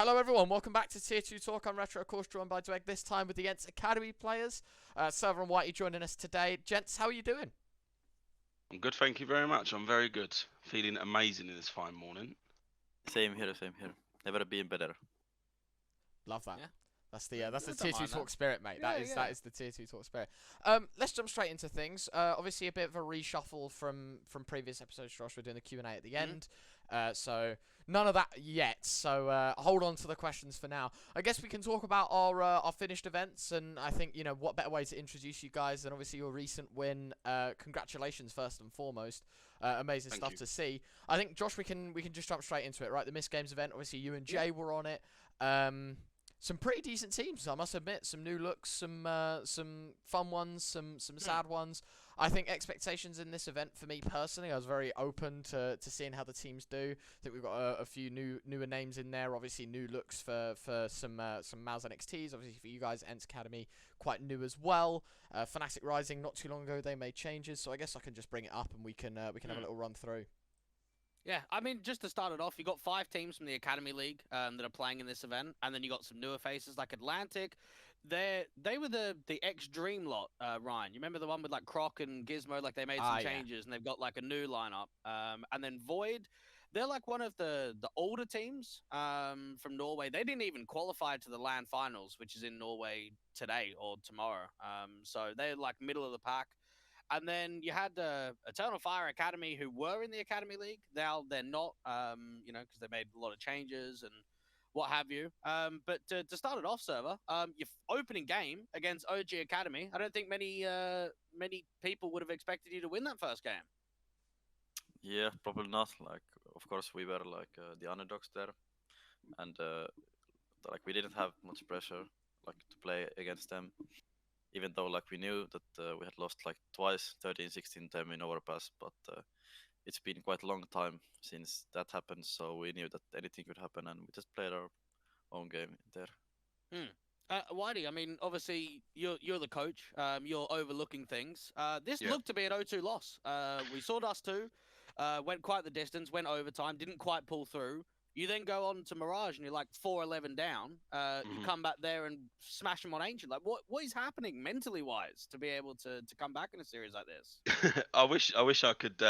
Hello everyone, welcome back to Tier 2 Talk. I'm Retro, of course, joined by Dweg, this time with the S1rva Academy players. S1rva and Whitey joining us today. Gents, how are you doing? I'm good, thank you very much. I'm very good. Feeling amazing in this fine morning. Same here. Never been better. Love that. Yeah. That's the I Tier don't 2 mind Talk that. spirit, mate. Yeah, That yeah. is the Tier 2 Talk spirit. Let's jump straight into things. Obviously a bit of a reshuffle from previous episodes, Josh. We're doing the Q&A at the end. So none of that yet. So hold on to the questions for now. I guess we can talk about our finished events, and I think, you know, what better way to introduce you guys than obviously your recent win. Congratulations first and foremost. Amazing Thank stuff you. to see. I think, Josh, we can just jump straight into it, right? The MistGames event, obviously you and Jay were on it. Some pretty decent teams, I must admit. Some new looks, some fun ones, some sad ones. I think expectations in this event, for me personally, I was very open to seeing how the teams do. I think we've got a few newer names in there. Obviously, new looks for some Mouse NXTs. Obviously, for you guys, Ents Academy, quite new as well. Fnatic Rising, not too long ago, they made changes. So I guess I can just bring it up and we can have a little run through. Yeah, I mean, just to start it off, you got 5 teams from the Academy League that are playing in this event, and then you got some newer faces like Atlantic. They were the ex-Dream lot, Ryan. You remember the one with like Croc and Gizmo? Like they made some changes and they've got like a new lineup. And then Void, they're like one of the older teams from Norway. They didn't even qualify to the LAN finals, which is in Norway today or tomorrow. So they're like middle of the pack. And then you had Eternal Fire Academy, who were in the Academy League. Now they're not, because they made a lot of changes and what have you. But to start it off, S1rva, your opening game against OG Academy, I don't think many people would have expected you to win that first game. Yeah, probably not. Like, of course, we were like the underdogs there, and like we didn't have much pressure like to play against them. Even though like we knew that we had lost like twice, 13-16 them in overpass, but it's been quite a long time since that happened, so we knew that anything could happen, and we just played our own game there. Whitey, I mean, obviously you're the coach. You're overlooking things. This Yeah. looked to be an 0-2 loss. We saw Dust 2, went quite the distance, went overtime, didn't quite pull through. You then go on to Mirage and you're like 4-11 down. You come back there and smash them on Ancient. Like, what is happening mentally wise to be able to come back in a series like this? I wish I could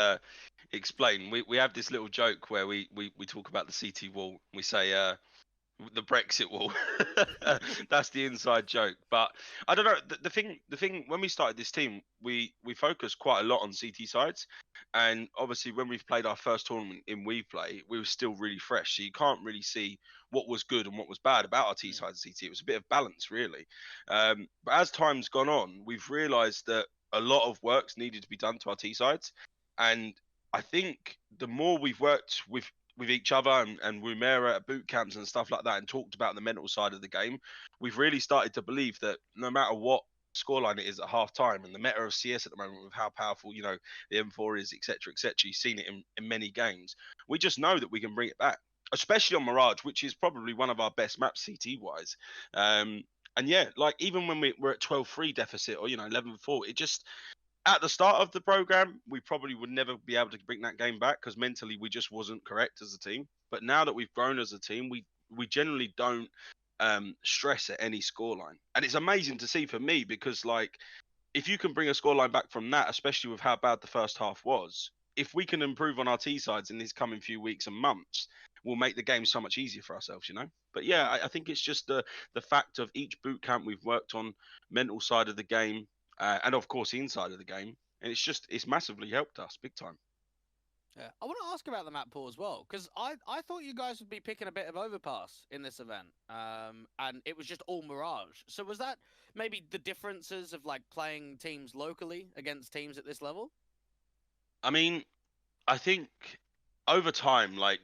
explain. We have this little joke where we talk about the CT wall. We say the Brexit wall. That's the inside joke. But I don't know. The thing when we started this team, we focused quite a lot on CT sides, and obviously when we've played our first tournament in WePlay, we were still really fresh. So you can't really see what was good and what was bad about our T side CT. It was a bit of balance, really. But as time's gone on, we've realised that a lot of work's needed to be done to our T sides, and I think the more we've worked with each other and Rumera at boot camps and stuff like that, and talked about the mental side of the game, we've really started to believe that no matter what scoreline it is at half time, and the meta of CS at the moment with how powerful, you know, the M4 is, etc., etc., you've seen it in many games. We just know that we can bring it back, especially on Mirage, which is probably one of our best maps CT wise. And yeah, like even when we're at 12-3 deficit or 11-4, it just at the start of the program, we probably would never be able to bring that game back because mentally we just wasn't correct as a team. But now that we've grown as a team, we generally don't stress at any scoreline, and it's amazing to see for me because like if you can bring a scoreline back from that, especially with how bad the first half was, if we can improve on our T sides in these coming few weeks and months, we'll make the game so much easier for ourselves, you know. But yeah, I think it's just the fact of each boot camp we've worked on mental side of the game, and of course the inside of the game, and it's massively helped us big time. Yeah, I want to ask about the map pool as well, because I thought you guys would be picking a bit of overpass in this event, and it was just all Mirage. So was that maybe the differences of like playing teams locally against teams at this level? I mean, I think over time, like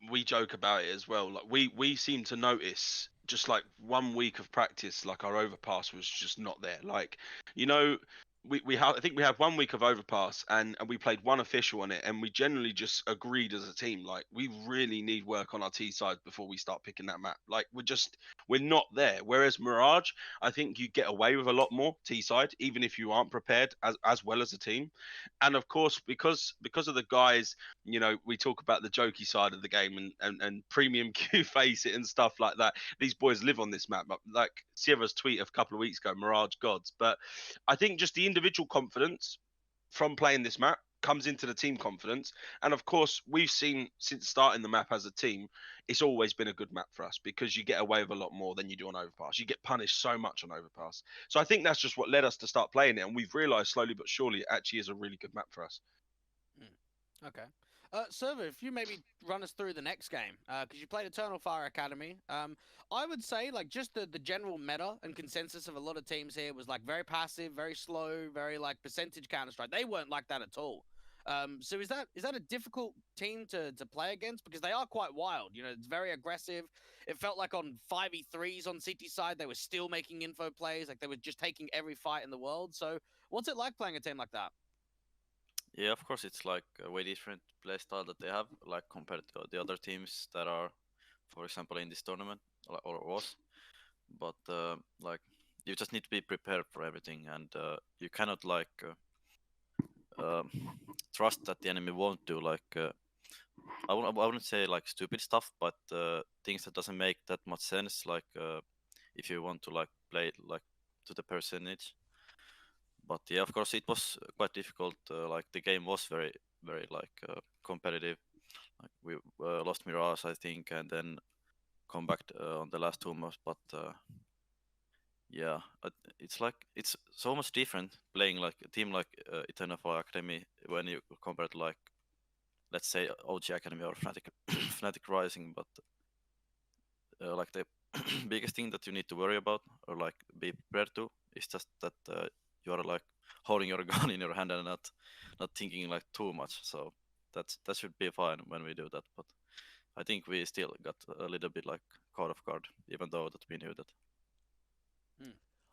we joke about it as well. Like we seem to notice just like 1 week of practice, like our overpass was just not there. Like, you know, I think we had 1 week of Overpass, and we played one official on it, and we generally just agreed as a team, like, we really need work on our T side before we start picking that map. Like, we're not there. Whereas Mirage, I think you get away with a lot more T side, even if you aren't prepared as well as a team. And of course, because of the guys, we talk about the jokey side of the game and premium Q face it and stuff like that. These boys live on this map. Like S1rva's tweet a couple of weeks ago, Mirage gods. But I think just the individual confidence from playing this map comes into the team confidence. And of course, we've seen since starting the map as a team, it's always been a good map for us because you get away with a lot more than you do on Overpass. You get punished so much on Overpass. So I think that's just what led us to start playing it. And we've realized slowly but surely it actually is a really good map for us. Okay. S1rva, if you maybe run us through the next game, because you played Eternal Fire Academy. I would say, like, just the general meta and consensus of a lot of teams here was, like, very passive, very slow, very, like, percentage Counter-Strike. They weren't like that at all. So is that a difficult team to play against? Because they are quite wild. It's very aggressive. It felt like on 5v3s on CT side, they were still making info plays. Like, they were just taking every fight in the world. So what's it like playing a team like that? Yeah, of course, it's like a way different play style that they have, like compared to the other teams that are, for example, in this tournament or was. But like, you just need to be prepared for everything, and you cannot like trust that the enemy won't do like I wouldn't say like stupid stuff, but things that doesn't make that much sense. Like if you want to like play like to the percentage. But yeah, of course, it was quite difficult. Like the game was very, very like competitive. Like we lost Mirage, I think, and then come back on the last 2 months. But yeah, it's like it's so much different playing like a team like Eternal Fire Academy when you compare to like, let's say, OG Academy or Fnatic Rising. But like the biggest thing that you need to worry about or like be prepared to is just that you are like holding your gun in your hand and not thinking like too much. So that should be fine when we do that. But I think we still got a little bit like caught off guard, even though that we knew that.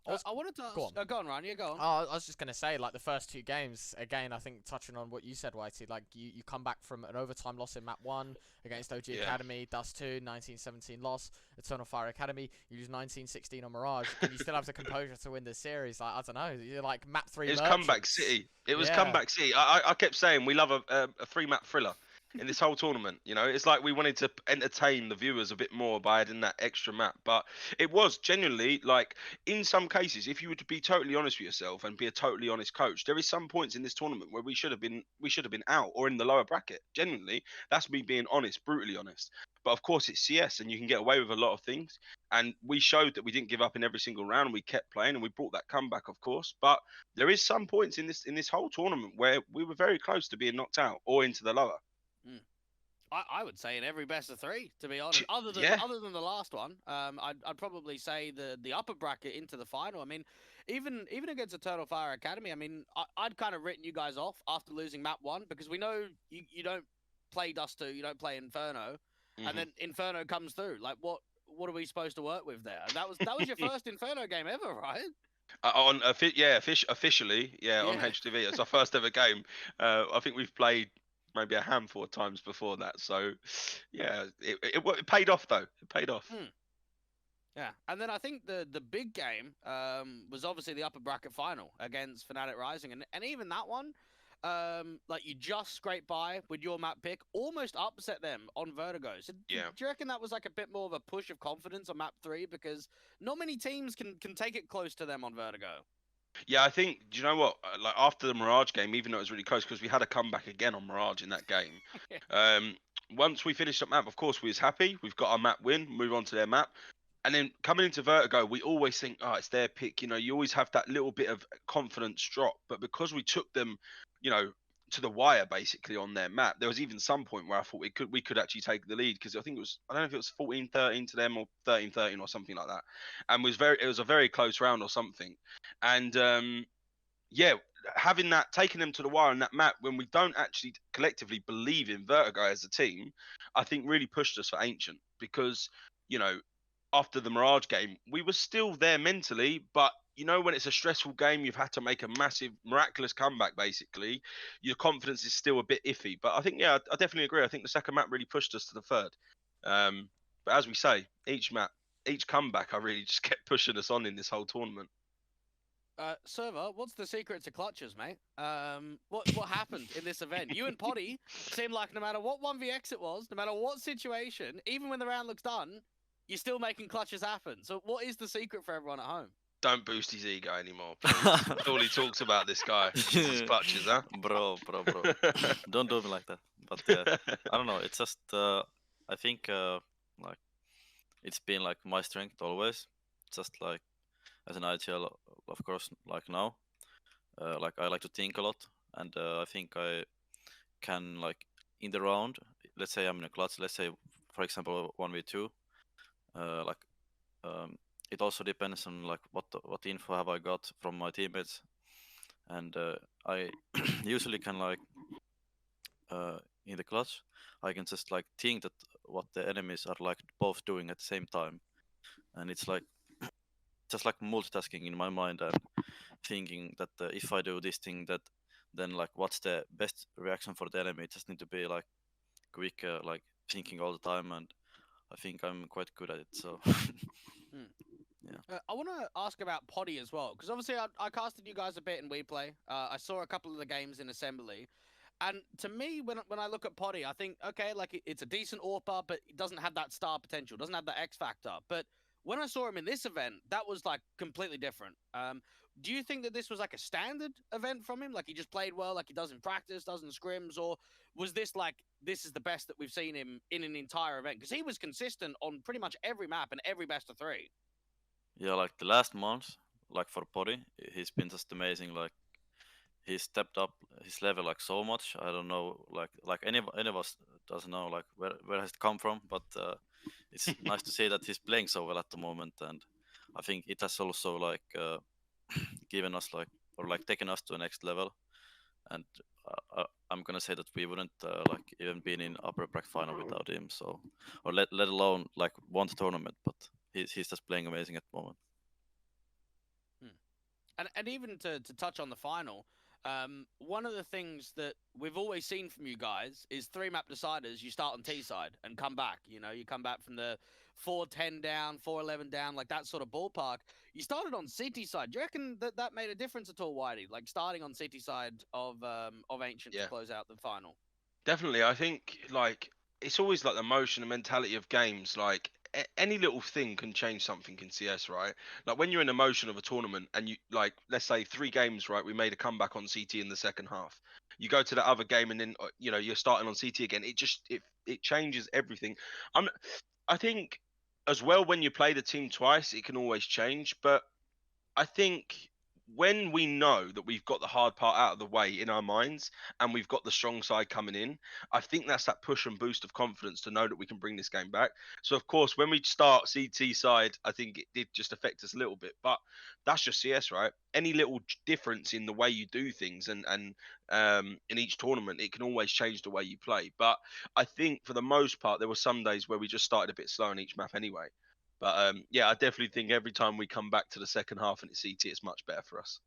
I wanted to ask, go on, Ryan. Yeah, go on. I was just going to say, like, the first 2 games, again, I think touching on what you said, Whitey, like, you come back from an overtime loss in map 1 against OG Academy, Dust 2, 19-17 loss, Eternal Fire Academy, you lose 19-16 on Mirage, and you still have the composure to win this series. Like, I don't know, you're like map 3 It was merchants. Comeback City. It was Comeback City. I kept saying we love a 3-map thriller in this whole tournament. It's like we wanted to entertain the viewers a bit more by adding that extra map. But it was genuinely, like, in some cases, if you were to be totally honest with yourself and be a totally honest coach, there is some points in this tournament where we should have been out or in the lower bracket. Genuinely, that's me being honest, brutally honest. But of course, it's CS, and you can get away with a lot of things. And we showed that we didn't give up in every single round, and we kept playing, and we brought that comeback, of course. But there is some points in this whole tournament where we were very close to being knocked out or into the lower. I would say in every best of 3, to be honest. Other than the last one, I'd probably say the upper bracket into the final. I mean, even against Eternal Fire Academy, I mean, I'd kind of written you guys off after losing map 1 because we know you don't play Dust 2, you don't play Inferno, and then Inferno comes through. Like, what are we supposed to work with there? That was your first Inferno game ever, right? Officially, on HTV. It's our first ever game. I think we've played maybe a handful of times before that. So, yeah, it paid off though. It paid off. Yeah, and then I think the big game was obviously the upper bracket final against Fnatic Rising, and even that one, like you just scraped by with your map pick, almost upset them on Vertigo. So do you reckon that was like a bit more of a push of confidence on map 3 because not many teams can take it close to them on Vertigo? Yeah, I think, do you know what? Like after the Mirage game, even though it was really close, because we had a comeback again on Mirage in that game. Once we finished up map, of course, we was happy. We've got our map win, move on to their map. And then coming into Vertigo, we always think, oh, it's their pick. You always have that little bit of confidence drop. But because we took them, to the wire basically on their map, there was even some point where I thought we could actually take the lead because I think I don't know if it was 14-13 to them or 13-13 or something like that, and it was a very close round or something, and having that, taking them to the wire on that map when we don't actually collectively believe in Vertigo as a team, I think really pushed us for Ancient because after the Mirage game, we were still there mentally, but you know, when it's a stressful game, you've had to make a massive, miraculous comeback. Basically, your confidence is still a bit iffy. But I think, yeah, I definitely agree. I think the second map really pushed us to the third. But as we say, each comeback, I really just kept pushing us on in this whole tournament. S1rva, what's the secret to clutches, mate? What happened in this event? You and Poddy seemed like no matter what 1vx it was, no matter what situation, even when the round looks done, you're still making clutches happen. So what is the secret for everyone at home? Don't boost his ego anymore, please. All he talks about, this guy, is his clutches, huh? Bro. Don't do me like that. But I don't know. It's just I think like it's been like my strength always. Just like as an IGL, of course, like now, like I like to think a lot, and I think I can, like, in the round. Let's say I'm in a clutch. Let's say, for example, 1v2. Like it also depends on like what info have I got from my teammates, and I usually can, like, in the clutch, I can just like think that what the enemies are like both doing at the same time, and it's like just like multitasking in my mind and thinking that if I do this thing, that then like what's the best reaction for the enemy. It just need to be like quick, like thinking all the time, and I think I'm quite good at it. So yeah. I want to ask about Poddy as well, because obviously I casted you guys a bit in WePlay. I saw a couple of the games in Assembly, and to me, when I look at Poddy, I think, okay, like it's a decent AWPer, but it doesn't have that star potential, doesn't have that X factor. But when I saw him in this event, that was like completely different. Do you think that this was like a standard event from him? Like he just played well, like he does in practice, does in scrims, or was this like, this is the best that we've seen him in an entire event? Because he was consistent on pretty much every map and every best of 3. Yeah, like the last month, like for Poddy, he's been just amazing. Like he stepped up his level like so much. I don't know, like any of us doesn't know like where has it come from, but it's nice to see that he's playing so well at the moment, and I think it has also like given us like, or like taken us to the next level, and I'm gonna say that we wouldn't like even been in upper bracket final without him. So, or let alone like won the tournament, but he's just playing amazing at the moment. And even to touch on the final, one of the things that we've always seen from you guys is 3 map deciders. You start on T side and come back. You know, you come back from the 4-10 down, 4-11 down, like that sort of ballpark. You started on CT side. Do you reckon that made a difference at all, Whitey? Like starting on CT side of Ancient to close out the final. Definitely, I think like it's always like the motion and mentality of games. Like any little thing can change something in CS, right? Like when you're in the motion of a tournament and you, like, let's say 3 games, right? We made a comeback on CT in the second half. You go to the other game and then you're starting on CT again. It changes everything. I think as well, when you play the team twice, it can always change. But I think when we know that we've got the hard part out of the way in our minds and we've got the strong side coming in, I think that's that push and boost of confidence to know that we can bring this game back. So, of course, when we start CT side, I think it did just affect us a little bit, but that's just CS, right? Any little difference in the way you do things and in each tournament, it can always change the way you play. But I think for the most part, there were some days where we just started a bit slow on each map anyway. But yeah, I definitely think every time we come back to the second half and it's CT, it's much better for us.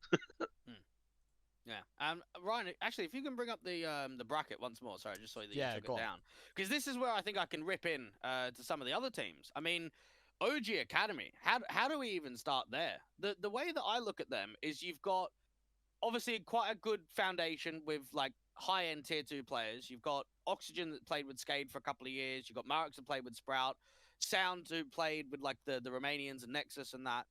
Yeah. Ryan, actually, if you can bring up the bracket once more. Sorry, I just saw that you took it down. Because this is where I think I can rip in to some of the other teams. I mean, OG Academy. How do we even start there? The way that I look at them is you've got obviously quite a good foundation with like high-end tier 2 players. You've got Oxygen that played with Skade for a couple of years. You've got Marix that played with Sprout. Sound who played with like the Romanians and Nexus and that.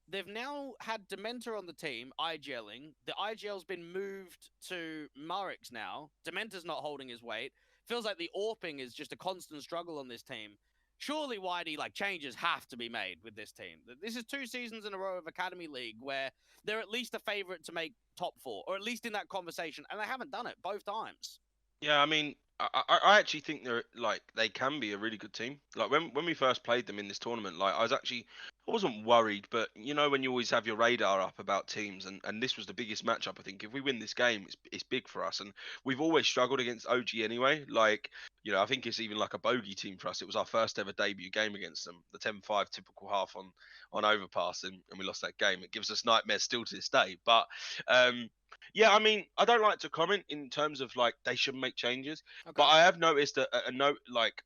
They've now had Dementor on the team, IGLing. The IGL's been moved to Marix now. Dementor's not holding his weight. Feels like the AWPing is just a constant struggle on this team. Surely, Whitey, like changes have to be made with this team. This is 2 seasons in a row of Academy League where they're at least a favorite to make top 4, or at least in that conversation, and they haven't done it both times. Yeah, I mean, I actually think they can be a really good team. Like when we first played them in this tournament, like I was actually I wasn't worried, but you know when you always have your radar up about teams, and this was the biggest matchup. I think if we win this game, it's big for us, and we've always struggled against OG anyway. Like I think it's even like a bogey team for us. It was our first ever debut game against them, the 10-5 typical half on overpass, and we lost that game. It gives us nightmares still to this day. But yeah, I mean, I don't like to comment in terms of like they should make changes, but Okay. I have noticed a note like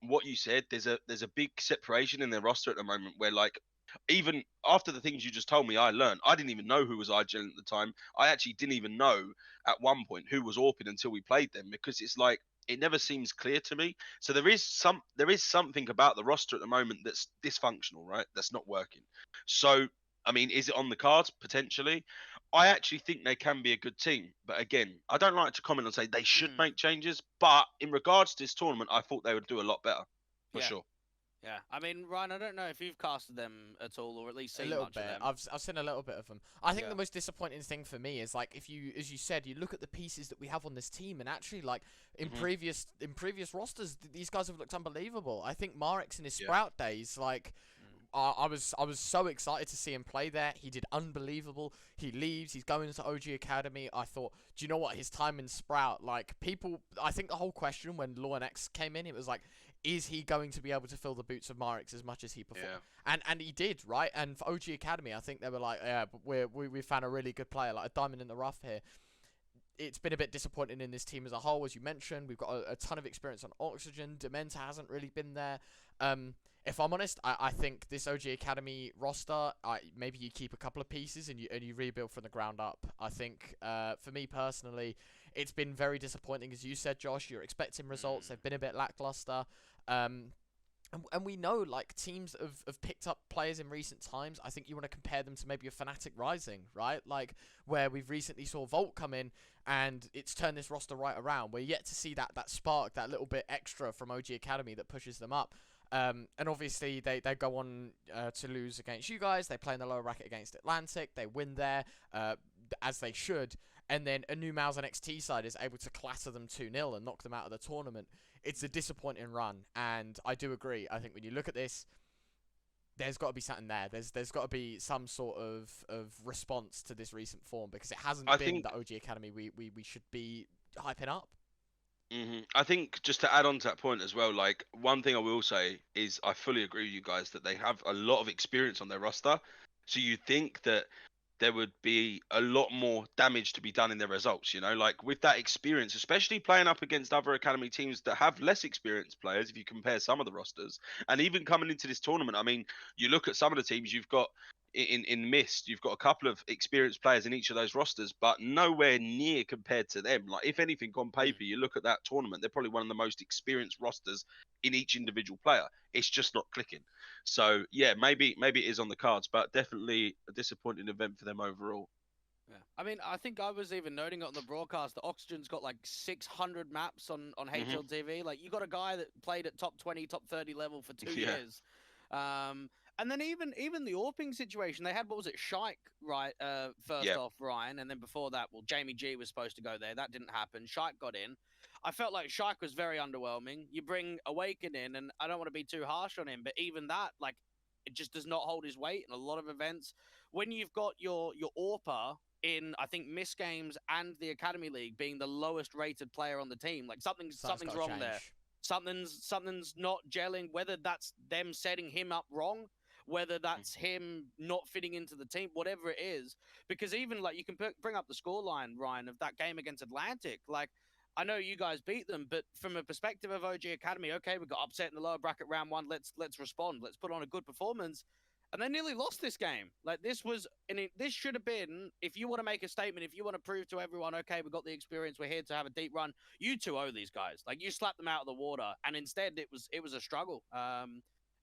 what you said. There's a big separation in their roster at the moment where like even after the things you just told me, I learned I didn't even know who was IGL at the time. I actually didn't even know at one point who was Orpid until we played them because it's like it never seems clear to me. So there is something about the roster at the moment that's dysfunctional, right? That's not working. So I mean, is it on the cards potentially? I actually think they can be a good team, but again, I don't like to comment and say they should make changes. But in regards to this tournament, I thought they would do a lot better, for Yeah. sure. Yeah, I mean, Ryan, I don't know if you've casted them at all, or at least A seen little much bit. of them. I've seen a little bit of them. I think Yeah. the most disappointing thing for me is like if you, as you said, you look at the pieces that we have on this team, and actually like in previous rosters, these guys have looked unbelievable. I think Marek's in his Sprout days, like. I was so excited to see him play there. He did unbelievable. He leaves. He's going to OG Academy. I thought, do you know what? His time in Sprout, like people, I think the whole question when Law X came in, it was like, is he going to be able to fill the boots of Marex as much as he performed? And he did, right? And for OG Academy, I think they were like, yeah, but we found a really good player, like a diamond in the rough here. It's been a bit disappointing in this team as a whole, as you mentioned. We've got a ton of experience on Oxygen. Dementa hasn't really been there. If I'm honest, I think this OG Academy roster, maybe you keep a couple of pieces and you rebuild from the ground up. I think for me personally, it's been very disappointing. As you said, Josh, you're expecting results. They've been a bit lackluster. And we know, like, teams have picked up players in recent times. I think you want to compare them to maybe a Fnatic Rising, right? Like, where we've recently saw Volt come in, and it's turned this roster right around. We're yet to see that spark, that little bit extra from OG Academy that pushes them up. And obviously, they go on to lose against you guys. They play in the lower bracket against Atlantic. They win there, as they should. And then a new Mouse and XT side is able to clatter them 2-0 and knock them out of the tournament. It's a disappointing run, and I do agree. I think when you look at this, there's got to be something there. There's got to be some sort of response to this recent form, because it hasn't been the OG Academy we should be hyping up. I think just to add on to that point as well, like one thing I will say is I fully agree with you guys that they have a lot of experience on their roster. So you think that there would be a lot more damage to be done in their results, like with that experience, especially playing up against other academy teams that have less experienced players, if you compare some of the rosters, and even coming into this tournament, I mean, you look at some of the teams you've got in Mist, you've got a couple of experienced players in each of those rosters, but nowhere near compared to them. Like, if anything, on paper, you look at that tournament, they're probably one of the most experienced rosters in each individual player. It's just not clicking. So yeah, maybe it is on the cards, but definitely a disappointing event for them overall. Yeah. I mean, I think I was even noting it on the broadcast that Oxygen's got like 600 maps on HLTV. Like, you got a guy that played at top 20, top 30 level for 2 years. And then even the AWPing situation, they had, what was it, Shike, right, first off, Ryan, and then before that, well, Jamie G was supposed to go there. That didn't happen. Shike got in. I felt like Shike was very underwhelming. You bring Awaken in, and I don't want to be too harsh on him, but even that, like, it just does not hold his weight in a lot of events. When you've got your AWPer in, I think, MistGames and the Academy League being the lowest rated player on the team, like something's wrong there. Something's not gelling, whether that's them setting him up wrong, whether that's him not fitting into the team, whatever it is. Because even, like, you can bring up the scoreline, Ryan, of that game against Atlantic. Like, I know you guys beat them, but from a perspective of OG Academy, okay, we got upset in the lower bracket round 1. Let's respond. Let's put on a good performance. And they nearly lost this game. Like, this should have been, if you want to make a statement, if you want to prove to everyone, okay, we've got the experience, we're here to have a deep run, you two owe these guys. Like, you slapped them out of the water, and instead it was a struggle.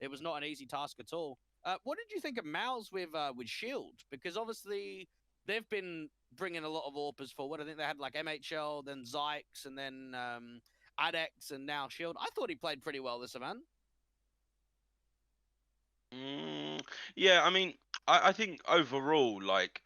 It was not an easy task at all. What did you think of Mouse with Shield? Because obviously they've been bringing a lot of AWPers forward. I think they had like MHL, then Zykes, and then Adex, and now Shield. I thought he played pretty well this event. Yeah, I mean, I think overall, like,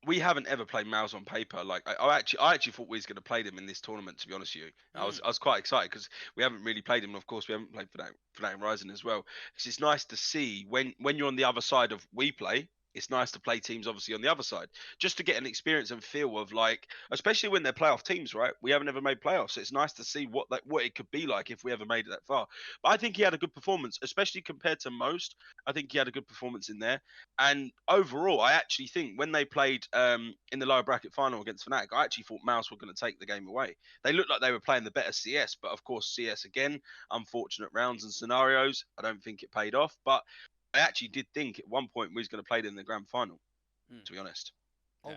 we haven't ever played Mouse on paper. Like I actually thought we was going to play them in this tournament. To be honest with you, I was quite excited because we haven't really played them. And of course, we haven't played Fnatic and Rising as well. Because it's nice to see when you're on the other side of WePlay. It's nice to play teams obviously on the other side, just to get an experience and feel of like, especially when they're playoff teams, right? We haven't ever made playoffs, so it's nice to see what it could be like if we ever made it that far. But I think he had a good performance, especially compared to most. I think he had a good performance in there. And overall, I actually think when they played in the lower bracket final against Fnatic, I actually thought Mouse were going to take the game away. They looked like they were playing the better CS, but of course CS again, unfortunate rounds and scenarios. I don't think it paid off, but I actually did think at one point we was going to play it in the grand final, to be honest. I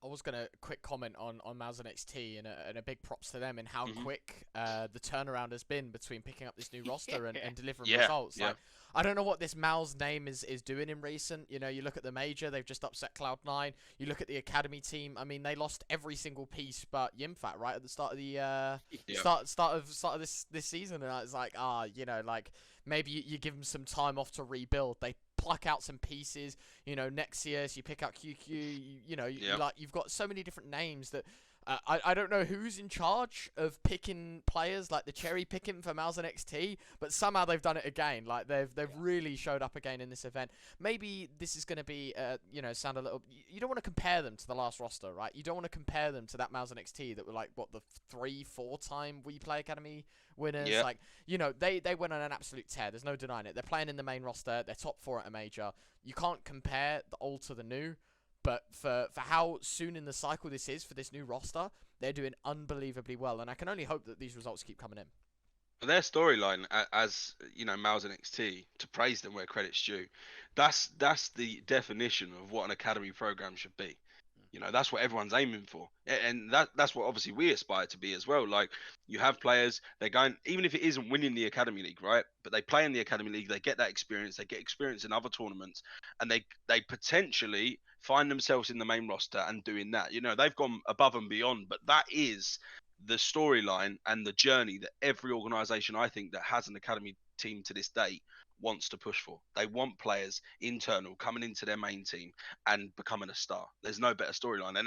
was gonna quick comment on Mouse and XT and a big props to them and how quick the turnaround has been between picking up this new roster and delivering results. Like, I don't know what this Mouse name is doing in recent. You know, you look at the major, they've just upset Cloud9. You look at the academy team. I mean, they lost every single piece but Yimfat right at the start of the start of this season, and I was like, you know, like maybe you give them some time off to rebuild. They pluck out some pieces, you know, Nexius, you pick up QQ, you've got so many different names that I don't know who's in charge of picking players, like the cherry picking for Mouse and XT, but somehow they've done it again. Like they've really showed up again in this event. Maybe this is going to be, sound a little. You don't want to compare them to the last roster, right? You don't want to compare them to that Mouse and XT that were like what the 3-4 time WePlay Academy winners. Yeah. Like, you know, they went on an absolute tear. There's no denying it. They're playing in the main roster. They're top 4 at a major. You can't compare the old to the new. But for how soon in the cycle this is for this new roster, they're doing unbelievably well. And I can only hope that these results keep coming in. Their storyline, as you know, Mouse and XT, to praise them where credit's due, that's the definition of what an academy program should be. You know, that's what everyone's aiming for, and that's what obviously we aspire to be as well. Like, you have players, they're going, even if it isn't winning the academy league, right? But they play in the academy league, they get that experience, they get experience in other tournaments, and they potentially find themselves in the main roster and doing that. You know, they've gone above and beyond, but that is the storyline and the journey that every organization, I think, that has an academy team to this day wants to push for. They want players internal coming into their main team and becoming a star. There's no better storyline,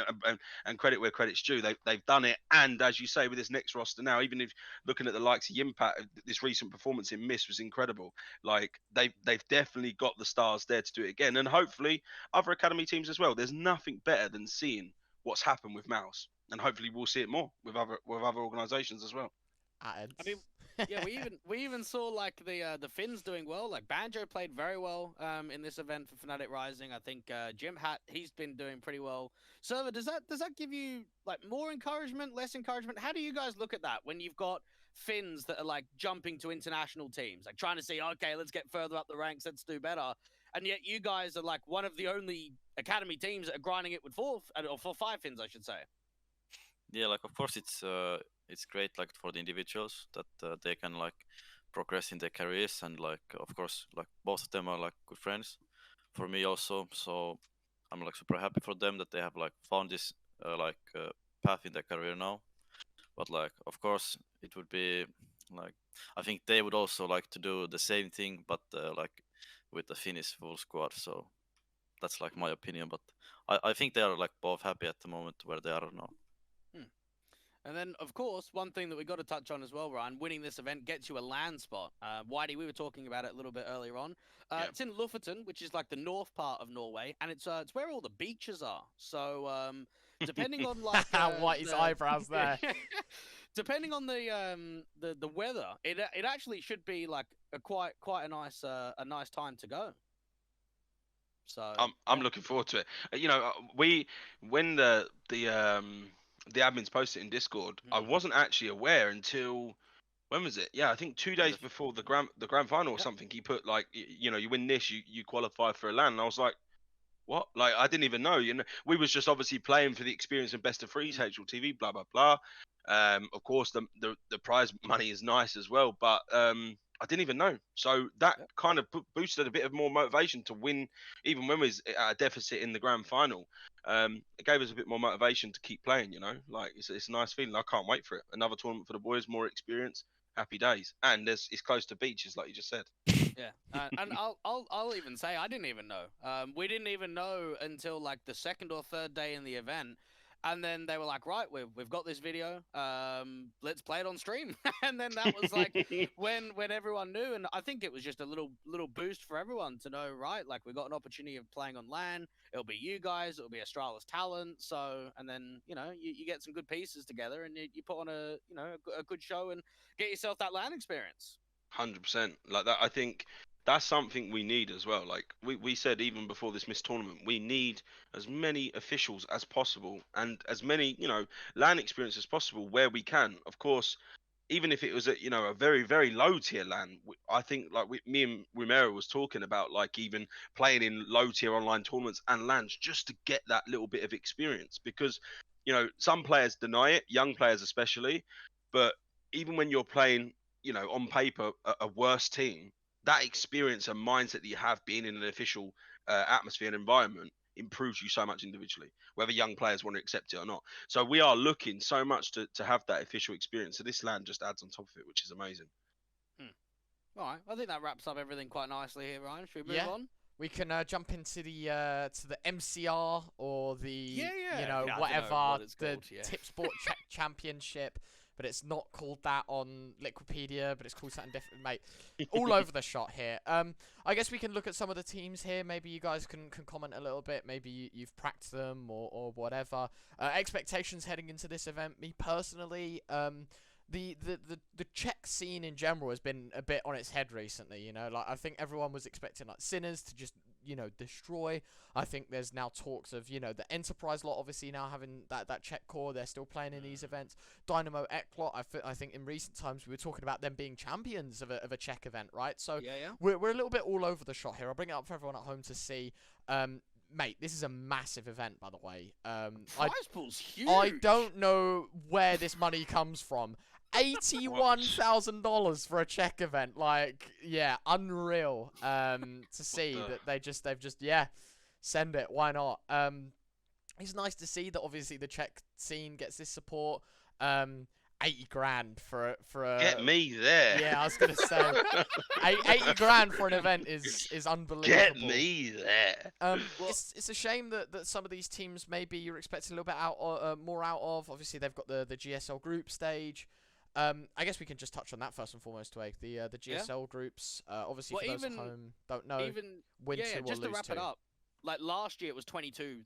and credit where credit's due. They've done it, and as you say, with this next roster now, even if looking at the likes of Yimpat, this recent performance in Mist was incredible. Like they've definitely got the stars there to do it again, and hopefully other academy teams as well. There's nothing better than seeing what's happened with Mouse, and hopefully we'll see it more with other organizations as well. I mean, yeah, we even saw like the Finns doing well. Like Banjo played very well in this event for Fnatic Rising. I think Jim Hat, he's been doing pretty well. S1rva, does that give you like more encouragement, less encouragement? How do you guys look at that when you've got Finns that are like jumping to international teams, like trying to see, okay, let's get further up the ranks, let's do better, and yet you guys are like one of the only academy teams that are grinding it with 4 or 5 Finns, I should say. Yeah, like of course it's great like for the individuals that they can like progress in their careers, and like of course like both of them are like good friends for me also, so I'm like super happy for them that they have like found this path in their career now. But like of course it would be like, I think they would also like to do the same thing, but like with the Finnish full squad. So that's like my opinion, but I think they are like both happy at the moment where they are now. And then, of course, one thing that we got to touch on as well, Ryan, winning this event gets you a land spot. Whitey, we were talking about it a little bit earlier on. It's in Lofoten, which is like the north part of Norway, and it's where all the beaches are. So, depending on like Whitey's eyebrows there. Depending on the weather, it actually should be like quite a nice time to go. So I'm looking forward to it. You know, when the admins posted in Discord, I wasn't actually aware until, when was it? Yeah, I think 2 days before the grand final or something. He put like, you know, you win this, you qualify for a LAN. And I was like, what? Like, I didn't even know. You know, we was just obviously playing for the experience of best of threes, HLTV, blah blah blah. Of course, the prize money is nice as well, but I didn't even know. So that kind of boosted a bit of more motivation to win, even when we was at a deficit in the grand final. It gave us a bit more motivation to keep playing, you know. Like, it's a nice feeling. I can't wait for it. Another tournament for the boys, more experience, happy days. And it's close to beaches, like you just said. Yeah, and I'll even say I didn't even know. We didn't even know until like the second or third day in the event, and then they were like, right, we've got this video. Let's play it on stream. And then that was like when everyone knew, and I think it was just a little boost for everyone to know, right? Like we got an opportunity of playing on LAN. It'll be you guys. It'll be S1rva's talent. So and then you get some good pieces together, and you put on a good show and get yourself that LAN experience. 100%. Like that, I think that's something we need as well. Like we said even before this Miss tournament, we need as many officials as possible and as many, LAN experience as possible where we can. Of course, even if it was at, a very, very low tier LAN, I think like me and Romero was talking about like even playing in low tier online tournaments and LANs just to get that little bit of experience because, some players deny it, young players especially, but even when you're playing on paper, a worse team, that experience and mindset that you have being in an official atmosphere and environment improves you so much individually, whether young players want to accept it or not. So we are looking so much to have that official experience. So this LAN just adds on top of it, which is amazing. All right, I think that wraps up everything quite nicely here, Ryan. Should we move on? We can jump into the MCR or the whatever what it's the called, Tipsport Czech Championship, but it's not called that on Liquipedia, but it's called something different, mate. All over the shot here. I guess we can look at some of the teams here. Maybe you guys can comment a little bit. Maybe you've practiced them or whatever. Expectations heading into this event. Me personally, the Czech scene in general has been a bit on its head recently. Like I think everyone was expecting like S1rva to just destroy. I think there's now talks of the Enterprise lot obviously now having that Czech core. They're still playing in these events. Dynamo Eklot, I think in recent times we were talking about them being champions of a Czech event, right? So we're a little bit all over the shot here. I'll bring it up for everyone at home to see. Mate, this is a massive event, by the way. Prize pool's huge. I don't know where this money comes from. $81,000 for a Czech event, like unreal. To see that they've just send it. Why not? It's nice to see that obviously the Czech scene gets this support. 80 grand for a Get me there. Yeah, I was gonna say 80 grand for an event is unbelievable. Get me there. It's a shame that some of these teams maybe you're expecting a little bit more out of. Obviously they've got the GSL group stage. I guess we can just touch on that first and foremost, Dweg. The GSL groups, obviously for those at home don't know, win 2 or lose 2. Just to wrap it up, like last year it was $22,000.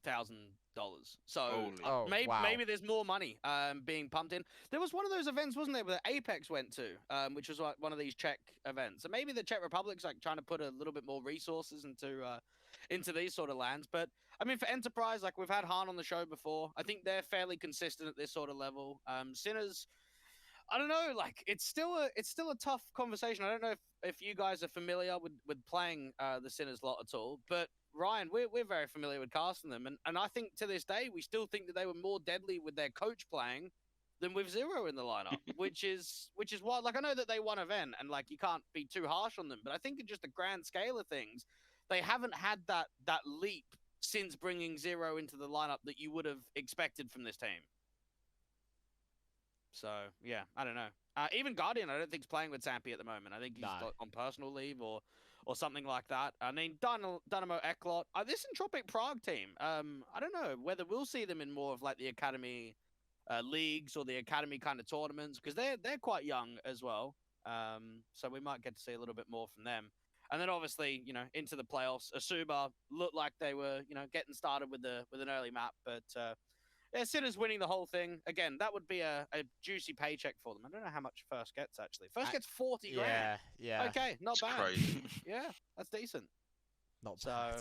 So wow. maybe there's more money being pumped in. There was one of those events, wasn't there, that Apex went to, which was like one of these Czech events. So maybe the Czech Republic's like trying to put a little bit more resources into these sort of lands. But I mean, for Enterprise, like we've had Han on the show before. I think they're fairly consistent at this sort of level. S1rva, I don't know, like it's still a tough conversation. I don't know if you guys are familiar with playing the S1rva lot at all, but Ryan, we're very familiar with casting them, and I think to this day we still think that they were more deadly with their coach playing than with S1rva in the lineup, which is why, like, I know that they won event and like you can't be too harsh on them, but I think in just the grand scale of things, they haven't had that leap since bringing S1rva into the lineup that you would have expected from this team. So, yeah, I don't know. Even Guardian, I don't think, is playing with Sampi at the moment. I think he's on personal leave or something like that. I mean, Dynamo Eklot. This Entropic Prague team, I don't know whether we'll see them in more of like the academy leagues or the academy kind of tournaments, because they're quite young as well. So we might get to see a little bit more from them. And then obviously, into the playoffs, S1rva looked like they were, getting started with an early map, but S1rva's winning the whole thing. Again, that would be a juicy paycheck for them. I don't know how much First gets, actually. First gets 40 grand. Yeah. Okay, not bad. Crazy. Yeah, that's decent. Not bad.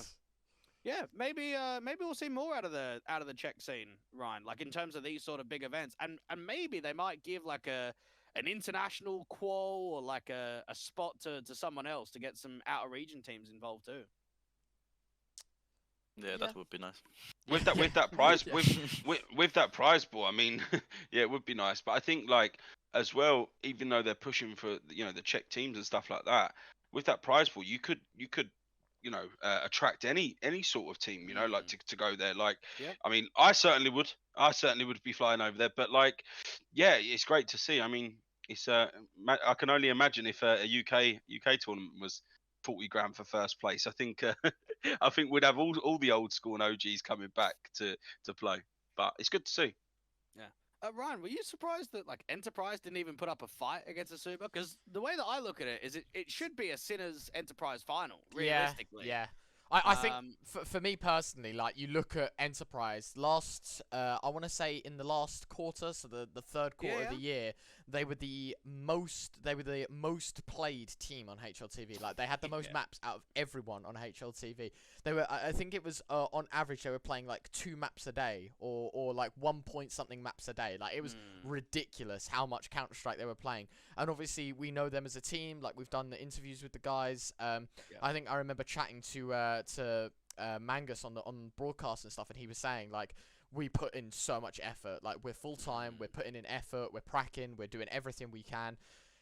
Yeah, maybe we'll see more out of the Czech scene, Ryan. Like in terms of these sort of big events, and maybe they might give like an international qual or like a spot to someone else to get some outer region teams involved too. Yeah, that would be nice. With that prize with that prize ball, I mean, yeah, it would be nice. But I think like as well, even though they're pushing for the Czech teams and stuff like that, with that prize ball, you could attract any sort of team, like to go there. Like, I mean, I certainly would be flying over there. But like, yeah, it's great to see. I mean, it's I can only imagine if a UK tournament was 40 grand for first place. I think I think we'd have all the old school and OGs coming back to play. But it's good to see. Yeah. Ryan, were you surprised that like Enterprise didn't even put up a fight against S1rva? Because the way that I look at it is it should be a Sinners Enterprise final, realistically. Yeah. I think for me personally, like you look at Enterprise last, I want to say in the last quarter, so the third quarter of the year, they were the most played team on HLTV. Like they had the most maps out of everyone on HLTV. They were, I think it was on average they were playing like 2 maps a day or like 1 point something maps a day. Like it was ridiculous how much Counter-Strike they were playing. And obviously we know them as a team. Like we've done the interviews with the guys. I think I remember chatting to Mangus on broadcast and stuff, and he was saying like we put in so much effort. Like we're full time, we're putting in effort, we're pracking, we're doing everything we can.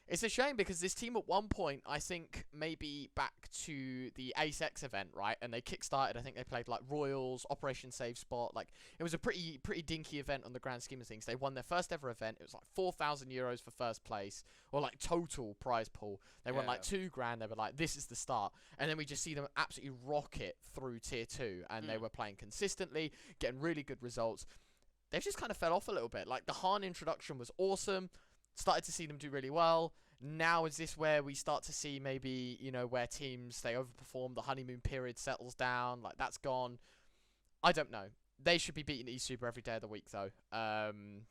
It's a shame because this team at one point, I think maybe back to the AceX event, right? And they kickstarted. I think they played like Royals, Operation Save Spot. Like it was a pretty dinky event on the grand scheme of things. They won their first ever event. It was like €4,000 for first place, or like total prize pool. They won like $2 grand. They were like, this is the start. And then we just see them absolutely rocket through tier 2, and they were playing consistently, getting really good results. They've just kind of fell off a little bit. Like the Han introduction was awesome. Started to see them do really well. Now is this where we start to see maybe, you know, where teams, they overperform, the honeymoon period settles down, like that's gone. I don't know. They should be beating E1rva every day of the week though. And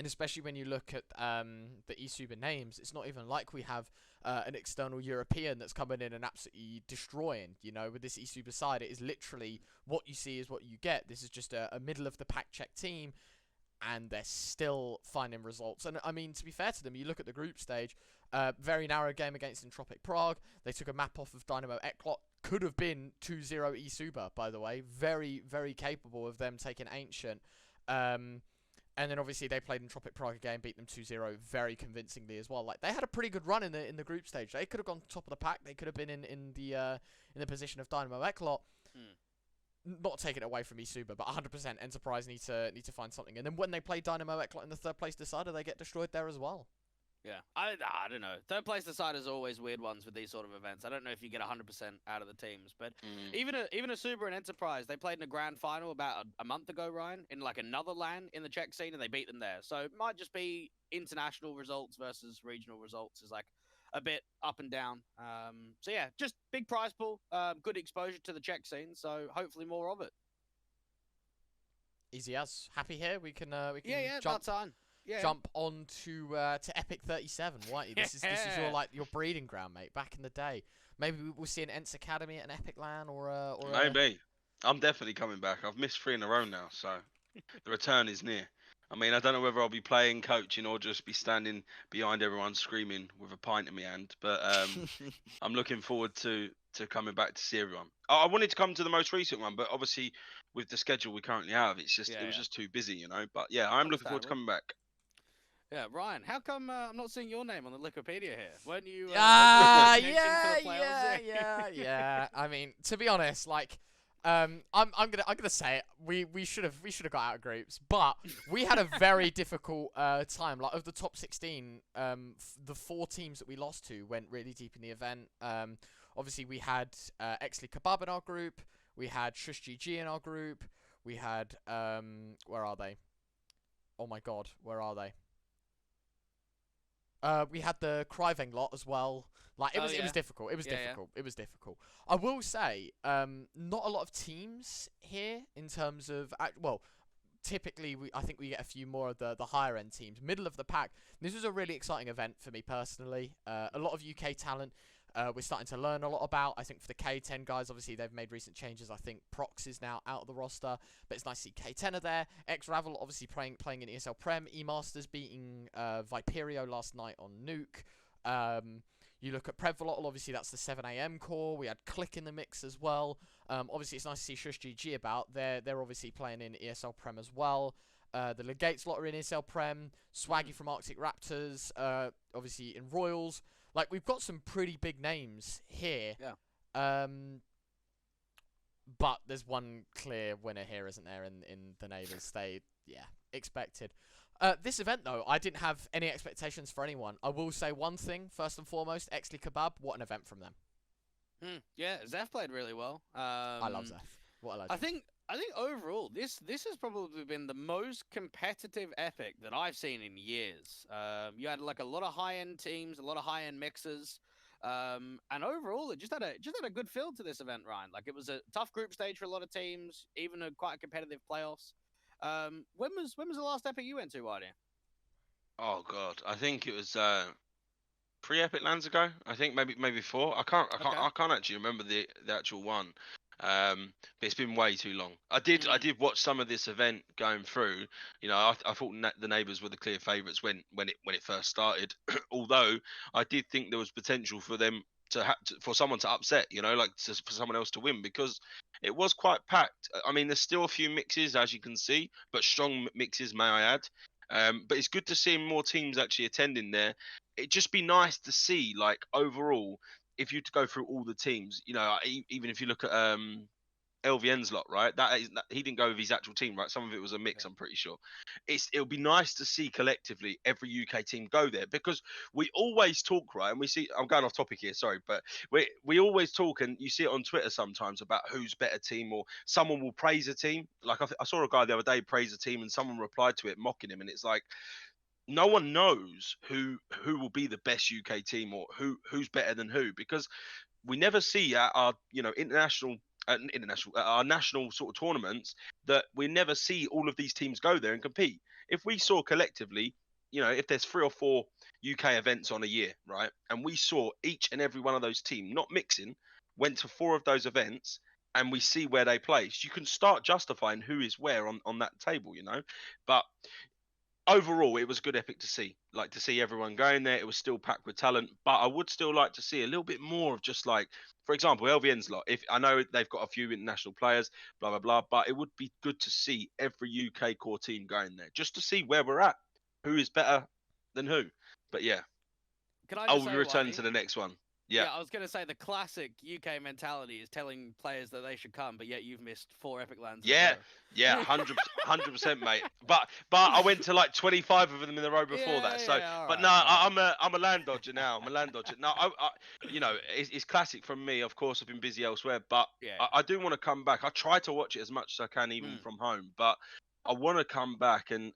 especially when you look at the E1rva names, it's not even like we have an external European that's coming in and absolutely destroying, you know, with this E1rva side. It is literally what you see is what you get. This is just a middle of the pack Czech team, and they're still finding results. And I mean, to be fair to them, you look at the group stage, very narrow game against Entropic Prague. They took a map off of Dynamo Eklot. Could have been 2-0 E1rva, by the way. Very, very capable of them taking Ancient. And then obviously they played Entropic Prague again, beat them 2-0 very convincingly as well. Like they had a pretty good run in the group stage. They could have gone top of the pack. They could have been in the position of Dynamo Eklot. Not taking it away from E1rva, but 100% Enterprise need to find something. And then when they play Dynamo Eklot in the third place decider, they get destroyed there as well. Yeah, I don't know. Third place deciders are always weird ones with these sort of events. I don't know if you get 100% out of the teams, but even E1rva and Enterprise, they played in a grand final about a month ago, Ryan, in like another LAN in the Czech scene, and they beat them there. So it might just be international results versus regional results is like a bit up and down. So yeah, just big prize pool, good exposure to the Czech scene. So hopefully more of it. Easy as. Happy here. We can jump on to Epic 37. Whitey, this is your like your breeding ground, mate. Back in the day, maybe we'll see an Ents Academy at an Epic LAN or maybe. I'm definitely coming back. I've missed 3 in a row now, so the return is near. I mean, I don't know whether I'll be playing, coaching, or just be standing behind everyone screaming with a pint in my hand. But I'm looking forward to coming back to see everyone. I wanted to come to the most recent one, but obviously with the schedule we currently have, it was just too busy, you know. But yeah, I'm looking forward to coming back. Yeah, Ryan, how come I'm not seeing your name on the Wikipedia here? Weren't you? Yeah. I mean, to be honest, like. I'm gonna say it. We should have got out of groups, but we had a very difficult time. Like of the top 16, the 4 teams that we lost to went really deep in the event. Obviously we had Exley Kebab in our group. We had Shush GG in our group. We had where are they? Oh my God, where are they? We had the Kryveng lot as well. Like it was difficult. It was difficult. It was difficult. I will say, not a lot of teams here in terms of typically I think we get a few more of the higher end teams, middle of the pack. This was a really exciting event for me personally. A lot of UK talent. We're starting to learn a lot about. I think for the K10 guys, obviously they've made recent changes. I think Prox is now out of the roster, but it's nice to see K10 are there. X-Ravel obviously playing in ESL Prem. E-Masters beating Viperio last night on Nuke. You look at Prevvolotl, obviously that's the 7 AM core. We had Click in the mix as well. Obviously it's nice to see Shush GG about. They're obviously playing in ESL Prem as well. The Legates lot are in ESL Prem. Swaggy from Arctic Raptors, obviously in Royals. Like, we've got some pretty big names here. Yeah. But there's one clear winner here, isn't there, in the neighbours? Expected. This event, though, I didn't have any expectations for anyone. I will say one thing, first and foremost, Exley Kebab, what an event from them. Yeah, Zeph played really well. I love Zeph. What a legend. I think overall this has probably been the most competitive epic that I've seen in years. You had like a lot of high end teams, a lot of high end mixers, and overall it just had a good feel to this event, Ryan. Like it was a tough group stage for a lot of teams, even quite a competitive playoffs. When was the last epic you went to, Whitey? Oh God, I think it was 3 Epic Lands ago. I think maybe 4. I can't actually remember the actual one. But it's been way too long. I did watch some of this event going through. You know, I thought the neighbours were the clear favourites when it first started. Although I did think there was potential for them for someone to upset. You know, like for someone else to win because it was quite packed. I mean, there's still a few mixes as you can see, but strong mixes, may I add. But it's good to see more teams actually attending there. It'd just be nice to see, like, overall, if you to go through all the teams, you know, even if you look at LVN's lot, right? He didn't go with his actual team, right? Some of it was a mix, I'm pretty sure. It'll be nice to see collectively every UK team go there because we always talk, right? And we see, I'm going off topic here, sorry, but we always talk, and you see it on Twitter sometimes about who's better team, or someone will praise a team. Like I saw a guy the other day praise a team, and someone replied to it mocking him, and it's like, no one knows who will be the best UK team or who's better than who, because we never see at our our national sort of tournaments that we never see all of these teams go there and compete. If we saw collectively, you know, if there's 3 or 4 UK events on a year, right, and we saw each and every one of those teams, not mixing, went to 4 of those events, and we see where they place, you can start justifying who is where on that table, you know. But overall, it was a good epic to see. Like, to see everyone going there. It was still packed with talent, but I would still like to see a little bit more of just like, for example, LVN's lot. If I know they've got a few international players, blah blah blah, but it would be good to see every UK core team going there, just to see where we're at, who is better than who. But yeah, Can I just say, we're returning Whitey? to the next one. Yeah, Yeah. I was going to say the classic UK mentality is telling players that they should come, but yet you've missed 4 Epic Lands. Yeah, yeah, 100%, mate. But I went to like 25 of them in the row before that. So, all but right, no, all right. I'm a land dodger now. I'm a land dodger. No, you know, it's classic from me. Of course, I've been busy elsewhere, but Yeah. I do want to come back. I try to watch it as much as I can, even from home. But I want to come back and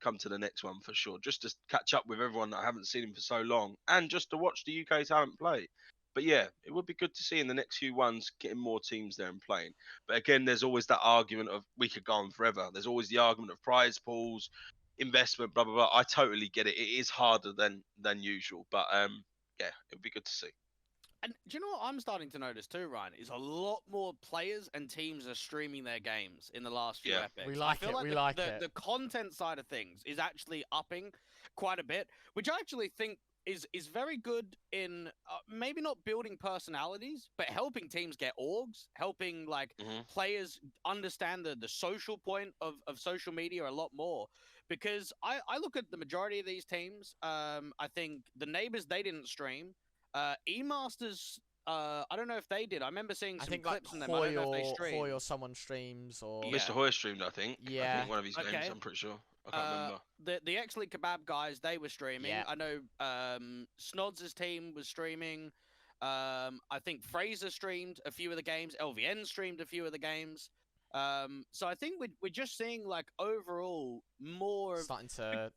come to the next one for sure, just to catch up with everyone that I haven't seen him for so long, and just to watch the UK talent play. But yeah, it would be good to see in the next few ones getting more teams there and playing. But again, there's always that argument of we could go on forever. There's always the argument of prize pools, investment, blah blah blah. I totally get it. It is harder than usual, but yeah, it would be good to see. And do you know what I'm starting to notice too, Ryan? Is a lot more players and teams are streaming their games in the last few Yeah. epics. We like I feel it, we the, like the, it. The content side of things is actually upping quite a bit, which I actually think is very good in maybe not building personalities, but helping teams get orgs, helping like players understand the social point of social media a lot more. Because I look at the majority of these teams, I think the neighbors, they didn't stream. E-Masters, I don't know if they did. I remember seeing some clips like from them. I don't know if they streamed. Hoy or someone streams, or Yeah. Mr. Hoy streamed, I think. Yeah. I think one of his games. Okay. I'm pretty sure. I can't remember. The Excellent Kebab guys, they were streaming. Yeah. I know Snods' team was streaming. I think Fraser streamed a few of the games. LVN streamed a few of the games. So I think we're just seeing like overall more of starting to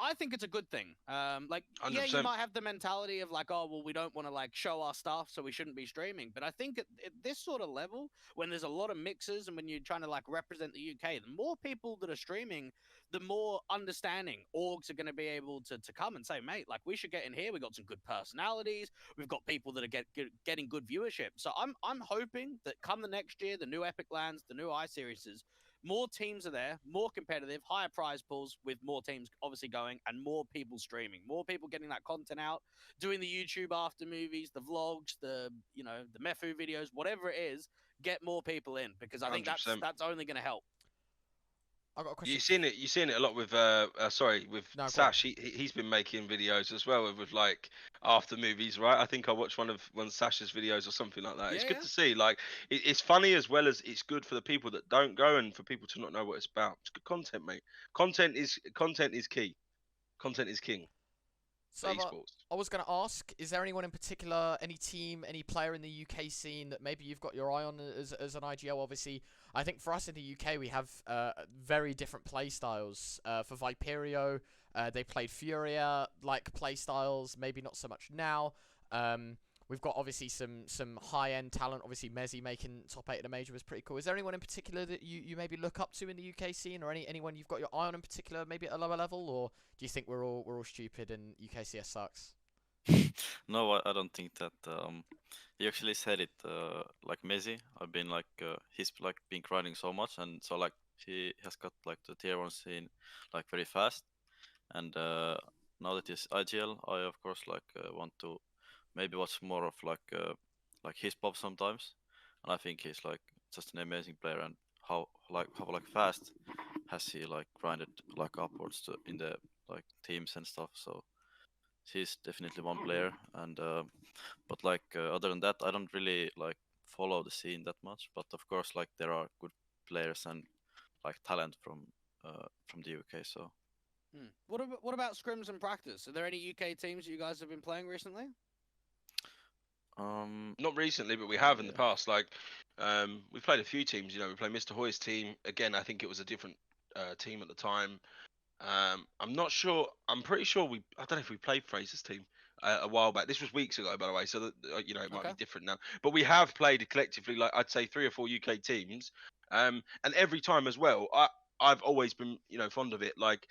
I think it's a good thing. Like, 100%. yeah, you might have the mentality of like, oh, well, we don't want to like show our stuff, so we shouldn't be streaming. But I think at this sort of level, when there's a lot of mixers and when you're trying to like represent the UK, the more people that are streaming, the more understanding orgs are going to be able to come and say, mate, like we should get in here. We've got some good personalities. We've got people that are getting good viewership. So I'm hoping that come the next year, the new Epic Lands, the new I-Series, more teams are there, more competitive, higher prize pools with more teams obviously going and more people streaming, more people getting that content out, doing the YouTube after movies, the vlogs, the Mefu videos, whatever it is, get more people in because I think 100%. that's only going to help. I got a question. You've seen it a lot with Sash. He's been making videos as well with like after movies, right? I think I watched one of Sash's videos or something like that. It's good to see. Like it's funny as well as it's good for the people that don't go and for people to not know what it's about. It's good content, mate. Content is key. Content is king. So esports. I was going to ask, is there anyone in particular, any team, any player in the UK scene that maybe you've got your eye on as an IGL? Obviously, I think for us in the UK, we have very different play styles. For Viperio, they played Furia-like play styles, maybe not so much now. We've got obviously some high-end talent. Obviously, Mezzi making top 8 at a major was pretty cool. Is there anyone in particular that you maybe look up to in the UK scene, or anyone you've got your eye on in particular, maybe at a lower level, or do you think we're all stupid and UKCS sucks? No, I don't think that. He actually said it. Like Messi, I've been like he's like been grinding so much, and so like he has got like the tier 1 scene like very fast. And now that he's IGL, I of course like want to maybe watch more of like his pop sometimes. And I think he's like just an amazing player, and how fast has he like grinded like upwards to in the like teams and stuff. So he's definitely one player, and but like other than that, I don't really like follow the scene that much. But of course, like there are good players and like talent from the UK. So What about scrims and practice? Are there any UK teams that you guys have been playing recently? Not recently, but we have in the past. Like, we've played a few teams. You know, we played Mr. Hoy's team. Again, I think it was a different team at the time. I'm not sure. I'm pretty sure I don't know if we played Fraser's team a while back. This was weeks ago, by the way. So that you know, it might be different now. But we have played collectively, like I'd say 3 or 4 UK teams. And every time as well, I've always been fond of it. Like,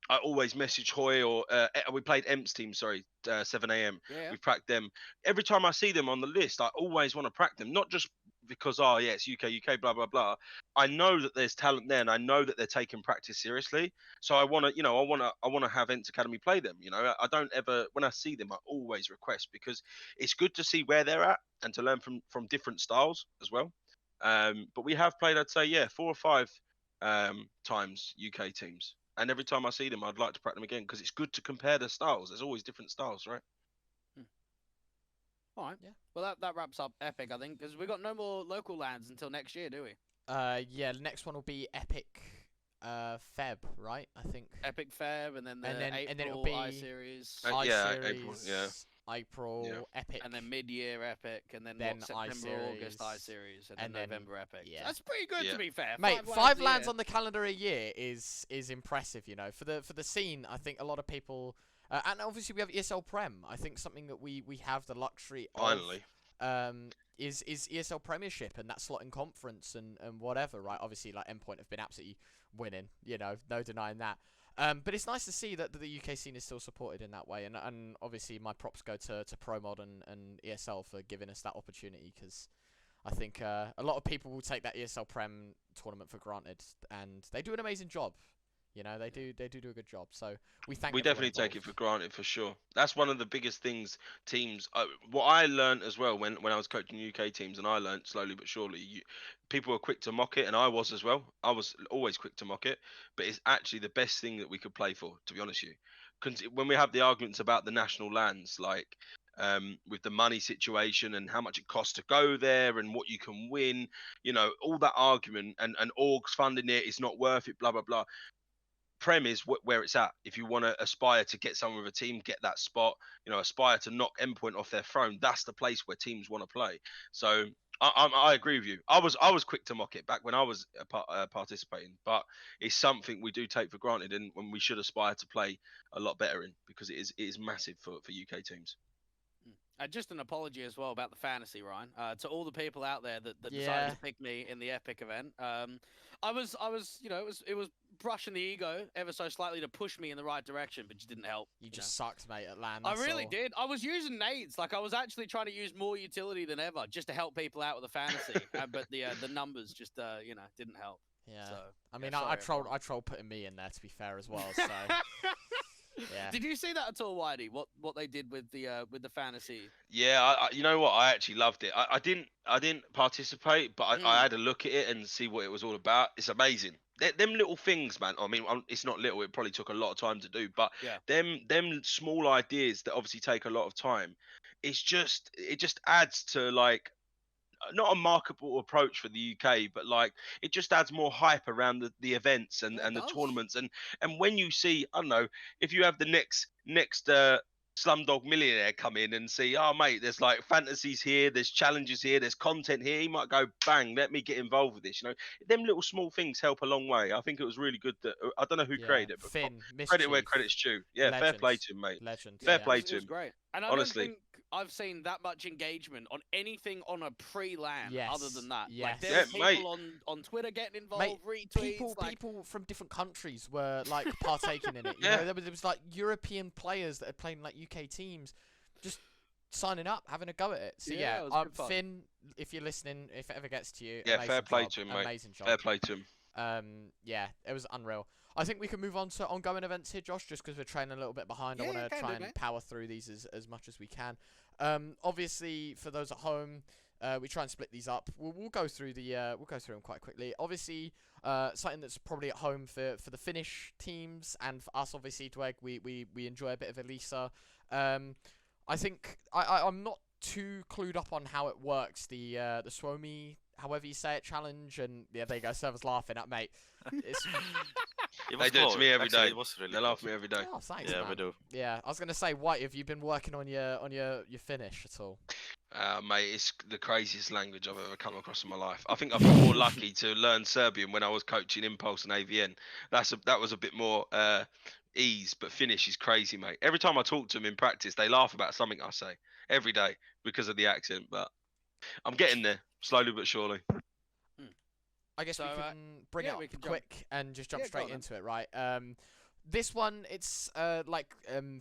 I always message Hoy, or we played Emp's team, sorry, 7 a.m. Yeah. We've pracked them. Every time I see them on the list, I always want to prack them, not just because it's UK, blah blah blah. I know that there's talent there, and I know that they're taking practice seriously. So I want to have Ents Academy play them. I don't ever, when I see them, I always request, because it's good to see where they're at and to learn from different styles as well. But we have played, I'd say, 4 or 5 times UK teams. And every time I see them, I'd like to practice them again, because it's good to compare the styles. There's always different styles, right? All right. Yeah. Well, that wraps up Epic, I think, because we got no more local lands until next year, do we? Yeah. The next one will be Epic, Feb, right? I think. Epic Feb, and then April and then it'll be I Series. April, Epic, and then mid-year Epic, and then September, August I Series, and then November Epic. Yeah. That's pretty good, to be fair. Mate, 5 lands on the calendar a year is impressive. For the scene. I think a lot of people, and obviously we have ESL Prem. I think something that we have the luxury finally is ESL Premiership and that slot in conference and whatever, right? Obviously, like Endpoint have been absolutely winning. No denying that. But it's nice to see that the UK scene is still supported in that way, and obviously my props go to ProMod and ESL for giving us that opportunity, because I think a lot of people will take that ESL Prem tournament for granted, and they do an amazing job. They do a good job. So we definitely take it for granted, for sure. That's one of the biggest things teams. What I learned as well when I was coaching UK teams, and I learned slowly but surely, people were quick to mock it, and I was as well. I was always quick to mock it, but it's actually the best thing that we could play for, to be honest with you. Because when we have the arguments about the national lands, like with the money situation and how much it costs to go there and what you can win, all that argument, and orgs funding it is not worth it, blah blah blah. Prem is where it's at. If you want to aspire to get someone with a team, get that spot, aspire to knock Endpoint off their throne, that's the place where teams want to play. So I agree with you. I was quick to mock it back when I was participating, but it's something we do take for granted, and when we should aspire to play a lot better in, because it is massive for UK teams. Just an apology as well about the fantasy, Ryan. To all the people out there that decided to pick me in the Epic event. I was, it was brushing the ego ever so slightly to push me in the right direction, but it didn't help. You just sucked, mate, at land. I really did. I was using nades. Like, I was actually trying to use more utility than ever just to help people out with the fantasy. But the numbers just, didn't help. Yeah. So, I mean, I trolled putting me in there, to be fair, as well. So. Yeah. Did you see that at all, Whitey? What they did with the fantasy? Yeah, you know what? I actually loved it. I didn't participate, but I had a look at it and see what it was all about. It's amazing. Them little things, man. I mean, it's not little. It probably took a lot of time to do, but them small ideas that obviously take a lot of time. It just adds to, like, not a marketable approach for the UK, but like it just adds more hype around the events and Yeah, it the does. tournaments. And when you see, I don't know, if you have the next Slumdog Millionaire come in and see, oh mate, there's like fantasies here, there's challenges here, there's content here. He might go, bang, let me get involved with this. You know, them little small things help a long way. I think it was really good that I don't know who created it, but Finn, credit where Mischief, credit's due. Yeah, fair legend. play to him, mate. Legend. Fair yeah. play It to was him. great. And I Honestly. don't think I've seen that much engagement on anything on a pre-LAN other than that. Yes. Like, there's Yeah, mate. people on Twitter getting involved, Mate, retweets. people from different countries were like partaking in it. You Yeah. know, there was like European players that had played in like UK teams, just signing up, having a go at it. So Yeah, yeah, it was good fun. Finn, if you're listening, if it ever gets to you, Yeah, amazing fair play job, to him, mate. amazing job. Fair play to him. Yeah, it was unreal. I think we can move on to ongoing events here, Josh, just because we're training a little bit behind. I Yeah, want to can try do, and mate. power through these as much as we can. Obviously, for those at home, we try and split these up. We'll go through them quite quickly. Obviously, something that's probably at home for the Finnish teams and for us, obviously, Dweg, we enjoy a bit of Elisa. I think I'm not too clued up on how it works. The S1rva, however you say it, challenge, and yeah, there you go. Server's laughing at mate. It's, It They was do it to close. me every Actually, day. It was really They laugh close. at me every day. oh, thanks, Yeah, man. we do. Yeah, I was gonna say, White, have you been working on your Finnish at all? Mate, it's the craziest language I've ever come across in my life. I think I've been more lucky to learn Serbian when I was coaching Impulse and AVN. That was a bit more ease, but Finnish is crazy, mate. Every time I talk to them in practice, they laugh about something I say every day because of the accent. But I'm getting there, slowly but surely. I guess we So, can bring yeah, it up we can jump- quick and just jump Yeah, go straight on then. into it, right? This one, it's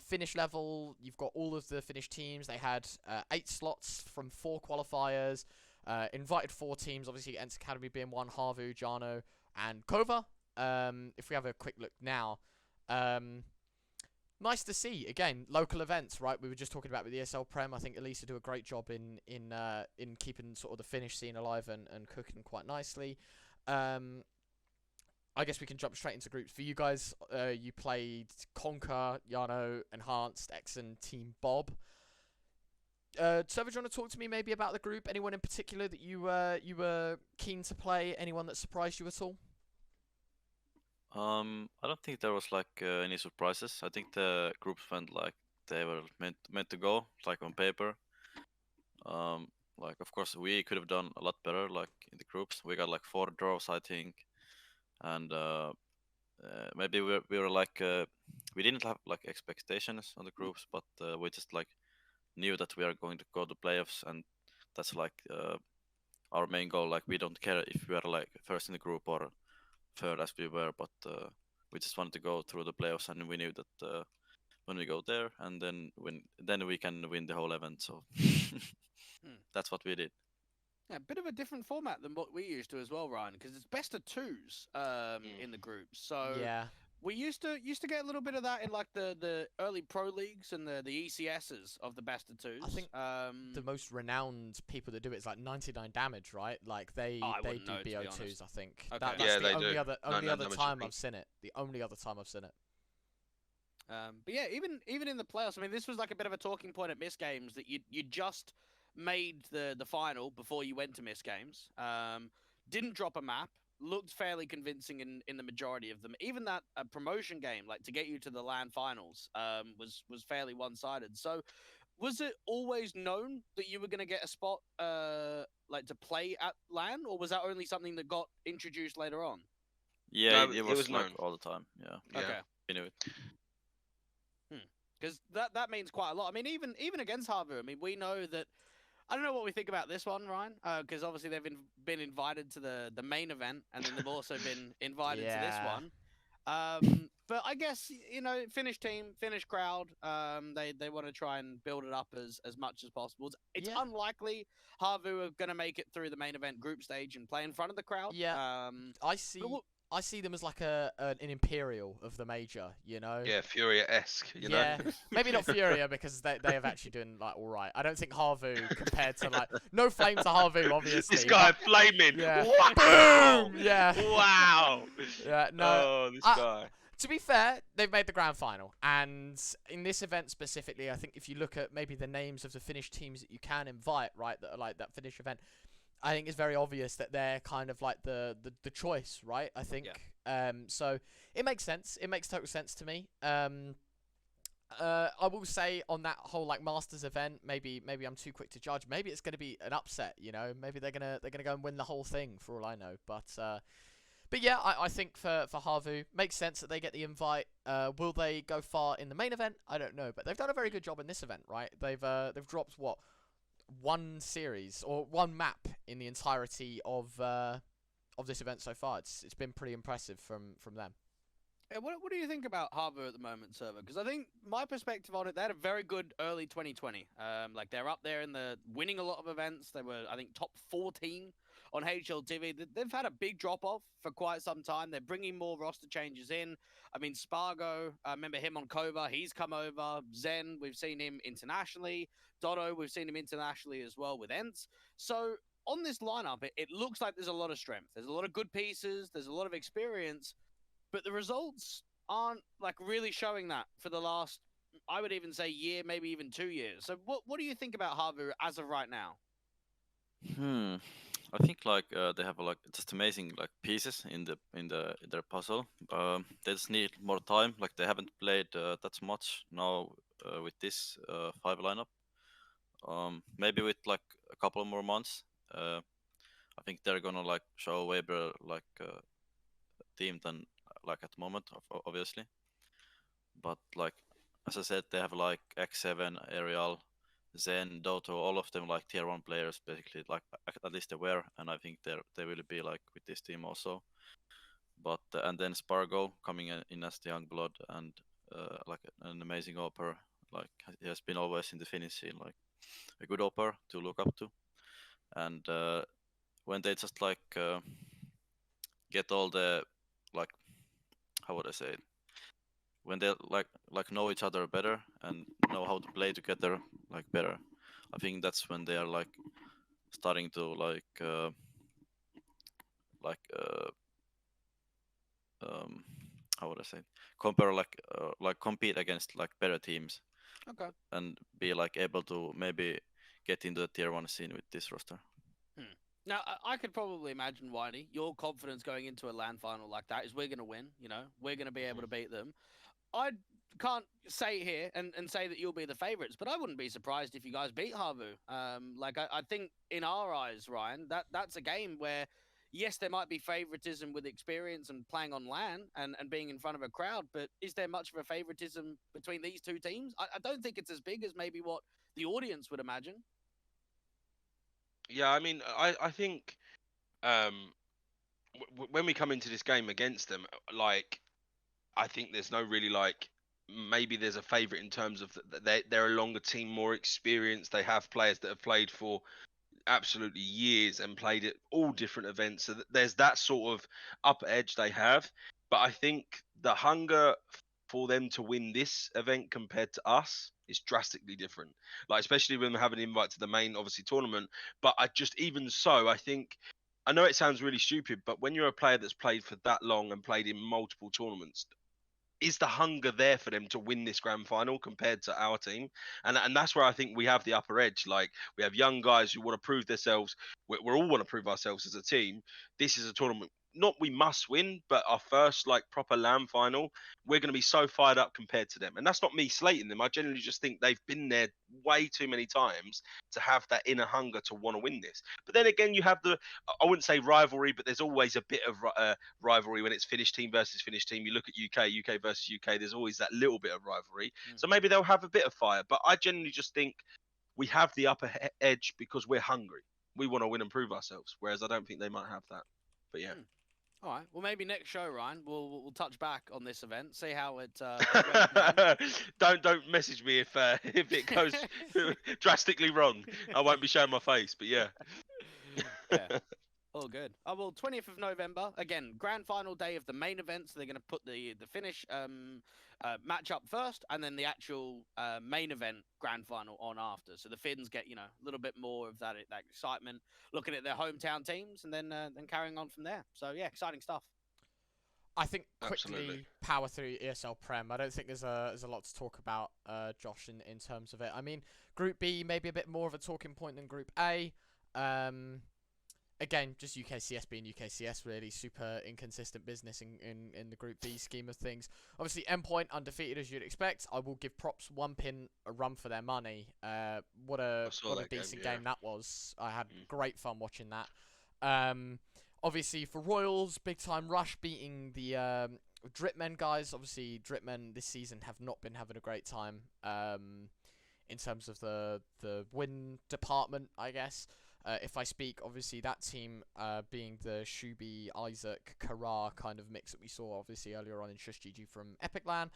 Finnish level. You've got all of the Finnish teams. They had 8 slots from 4 qualifiers. Invited 4 teams, obviously Ents Academy being one, Harvu, Jano, and Kova. If we have a quick look now, nice to see. Again, local events, right? We were just talking about with the ESL Prem. I think Elisa do a great job in keeping sort of the Finnish scene alive and cooking quite nicely. I guess we can jump straight into groups. For you guys, you played Conquer, Yano, Enhanced, X, and Team Bob. Server, do you want to talk to me maybe about the group? Anyone in particular that you were keen to play? Anyone that surprised you at all? I don't think there was like any surprises. I think the groups went like they were meant to go, like on paper. Like of course we could have done a lot better, like in the groups. We got like 4 draws, I think, and maybe we were like we didn't have like expectations on the groups, but we just like knew that we are going to go to playoffs, and that's like our main goal. Like we don't care if we are like first in the group or third as we were, but we just wanted to go through the playoffs, and we knew that when we go there, and then we can win the whole event. So that's what we did. Yeah, a bit of a different format than what we used to as well, Ryan, because it's best of 2s in the groups. So Yeah. we used to get a little bit of that in like the early pro leagues and the ECSs of the best of 2s. I think the most renowned people that do it is like 99 Damage, right? Like they I do wouldn't know, to be BO2s, honest. I think. Okay. That's Yeah, the they only do. other 99 Damage, I time think. I've seen it. The only other time I've seen it. But yeah, even in the playoffs, I mean, this was like a bit of a talking point at MistGames that you just made the final before you went to MistGames. Didn't drop a map. Looked fairly convincing in the majority of them. Even that promotion game, like to get you to the LAN finals, was fairly one-sided. So, was it always known that you were going to get a spot, like to play at LAN, or was that only something that got introduced later on? Yeah, No, it it was was like known. all the time. Yeah, Yeah. Okay. we knew it. Because that means quite a lot. I mean, even against Harvu, I mean, we know that. I don't know what we think about this one, Ryan, because obviously they've been invited to the main event, and then they've also been invited to this Yeah. one. But I guess, you know, Finnish team, Finnish crowd, they want to try and build it up as much as possible. It's Yeah. unlikely Harvu are going to make it through the main event group stage and play in front of the crowd. Yeah. I see them as like an Imperial of the major, you know? Yeah, Furia-esque, you know. Yeah, maybe not Furia because they have actually doing like all right. I don't think Harvu compared to like no flame to Harvu, obviously. This guy but- flaming. Yeah. Wow. Boom! Yeah. Wow. Yeah. No. Oh, this guy. To be fair, they've made the grand final, and in this event specifically, I think if you look at maybe the names of the Finnish teams that you can invite, right, that are like that Finnish event, I think it's very obvious that they're kind of like the choice, right? I think. So it makes sense. It makes total sense to me. I will say on that whole like Masters event, maybe I'm too quick to judge. Maybe it's going to be an upset, you know. Maybe they're gonna go and win the whole thing for all I know. But yeah, I think for r00 makes sense that they get the invite. Will they go far in the main event? I don't know, but they've done a very good job in this event, right? They've dropped what, one series or one map in the entirety of this event so far. It's been pretty impressive from them. Yeah, what do you think about r00 at the moment, s1rva? Because I think my perspective on it, they had a very good early 2020. Like they're up there in the winning a lot of events. They were, I think, top 14 on HLTV. They've had a big drop off for quite some time. They're bringing more roster changes in. I mean, s1rva, I remember him on Kova. He's come over. Zen, we've seen him internationally. Dotto, we've seen him internationally as well with ENTS. So on this lineup, it looks like there's a lot of strength. There's a lot of good pieces. There's a lot of experience. But the results aren't like really showing that for the last, I would even say, year, maybe even 2 years. So what do you think about r00 as of right now? I think like they have like just amazing like pieces in their puzzle. They just need more time. Like they haven't played that much now with this 5 lineup. Maybe with like a couple more months, I think they're gonna like show a way better like team than like at the moment, obviously. But like as I said, they have like X7, Aerial, Zen, Dotto, all of them like tier 1 players basically, like at least they were, and I think they will be like with this team also. But and then s1rva coming in as the young blood and like an amazing opera. Like he has been always in the Finnish scene, like a good opera to look up to. And when they just like get all the like, how would I say it? When they like know each other better and know how to play together like better, I think that's when they are like starting to how would I say, compare like compete against like better teams. Okay. And be like able to maybe get into the tier 1 scene with this roster. Now, I could probably imagine, Whitey, your confidence going into a LAN final like that is we're going to win, you know, we're going to be able to beat them. I can't say here and say that you'll be the favourites, but I wouldn't be surprised if you guys beat r00. Like, I think in our eyes, Ryan, that's a game where, yes, there might be favouritism with experience and playing on LAN and being in front of a crowd, but is there much of a favouritism between these two teams? I don't think it's as big as maybe what the audience would imagine. Yeah, I mean, I think when we come into this game against them, like, I think there's no really like, maybe there's a favourite in terms of they're a longer team, more experienced. They have players that have played for absolutely years and played at all different events. So there's that sort of upper edge they have. But I think the hunger for them to win this event compared to us is drastically different. Like, especially when we have an invite to the main, obviously, tournament. But even so, I think, I know it sounds really stupid, but when you're a player that's played for that long and played in multiple tournaments, is the hunger there for them to win this grand final compared to our team? And that's where I think we have the upper edge. Like, we have young guys who want to prove themselves. We all want to prove ourselves as a team. This is a tournament, not we must win, but our first like proper LAN final. We're going to be so fired up compared to them. And that's not me slating them. I generally just think they've been there way too many times to have that inner hunger to want to win this. But then again, you have I wouldn't say rivalry, but there's always a bit of rivalry when it's Finnish team versus Finnish team. You look at UK versus UK, there's always that little bit of rivalry. So maybe they'll have a bit of fire. But I generally just think we have the upper edge because we're hungry. We want to win and prove ourselves, whereas I don't think they might have that. But yeah. All right. Well, maybe next show, Ryan, we'll touch back on this event, see how it. Don't message me if it goes drastically wrong. I won't be showing my face. But yeah. Yeah. All good. Oh, well, 20th of November, again, grand final day of the main event. So they're going to put the Finnish match up first, and then the actual main event grand final on after. So the Finns get, you know, a little bit more of that excitement, looking at their hometown teams, and then carrying on from there. So yeah, exciting stuff. I think quickly Absolutely. power through ESL Prem. I don't think there's a lot to talk about, Josh, in terms of it. I mean, Group B maybe a bit more of a talking point than Group A. again, just UKCS being UKCS, really super inconsistent business in the Group B scheme of things. Obviously, Endpoint undefeated as you'd expect. I will give props 1pin a run for their money. What a decent game that was. I had great fun watching that. Obviously for Royals, big time rush beating the Dripmen guys. Obviously Dripmen this season have not been having a great time in terms of the win department, I guess. If I speak, obviously that team being the Shubi, Isaac, Kara kind of mix that we saw obviously earlier on in Shush GG from Epiclan.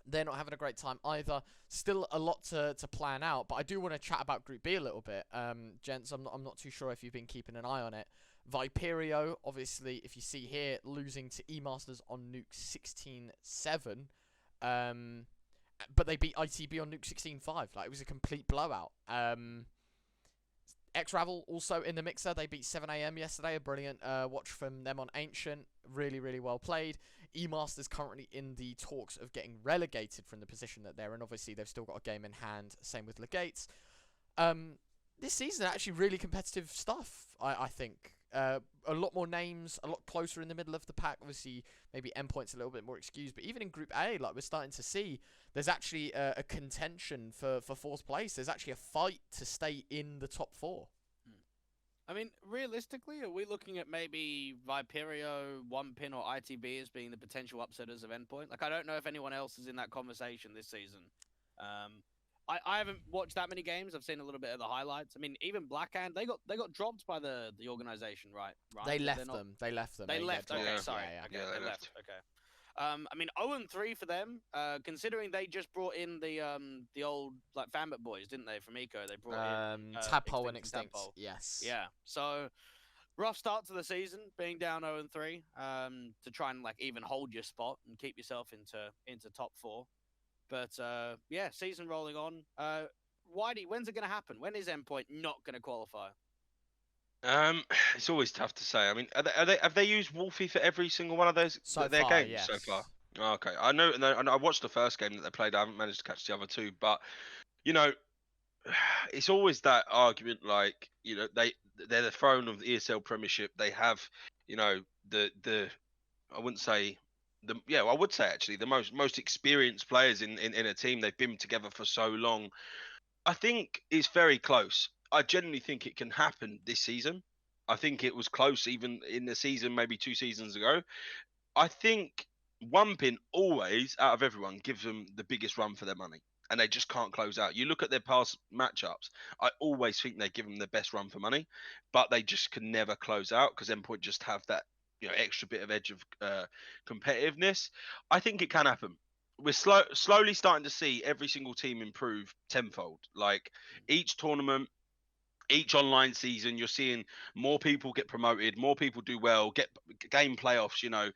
They're not having a great time either. Still a lot to plan out, but I do want to chat about Group B a little bit. Gents, I'm not too sure if you've been keeping an eye on it. Viperio, obviously, if you see here, losing to E-Masters on Nuke 16-7. But they beat ITB on Nuke 16-5. Like, it was a complete blowout. X-Ravel also in the mixer. They beat 7 AM yesterday. A brilliant watch from them on Ancient. Really, really well played. E-Masters currently in the talks of getting relegated from the position that they're in. Obviously, they've still got a game in hand. Same with Legates. This season, actually really competitive stuff, I think. A lot more names, a lot closer in the middle of the pack. Obviously, maybe Endpoint's a little bit more excused. But even in Group A, like, we're starting to see there's actually a contention for 4th place. There's actually a fight to stay in the top 4. I mean, realistically, are we looking at maybe Viperio, 1pin, or ITB as being the potential upsetters of Endpoint? Like, I don't know if anyone else is in that conversation this season. I haven't watched that many games. I've seen a little bit of the highlights. I mean, even Blackhand, they got dropped by the organization, right? They left them. They left them. They left. Okay, Yeah. sorry. Yeah, Okay, yeah. they left. Okay. I mean, 0-3 for them. Considering they just brought in the old like Fanbit boys, didn't they, from Eco? They brought in Tadpole and Extinct. Tadpole. Yes. Yeah. So rough start to the season, being down 0-3. To try and like even hold your spot and keep yourself into top 4. But yeah, season rolling on. Whitey, when's it gonna happen? When is Endpoint not gonna qualify? It's always tough to say. I mean, have they used Wolfie for every single one of their games yes. so far? Okay, I know, and I watched the first game that they played. I haven't managed to catch the other 2, but you know, it's always that argument. Like, you know, they're the throne of the ESL Premiership. They have, you know, the I wouldn't say I would say actually the most experienced players in a team. They've been together for so long. I think it's very close. I genuinely think it can happen this season. I think it was close even in the season, maybe 2 seasons ago. I think 1pin always, out of everyone, gives them the biggest run for their money. And they just can't close out. You look at their past matchups, I always think they give them the best run for money. But they just can never close out because Endpoint just have that, you know, extra bit of edge of competitiveness. I think it can happen. We're slowly starting to see every single team improve tenfold. Like, each tournament, each online season, you're seeing more people get promoted, more people do well, get game playoffs. You know,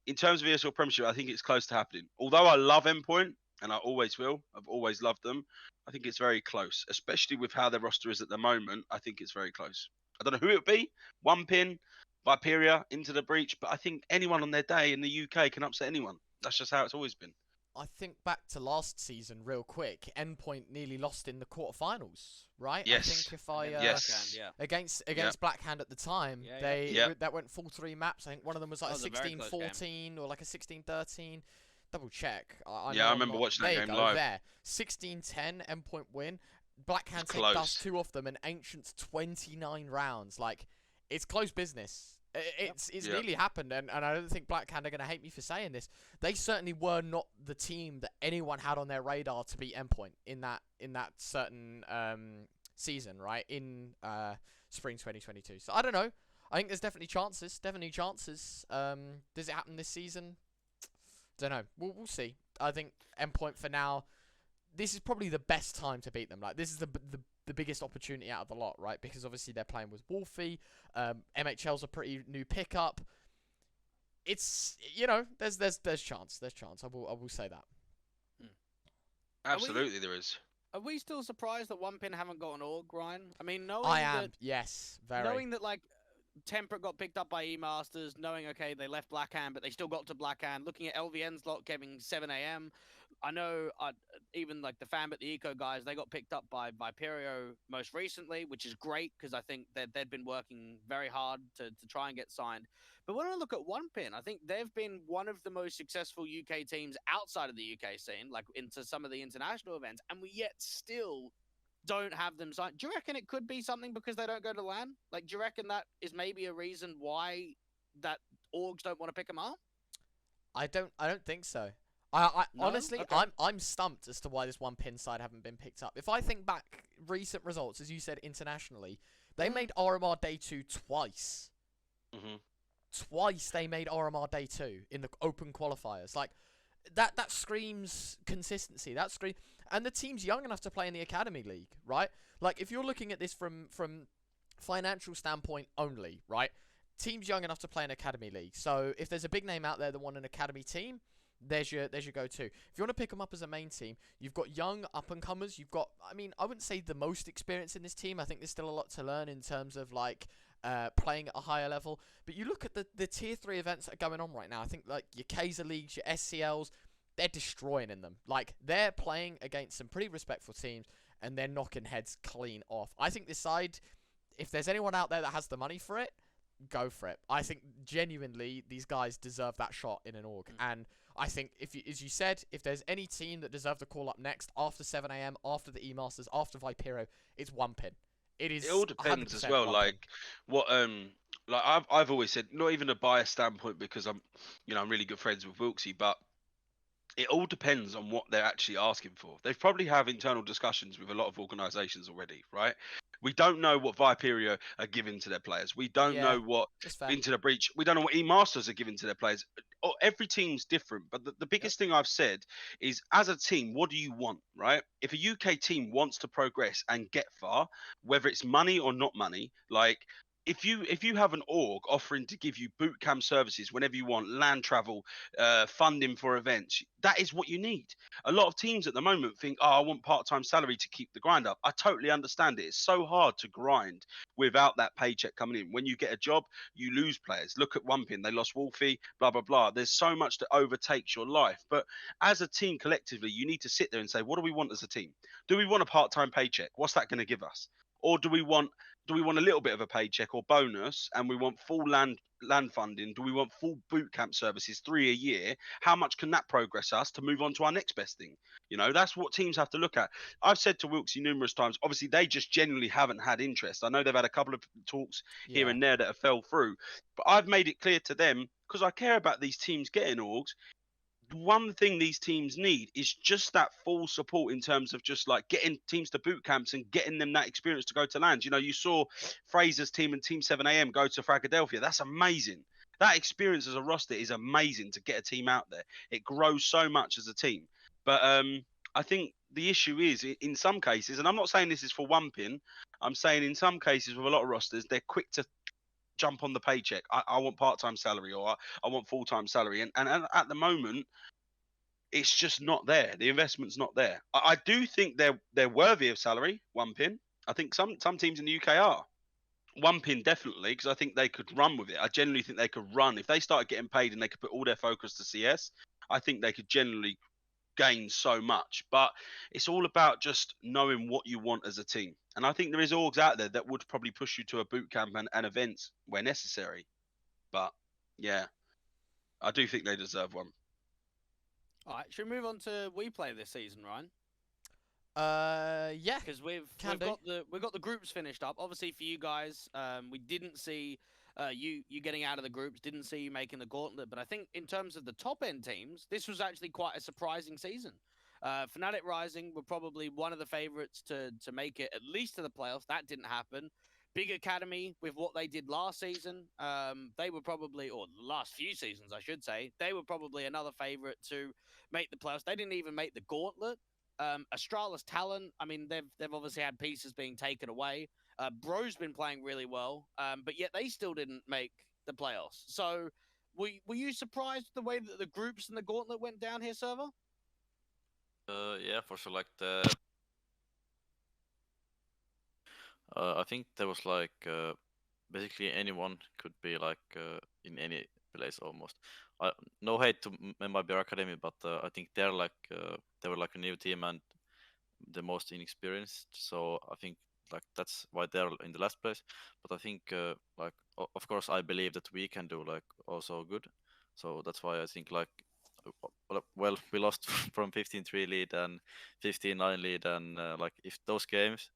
in terms of ESL Premiership, I think it's close to happening. Although I love Endpoint, and I always will, I've always loved them. I think it's very close, especially with how their roster is at the moment. I think it's very close. I don't know who it would be. 1pin, Viperia into the breach, but I think anyone on their day in the UK can upset anyone. That's just how it's always been. I think back to last season real quick. Endpoint nearly lost in the quarterfinals, right? Yes. I think if I yes. against Blackhand at the time, that went full 3 maps. I think one of them was like a 16-14 or like a 16-13. Double check. I remember watching that game live. There, 16-10 Endpoint win. Blackhand take dust 2 off them, and Ancient's 29 rounds. Like, it's close business. It's nearly happened, and I don't think Blackhand are going to hate me for saying this. They certainly were not the team that anyone had on their radar to beat Endpoint in that certain season, right? In spring 2022. So I don't know. I think there's definitely chances. Does it happen this season? Don't know. We'll see. I think Endpoint for now. This is probably the best time to beat them. Like, this is the biggest opportunity out of the lot, right? Because obviously they're playing with Wolfie. MHL's a pretty new pickup. It's, you know, there's chance. There's chance. I will say that. Absolutely, there is. Are we still surprised that 1pin haven't got an org, Ryan? I mean, knowing I am. Yes, very. Knowing that, like, Temperate got picked up by E-Masters, knowing, okay, they left Blackhand, but they still got to Blackhand. Looking at LVN's lot, getting 7 a.m. I know even like the Fan but the Eco guys, they got picked up by Viperio most recently, which is great because I think that they'd been working very hard to try and get signed. But when I look at One Pin, I think they've been one of the most successful UK teams outside of the UK scene, like into some of the international events, and we yet still don't have them signed. Do you reckon it could be something because they don't go to LAN? Like, do you reckon that is maybe a reason why that orgs don't want to pick them up? I don't think so. I No? honestly, Okay. I'm stumped as to why this One Pin side haven't been picked up. If I think back recent results, as you said, internationally, they made RMR Day 2 twice. Twice they made RMR Day 2 in the open qualifiers. Like, that screams consistency. And the team's young enough to play in the Academy League, right? Like, if you're looking at this from financial standpoint only, right? Team's young enough to play in Academy League. So if there's a big name out there that want an Academy team, there's your go-to. If you want to pick them up as a main team, you've got young up-and-comers. You've got, I mean, I wouldn't say the most experience in this team. I think there's still a lot to learn in terms of, like, playing at a higher level. But you look at the Tier 3 events that are going on right now. I think, like, your Kaiser Leagues, your SCLs, they're destroying in them. Like, they're playing against some pretty respectful teams, and they're knocking heads clean off. I think this side, if there's anyone out there that has the money for it, go for it. I think genuinely these guys deserve that shot in an org. And I think, as you said, if there's any team that deserves to call up next after 7 a.m, after the E-Masters, after Viperio, it's One Pin. It all depends as well. Like what like I've always said, not even a bias standpoint because I'm really good friends with Wilksy, but it all depends on what they're actually asking for. They probably have internal discussions with a lot of organisations already, right? We don't know what Viperio are giving to their players. We don't know what Into the Breach. We don't know what E-Masters are giving to their players. Every team's different. But the biggest thing I've said is, as a team, what do you want, right? If a UK team wants to progress and get far, whether it's money or not money, like, if you have an org offering to give you boot camp services whenever you want, land travel, funding for events, that is what you need. A lot of teams at the moment think, oh, I want part-time salary to keep the grind up. I totally understand it. It's so hard to grind without that paycheck coming in. When you get a job, you lose players. Look at One Pin. They lost Wolfie, blah, blah, blah. There's so much that overtakes your life. But as a team collectively, you need to sit there and say, what do we want as a team? Do we want a part-time paycheck? What's that going to give us? Or do we want a little bit of a paycheck or bonus, and we want full land funding? Do we want full boot camp services, 3 a year? How much can that progress us to move on to our next best thing? That's what teams have to look at. I've said to Wilksy numerous times, obviously they just generally haven't had interest. I know they've had a couple of talks here and there that have fell through, but I've made it clear to them, because I care about these teams getting orgs. One thing these teams need is just that full support in terms of just like getting teams to boot camps and getting them that experience to go to lands. You saw Fraser's team and Team 7 AM go to Philadelphia. That's amazing. That experience as a roster is amazing to get a team out there. It grows so much as a team. But I think the issue is, in some cases, and I'm not saying this is for One Pin, I'm saying in some cases with a lot of rosters, they're quick to jump on the paycheck. I want part-time salary, or I want full-time salary. And at the moment, it's just not there. The investment's not there. I do think they're worthy of salary, One Pin. I think some teams in the UK are. One Pin definitely, because I think they could run with it. I genuinely think they could run. If they started getting paid and they could put all their focus to CS, I think they could generally gain so much. But it's all about just knowing what you want as a team. And I think there is orgs out there that would probably push you to a boot camp and events where necessary. But yeah, I do think they deserve one. All right, should we move on to WePlay this season, Ryan? Yeah, because we've got the groups finished up. Obviously, for you guys, we didn't see you getting out of the groups, didn't see you making the gauntlet. But I think in terms of the top end teams, this was actually quite a surprising season. Fnatic Rising were probably one of the favorites to make it at least to the playoffs. That didn't happen. Big Academy, with what they did last season, they were probably, or the last few seasons, I should say, they were probably another favorite to make the playoffs. They didn't even make the gauntlet. Astralis Talent, I mean, they've obviously had pieces being taken away. Bro's been playing really well, but yet they still didn't make the playoffs. So, were you surprised the way that the groups and the gauntlet went down here, S1rva? Yeah, for sure. Like I think there was like basically anyone could be like in any place almost. No hate to MIBR Academy, but I think they were like a new team and the most inexperienced. So I think like that's why they're in the last place. But I think like of course I believe that we can do like also good. So that's why I think like well we lost from 15-3 lead and 15-9 lead and like if those games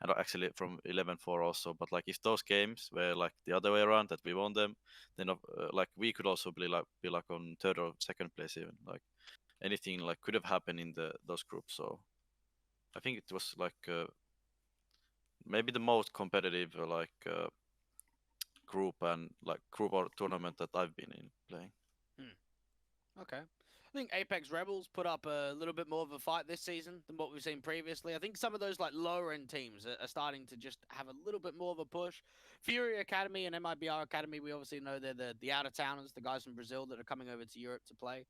and actually from 11-4 also. But like if those games were like the other way around that we won them, then like we could also be like on third or second place even. Like anything like could have happened in those groups. So I think it was like maybe the most competitive group and like group or tournament that I've been in playing. Okay. I think Apex Rebels put up a little bit more of a fight this season than what we've seen previously. I think some of those like lower end teams are starting to just have a little bit more of a push. Fury Academy and MIBR Academy, we obviously know they're the out of towners, the guys from Brazil that are coming over to Europe to play.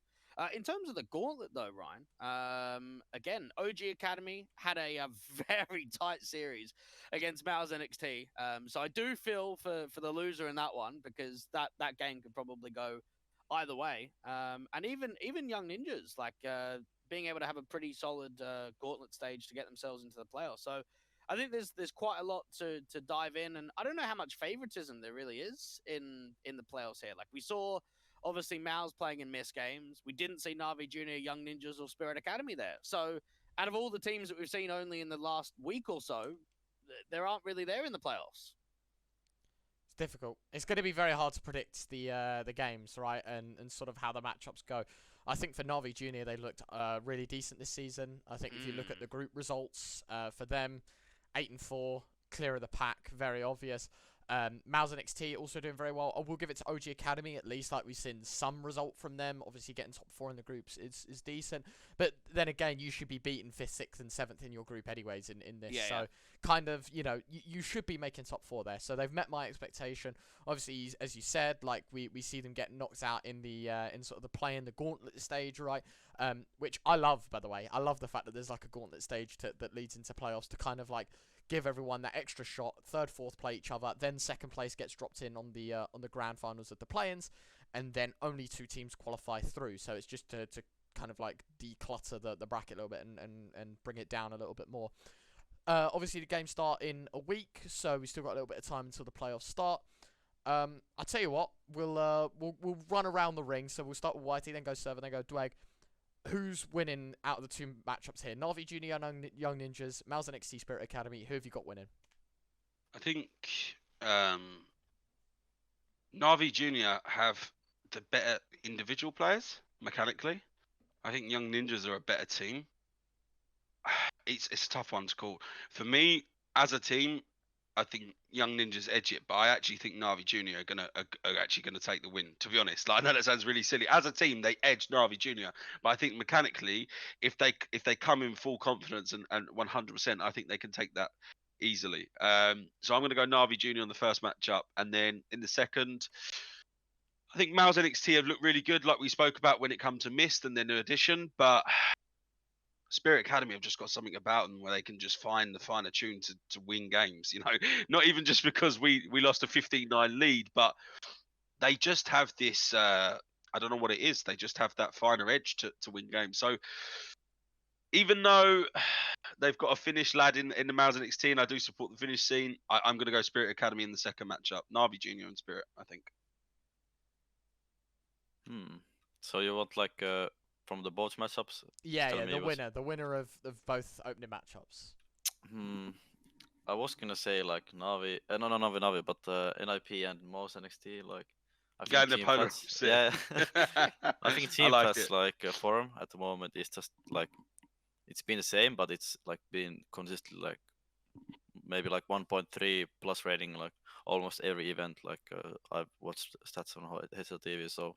In terms of the gauntlet, though, Ryan, again, OG Academy had a very tight series against Mouse NXT. So I do feel for the loser in that one because that game could probably go either way. And even Young Ninjas, like being able to have a pretty solid gauntlet stage to get themselves into the playoffs. So I think there's quite a lot to dive in, and I don't know how much favoritism there really is in the playoffs here. Like we saw. Obviously, Mal's playing in MistGames. We didn't see Navi Junior, Young Ninjas, or Spirit Academy there. So, out of all the teams that we've seen only in the last week or so, there aren't really there in the playoffs. It's difficult. It's going to be very hard to predict the games, right, and sort of how the matchups go. I think for Navi Junior, they looked really decent this season. I think if you look at the group results for them, 8-4, clear of the pack, very obvious. Mouse NXT also doing very well. I will give it to OG Academy at least. Like we've seen some result from them. Obviously getting top 4 in the groups is decent. But then again, you should be beaten 5th, 6th and 7th in your group anyways in this. Yeah, so kind of, you know, you should be making top 4 there. So they've met my expectation. Obviously, as you said, like we see them get knocked out in the in sort of the play in the gauntlet stage, right? Which I love, by the way. I love the fact that there's like a gauntlet stage that leads into playoffs to kind of like give everyone that extra shot. 3rd, 4th play each other. Then 2nd place gets dropped in on the grand finals of the play-ins, and then only 2 teams qualify through. So it's just to kind of like declutter the bracket a little bit and bring it down a little bit more. Obviously the games start in a week, so we still got a little bit of time until the playoffs start. I'll tell you what, we'll run around the ring. So we'll start with Whitey, then go S1rva, then go Dweg. Who's winning out of the 2 matchups here? Navi Junior, Young Ninjas, Mouse NXT Spirit Academy. Who have you got winning? I think Navi Junior have the better individual players mechanically. I think Young Ninjas are a better team. It's a tough one to call. For me, as a team, I think Young Ninjas edge it, but I actually think Navi Junior are actually gonna take the win. To be honest, like I know that sounds really silly. As a team, they edge Navi Junior, but I think mechanically, if they come in full confidence and 100%, I think they can take that easily. So I'm gonna go Navi Junior on the first matchup, and then in the second, I think Mouse NXT have looked really good, like we spoke about when it comes to Mist and their new addition, but Spirit Academy have just got something about them where they can just find the finer tune to win games. You know, not even just because we lost a 15-9 lead, but they just have this. I don't know what it is. They just have that finer edge to win games. So even though they've got a Finnish lad in the Mouse NXT, and I do support the Finnish scene, I'm going to go Spirit Academy in the second matchup. Navi Junior and Spirit, I think. So you want like from the both matchups? Yeah, the winner of both opening matchups. I was gonna say like Navi, no Navi, but NIP and Mouse NXT. Like I think the polar opposite. Yeah, I think Team like Pass like form at the moment is just like it's been the same, but it's like been consistently like maybe like 1.3 plus rating like almost every event. Like I've watched stats on HSL TV, so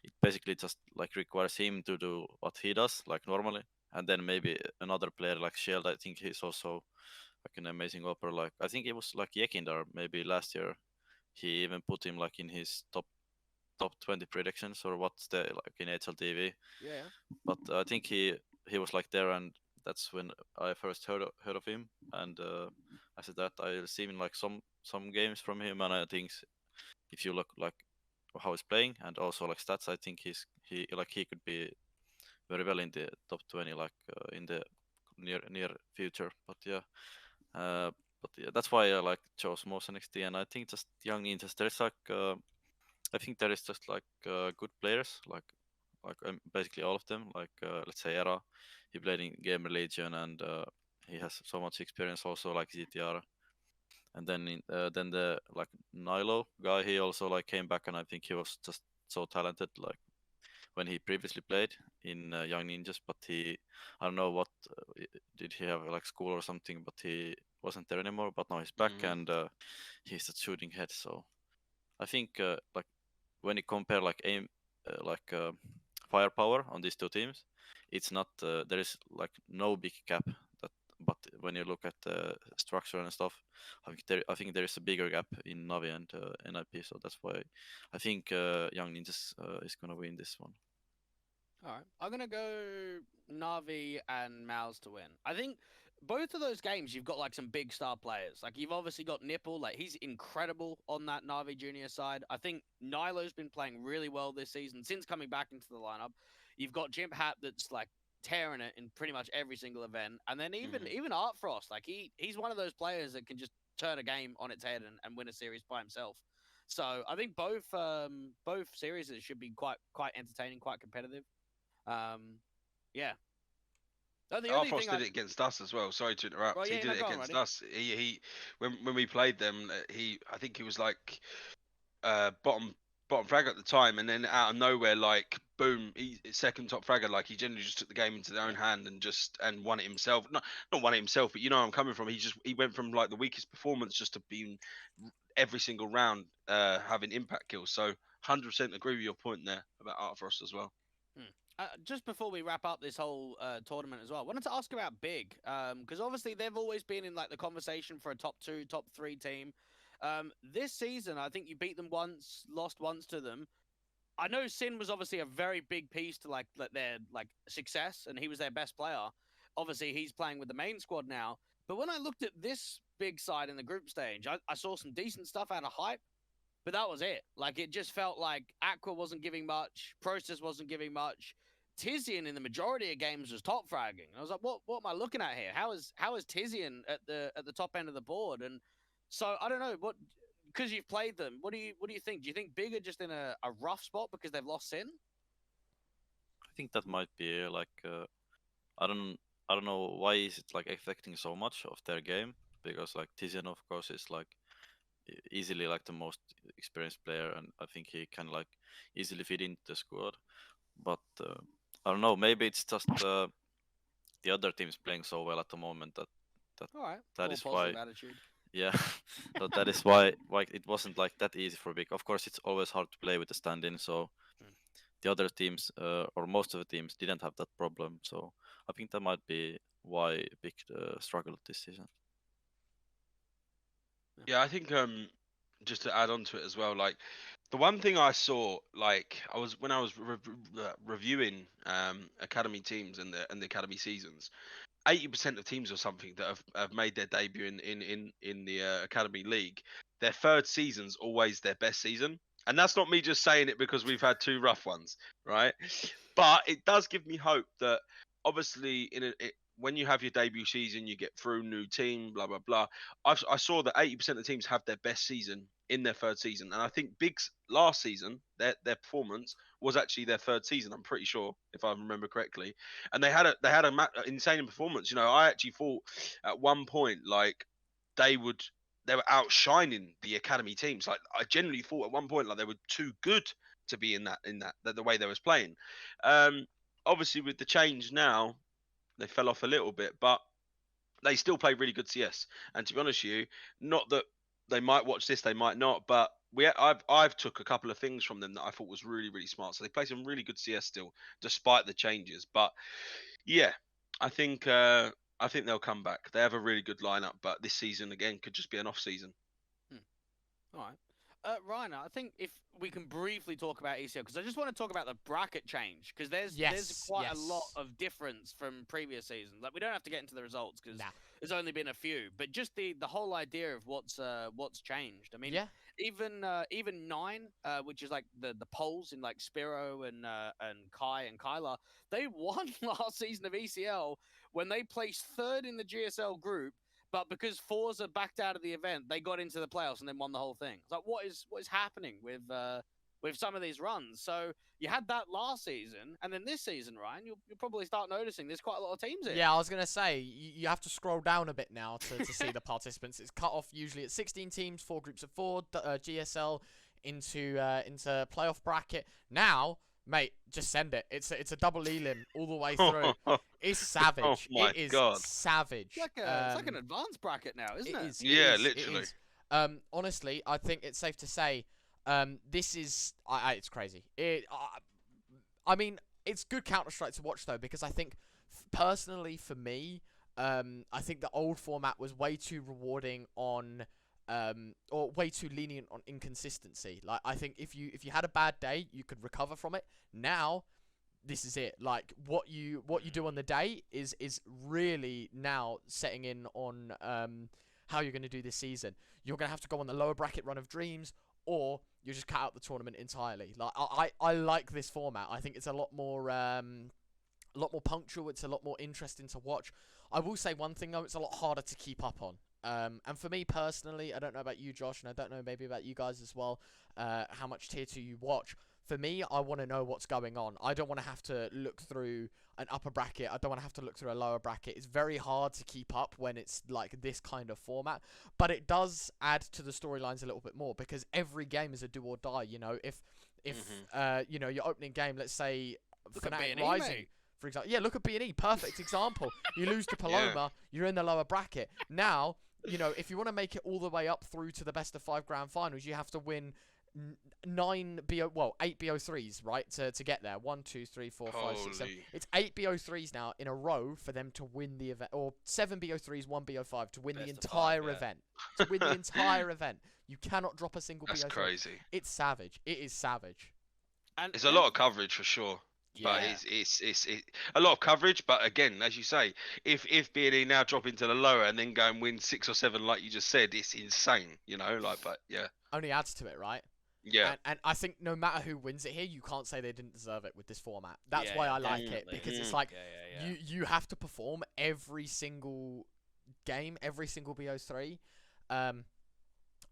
it basically just like requires him to do what he does like normally, and then maybe another player like Shield. I think he's also like an amazing opera. Like I think it was like Yekindar maybe last year. He even put him like in his top 20 predictions or what's the like in HLTV. Yeah. But I think he was like there, and that's when I first heard of him, and after that I seen like some games from him, and I think if you look like how he's playing and also like stats, I think he could be very well in the top 20 like in the near future. But yeah, that's why I like chose Motion XT, and I think just young ninjas. There's like I think there is just like good players like basically all of them. Like let's say S1rva, he played in Gamer Legion, and he has so much experience also like ZTR. And then the like Nilo guy, he also like came back, and I think he was just so talented like when he previously played in Young Ninjas, but I don't know what did he have like school or something, but he wasn't there anymore. But now he's back, and he's a shooting head. So I think like when you compare like aim firepower on these two teams, it's not there is like no big gap. But when you look at the structure and stuff, I think there is a bigger gap in Navi and NIP. So that's why I think Young Ninjas is gonna win this one. All right, I'm gonna go Navi and Mouse to win. I think both of those games you've got like some big star players. Like you've obviously got Nipple, like he's incredible on that Navi junior side. I think Nilo's been playing really well this season since coming back into the lineup. You've got Jimp Hat that's like tearing it in pretty much every single event, and then even Art Frost, like he's one of those players that can just turn a game on its head and win a series by himself. So I think both series should be quite entertaining, quite competitive. Yeah. The only Arfrost thing did it against us as well. Sorry to interrupt. Well, He yeah, did no, it go on, against Roddy. us. He when we played them, I think he was like bottom frag at the time, and then out of nowhere, like boom, second top fragger. Like he generally just took the game into their own hand and won it himself. Not won it himself, but you know where I'm coming from. He went from like the weakest performance just to being every single round having impact kills. So 100% agree with your point there about Artfrost as well. Just before we wrap up this whole tournament as well, I wanted to ask about Big, because obviously they've always been in like the conversation for a top 2, top 3 team. This season, I think you beat them once, lost once to them. I know Sin was obviously a very big piece to like their like success, and he was their best player. Obviously, he's playing with the main squad now. But when I looked at this Big side in the group stage, I saw some decent stuff out of Hype. But that was it. Like it just felt like Aqua wasn't giving much, Process wasn't giving much. Tizian in the majority of games was top fragging. I was like, what am I looking at here? How is Tizian at the top end of the board? And so I don't know what, because you've played them. What do you think? Do you think Big are just in a rough spot because they've lost Sin? I think that might be like I don't know why is it like affecting so much of their game, because like Tizian of course is like easily like the most experienced player, and I think he can like easily fit into the squad. But I don't know, maybe it's just the other teams playing so well at the moment that All right, that more is positive why. attitude. Yeah, so that is why it wasn't like that easy for Big. Of course, it's always hard to play with the stand-in, so the other teams or most of the teams didn't have that problem. So I think that might be why Big struggled this season. Yeah, I think just to add on to it as well, like the one thing I saw, like I was when I was reviewing academy teams and the academy seasons, 80% of teams or something that have made their debut in the academy league, their third season's always their best season. And that's not me just saying it because we've had 2 rough ones, right? But it does give me hope that obviously when you have your debut season, you get through new team, blah blah blah. I saw that 80% of teams have their best season in their third season, and I think Big's last season, their performance was actually their third season. I'm pretty sure, if I remember correctly, and they had a insane performance. You know, I actually thought at one point like they were outshining the academy teams. Like I genuinely thought at one point like they were too good to be in that the way they was playing. Obviously with the change now, they fell off a little bit, but they still play really good CS. And to be honest with you, not that they might watch this, they might not, but I've took a couple of things from them that I thought was really, really smart. So they play some really good CS still, despite the changes. But yeah, I think they'll come back. They have a really good lineup, but this season again could just be an off season. All right. Ryan, I think if we can briefly talk about ECL, because I just want to talk about the bracket change, because there's quite a lot of difference from previous seasons. Like, we don't have to get into the results because there's only been a few, but just the whole idea of what's changed. I mean, even 9, which is like the polls in like S1rva and Kai and Kyla, they won last season of ECL when they placed 3rd in the GSL group. But because S1rva backed out of the event, they got into the playoffs and then won the whole thing. It's like, what is happening with some of these runs? So you had that last season, and then this season, Ryan, you'll probably start noticing there's quite a lot of teams here. Yeah, I was gonna say you have to scroll down a bit now to see the participants. It's cut off usually at 16 teams, 4 groups of 4, GSL into playoff bracket. Now, mate, just send it. It's a double elim all the way through. It's savage. Oh my it is God. savage. It's like an advanced bracket now, isn't it? Yeah, literally. Honestly, I think it's safe to say this is it's crazy. I mean, it's good Counter-Strike to watch though, because I think personally for me, I think the old format was way too rewarding on or way too lenient on inconsistency. Like, I think if you had a bad day, you could recover from it. Now, this is it. Like, what you do on the day is really now setting in on how you're going to do this season. You're going to have to go on the lower bracket run of dreams, or you just cut out the tournament entirely. Like, I like this format. I think it's a lot more punctual. It's a lot more interesting to watch. I will say one thing though, it's a lot harder to keep up on. And for me personally, I don't know about you, Josh, and I don't know maybe about you guys as well, how much tier 2 you watch. For me, I want to know what's going on. I don't want to have to look through an upper bracket. I don't want to have to look through a lower bracket. It's very hard to keep up when it's like this kind of format. But it does add to the storylines a little bit more, because every game is a do or die. You know, if you know, your opening game, let's say Fnatic Rising, for example. Yeah, look at B&E. Perfect example. You lose to Paloma, you're in the lower bracket. Now, you know, if you want to make it all the way up through to the best of 5 grand finals, you have to win 8 BO3s, right, to get there. 1, 2, 3, 4, 5, 6, 7. It's 8 BO3s now in a row for them to win the event, or 7 BO3s, 1 BO5 to win the entire event. To win the entire event, you cannot drop a single BO3. That's crazy. It's savage. It is savage. And it's a lot of coverage for sure. But it's a lot of coverage. But again, as you say, if B&E now drop into the lower and then go and win 6 or 7, like you just said, it's insane. You know, like, but yeah, only adds to it, right? Yeah. And I think no matter who wins it here, you can't say they didn't deserve it with this format. That's why I like it, because it's like you have to perform every single game, every single BO3.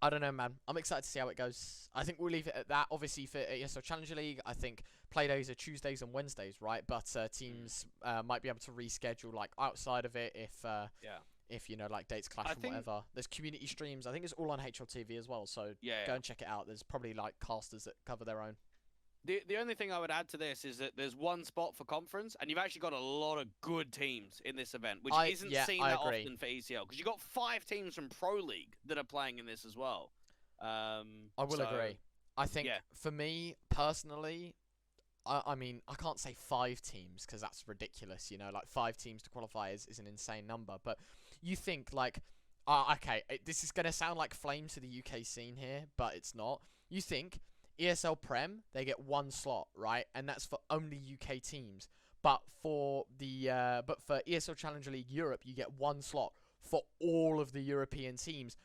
I don't know, man. I'm excited to see how it goes. I think we'll leave it at that. Obviously, for ESL Challenger League, I think play days are Tuesdays and Wednesdays, right? But teams might be able to reschedule like outside of it if you know, like dates clash and whatever. There's community streams. I think it's all on HLTV as well. So go and check it out. There's probably like casters that cover their own. The only thing I would add to this is that there's one spot for conference, and you've actually got a lot of good teams in this event, which isn't seen that often for ECL, because you've got 5 teams from Pro League that are playing in this as well. I will agree. I think for me personally, I mean, I can't say 5 teams because that's ridiculous. You know, like 5 teams to qualify is an insane number. But you think like, okay, this is gonna sound like flame to the UK scene here, but it's not. You think ESL Prem, they get 1 slot, right? And that's for only UK teams. But for the for ESL Challenger League Europe, you get 1 slot for all of the European teams,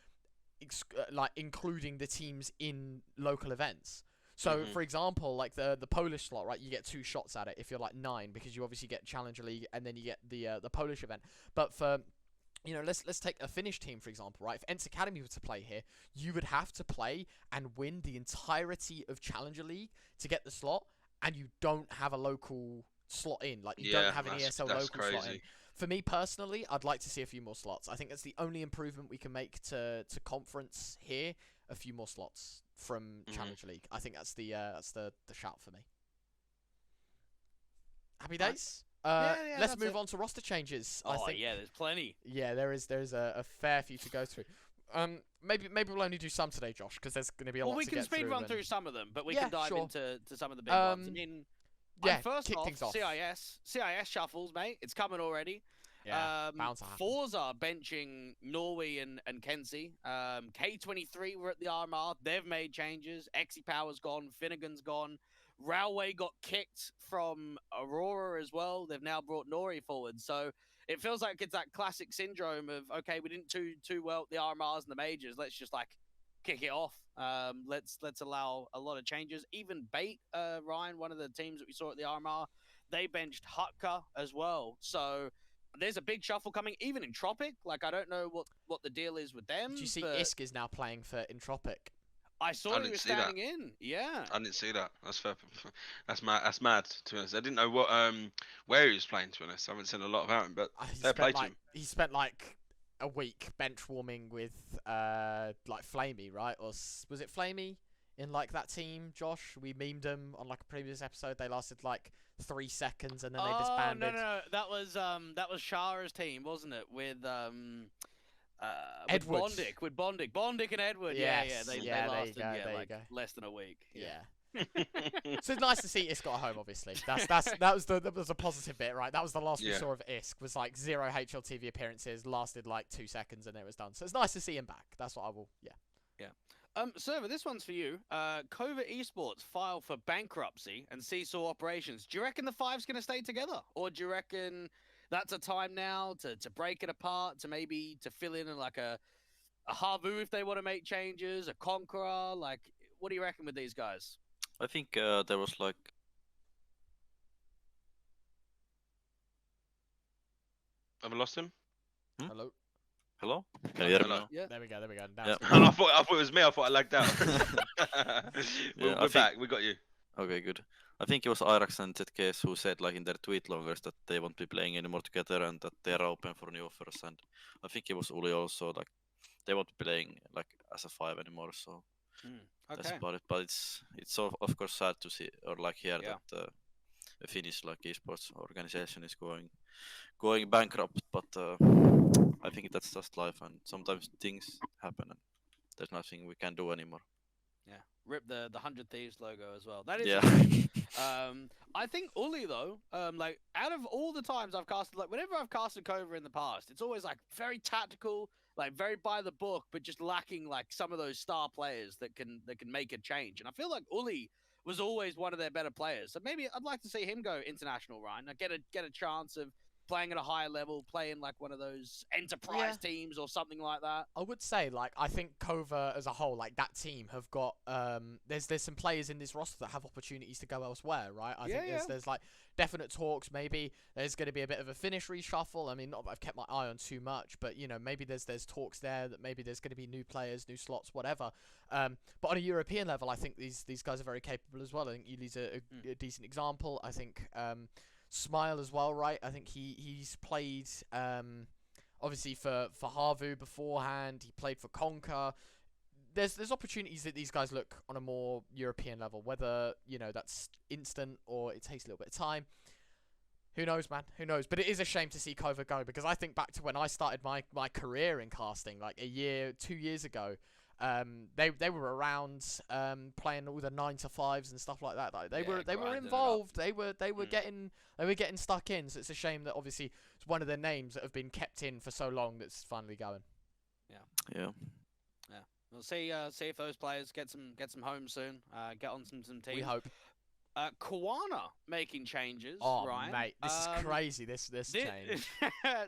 like including the teams in local events. So, for example, like the Polish slot, right? You get 2 shots at it if you're like 9, because you obviously get Challenger League and then you get the Polish event. But for, you know, let's take a Finnish team, for example, right? If ENCE Academy were to play here, you would have to play and win the entirety of Challenger League to get the slot, and you don't have a local slot in. Like, you don't have an ESL local slot in. For me personally, I'd like to see a few more slots. I think that's the only improvement we can make to conference here. A few more slots from Challenger League. I think that's the shout for me. Happy days. Let's move on to roster changes. I think. There's plenty. Yeah, there's a fair few to go through. Maybe we'll only do some today, Josh, because there's going to be a lot to get through. Well, we can speed run through some of them, but we can dive into some of the big ones. I mean, first kick off, things off. CIS shuffles, mate. It's coming already. Yeah, bound to happen. Forza benching Norway and Kenzie. K23 were at the RMR. They've made changes. Exy Power's gone. Finnegan's gone. Railway got kicked from Aurora as well. They've now brought Nori forward. So it feels like it's that classic syndrome of, okay, we didn't do too well at the RMRs and the majors. Let's just like kick it off. Let's allow a lot of changes. Even Bait, Ryan, one of the teams that we saw at the RMR, they benched Hutka as well. So there's a big shuffle coming, even in Tropic. Like, I don't know what the deal is with them. Did you see but Isk is now playing for Intropic? I saw he was standing in. Yeah. I didn't see that. That's fair. That's mad. That's mad. To be honest, I didn't know what where he was playing. To be honest, I haven't seen a lot about him, but fair play to him. He spent like a week bench warming with like Flamey, right? Or was it Flamey in like that team? Josh, we memed them on like a previous episode. They lasted like 3 seconds and then they disbanded. No, that was Shara's team, wasn't it? With Edward. With Bondic and Edward. Yes. They Yeah, there you lasted go, there you like go. less than a week. Yeah. So it's nice to see Isk got a home. Obviously, that was a positive bit, right? That was the last we saw of Isk. Was like 0 HLTV appearances, lasted like 2 seconds, and it was done. So it's nice to see him back. That's what I will. Yeah. S1rva, this one's for you. Cova Esports filed for bankruptcy and Seesaw operations. Do you reckon the five's going to stay together, or do you reckon that's a time now to break it apart, to fill in like a Havu if they want to make changes, a Conqueror? Like, what do you reckon with these guys? I think there was like. Have I lost him? Hello. Hello? Can you hear me Hello. now? Yeah. There we go. Now Yeah. it's I thought it was me. I thought I lagged out. Yeah, We're back. We got you. Okay, good. I think it was Irax and ZKS who said like in their tweet loggers that they won't be playing anymore together and that they are open for new offers. And I think it was Uli also, like they won't be playing like as a 5 anymore. So that's Okay. about it. But it's of course sad to see or like hear Yeah. that a Finnish like esports organization is going bankrupt. But I think that's just life, and sometimes things happen, and there's nothing we can do anymore. Yeah. Rip the 100 Thieves logo as well. That is Yeah. a shame. I think Uli though, like out of all the times I've casted, like whenever I've casted Cova in the past, it's always like very tactical, like very by the book, but just lacking like some of those star players that can make a change. And I feel like Uli was always one of their better players. So maybe I'd like to see him go international, Ryan. Like get a chance of playing at a higher level, playing like one of those enterprise teams or something like that. I would say, like, I think Cova as a whole, like that team have got there's some players in this roster that have opportunities to go elsewhere, right? I think there's like definite talks. Maybe there's going to be a bit of a Finnish reshuffle. I mean, not that I've kept my eye on too much, but you know, maybe there's talks there that maybe there's going to be new players, new slots, whatever. But on a European level, I think these guys are very capable as well. I think Uli's a decent example. I think Smile as well, right? I think he's played obviously for Havu beforehand. He played for Conquer. There's opportunities that these guys look on a more European level, whether you know that's instant or it takes a little bit of time. Who knows, man? Who knows? But it is a shame to see Cova go, because I think back to when I started my career in casting, like 2 years ago. They were around playing all the 9 to 5s and stuff like that. Like they were involved. They were getting stuck in. So it's a shame that obviously it's one of the names that have been kept in for so long that's finally going. Yeah. We'll see if those players get some home soon. Get on some teams. We hope. QnA making changes. Oh, Ryan. mate, this is crazy. This change.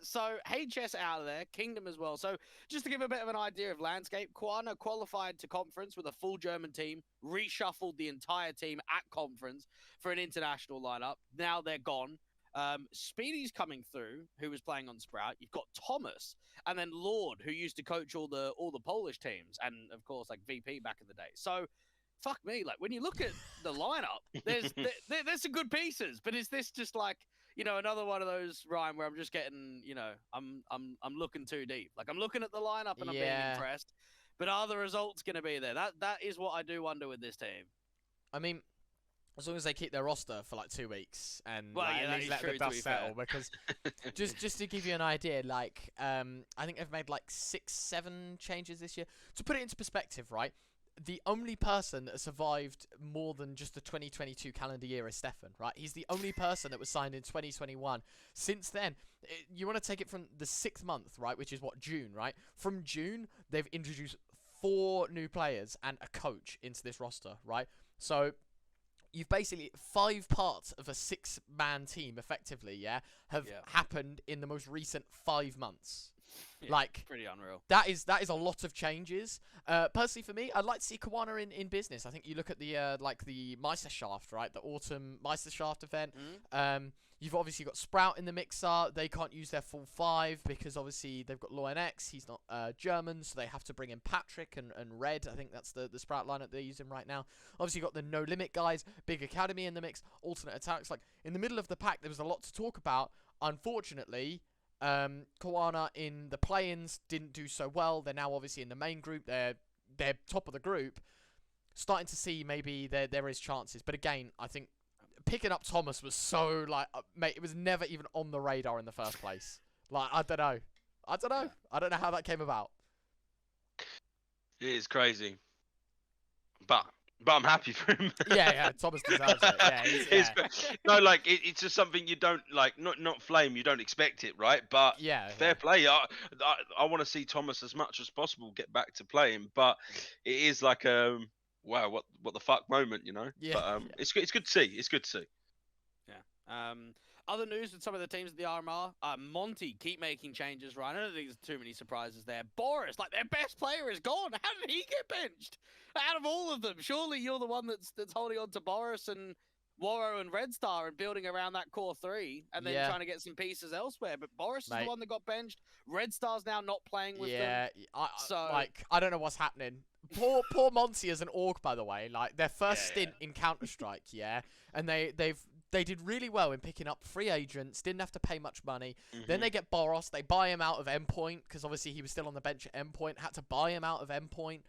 So HS out of there, Kingdom as well. So just to give a bit of an idea of landscape, QnA qualified to conference with a full German team, reshuffled the entire team at conference for an international lineup. Now they're gone. Speedy's coming through, who was playing on Sprout. You've got Thomas, and then Lord, who used to coach all the Polish teams, and of course like VP back in the day. So. Fuck me, like when you look at the lineup, there's some good pieces, but is this just like, you know, another one of those, Ryan, where I'm just getting, you know, I'm looking too deep. Like I'm looking at the lineup and I'm being impressed, but are the results going to be there? That is what I do wonder with this team. I mean, as long as they keep their roster for like 2 weeks and that is let true, the dust to be settle, fair. because just to give you an idea, like I think they've made like 6-7 changes this year. To put it into perspective, right? the only person that survived more than just the 2022 calendar year is Stefan, right? He's the only person that was signed in 2021. Since then, you want to take it from the 6th month, right? Which is what, June, right? From June, they've introduced 4 new players and a coach into this roster, right? So you've basically 5 parts of a 6-man team, effectively, have happened in the most recent 5 months. Yeah, like, pretty unreal. That is a lot of changes. Personally, for me, I'd like to see QnA in business. I think you look at the the Meisterschaft, right? The autumn Meisterschaft event. You've obviously got Sprout in the mixer. They can't use their full 5 because obviously they've got Loen X. He's not German, so they have to bring in Patrick and Red. I think that's the Sprout lineup they're using right now. Obviously, you've got the No Limit guys, Big Academy in the mix, alternate attacks. Like, in the middle of the pack, there was a lot to talk about. Unfortunately, QnA in the play-ins didn't do so well. They're now obviously in the main group. They're top of the group. Starting to see maybe there is chances. But again, I think picking up Thomas was so, like, mate, it was never even on the radar in the first place. Like, I don't know. I don't know how that came about. It is crazy. But I'm happy for him. Yeah, Thomas deserves it. Yeah, no, like, it's just something you don't, like, not Flame, you don't expect it, right? But fair play. I want to see Thomas as much as possible get back to playing, but it is like wow, what the fuck moment, you know? Yeah. But it's good to see. It's good to see. Yeah. Other news with some of the teams at the RMR, Monty keep making changes, right? I don't think there's too many surprises there. Boris, like, their best player is gone. How did he get benched? Out of all of them, surely you're the one that's holding on to Boris and Waro and Red Star and building around that core 3 and then trying to get some pieces elsewhere. But Boris is the one that got benched. Red Star's now not playing with them. I don't know what's happening. Poor Monty as an org, by the way. Like, their first stint in Counter-Strike, and they did really well in picking up free agents, didn't have to pay much money. Then they get Boros, they buy him out of Endpoint, because obviously he was still on the bench at Endpoint, had to buy him out of Endpoint.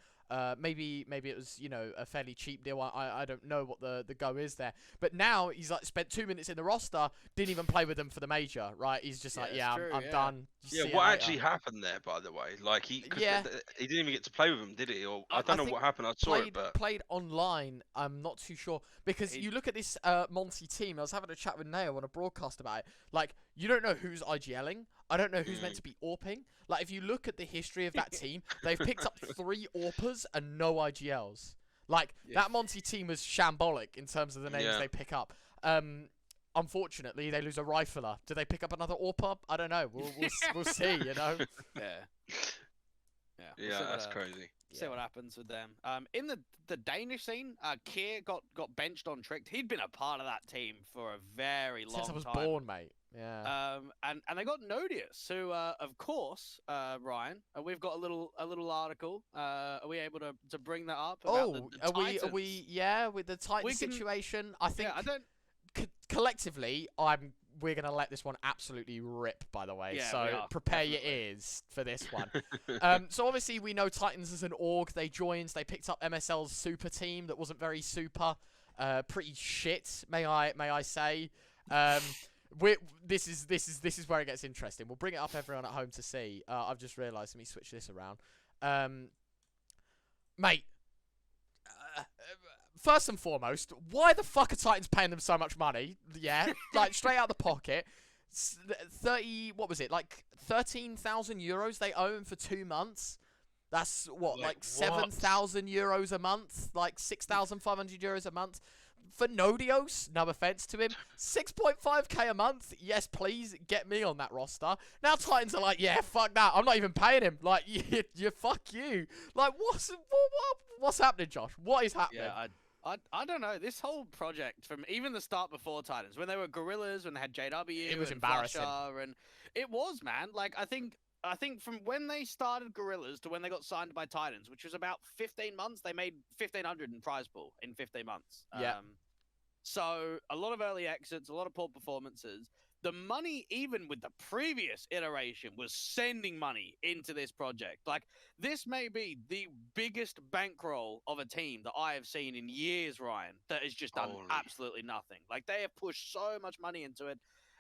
Maybe it was, you know, a fairly cheap deal. I don't know what the go is there. But now he's like spent 2 minutes in the roster, didn't even play with them for the major, right? He's just like, I'm done. What actually happened there, by the way? Like, he didn't even get to play with them, did he? Or I don't know what happened. I saw it, but played online. I'm not too sure, because you look at this Monty team. I was having a chat with Neo on a broadcast about it. Like, you don't know who's IGLing. I don't know who's meant to be AWPing. Like, if you look at the history of that team, they've picked up 3 AWPers and no IGLs. Like, that Monty team was shambolic in terms of the names they pick up. Unfortunately, they lose a rifler. Do they pick up another AWPer? I don't know. We'll see, you know? Yeah, that's crazy. See what happens with them. In the Danish scene, Kier got benched on Tricked. He'd been a part of that team for a very long time. Since I was born, mate. Yeah. And they got Nodius, who, of course, Ryan, we've got a little article. Are we able to bring that up? About the Titans? Are we? Yeah, with the Titan situation, I think. I don't. Collectively, we're gonna let this one absolutely rip. By the way, so prepare your ears for this one. So obviously we know Titans as an org. They picked up MSL's super team that wasn't very super, pretty shit. May I say? This is where it gets interesting. We'll bring it up, everyone at home, to see. I've just realised. Let me switch this around, mate. First and foremost, why the fuck are Titans paying them so much money? Yeah, like, straight out the pocket. 13,000 euros they owe him for 2 months. That's what, like 7,000 euros a month, like 6,500 euros a month. For Nodios, no offense to him, 6.5k a month. Yes, please get me on that roster. Now Titans are like, yeah, fuck that. I'm not even paying him. Like, you fuck you. Like, what's happening, Josh? What is happening? Yeah, I don't know. This whole project, from even the start before Titans, when they were Gorillas, when they had JW, it was embarrassing. Flusher, and it was, man. Like, I think from when they started Gorillas to when they got signed by Titans, which was about 15 months, they made 1,500 in prize pool in 15 months. Yeah. So a lot of early exits, a lot of poor performances. The money, even with the previous iteration, was sending money into this project. Like, this may be the biggest bankroll of a team that I have seen in years, Ryan, that has just done absolutely nothing. Like, they have pushed so much money into it.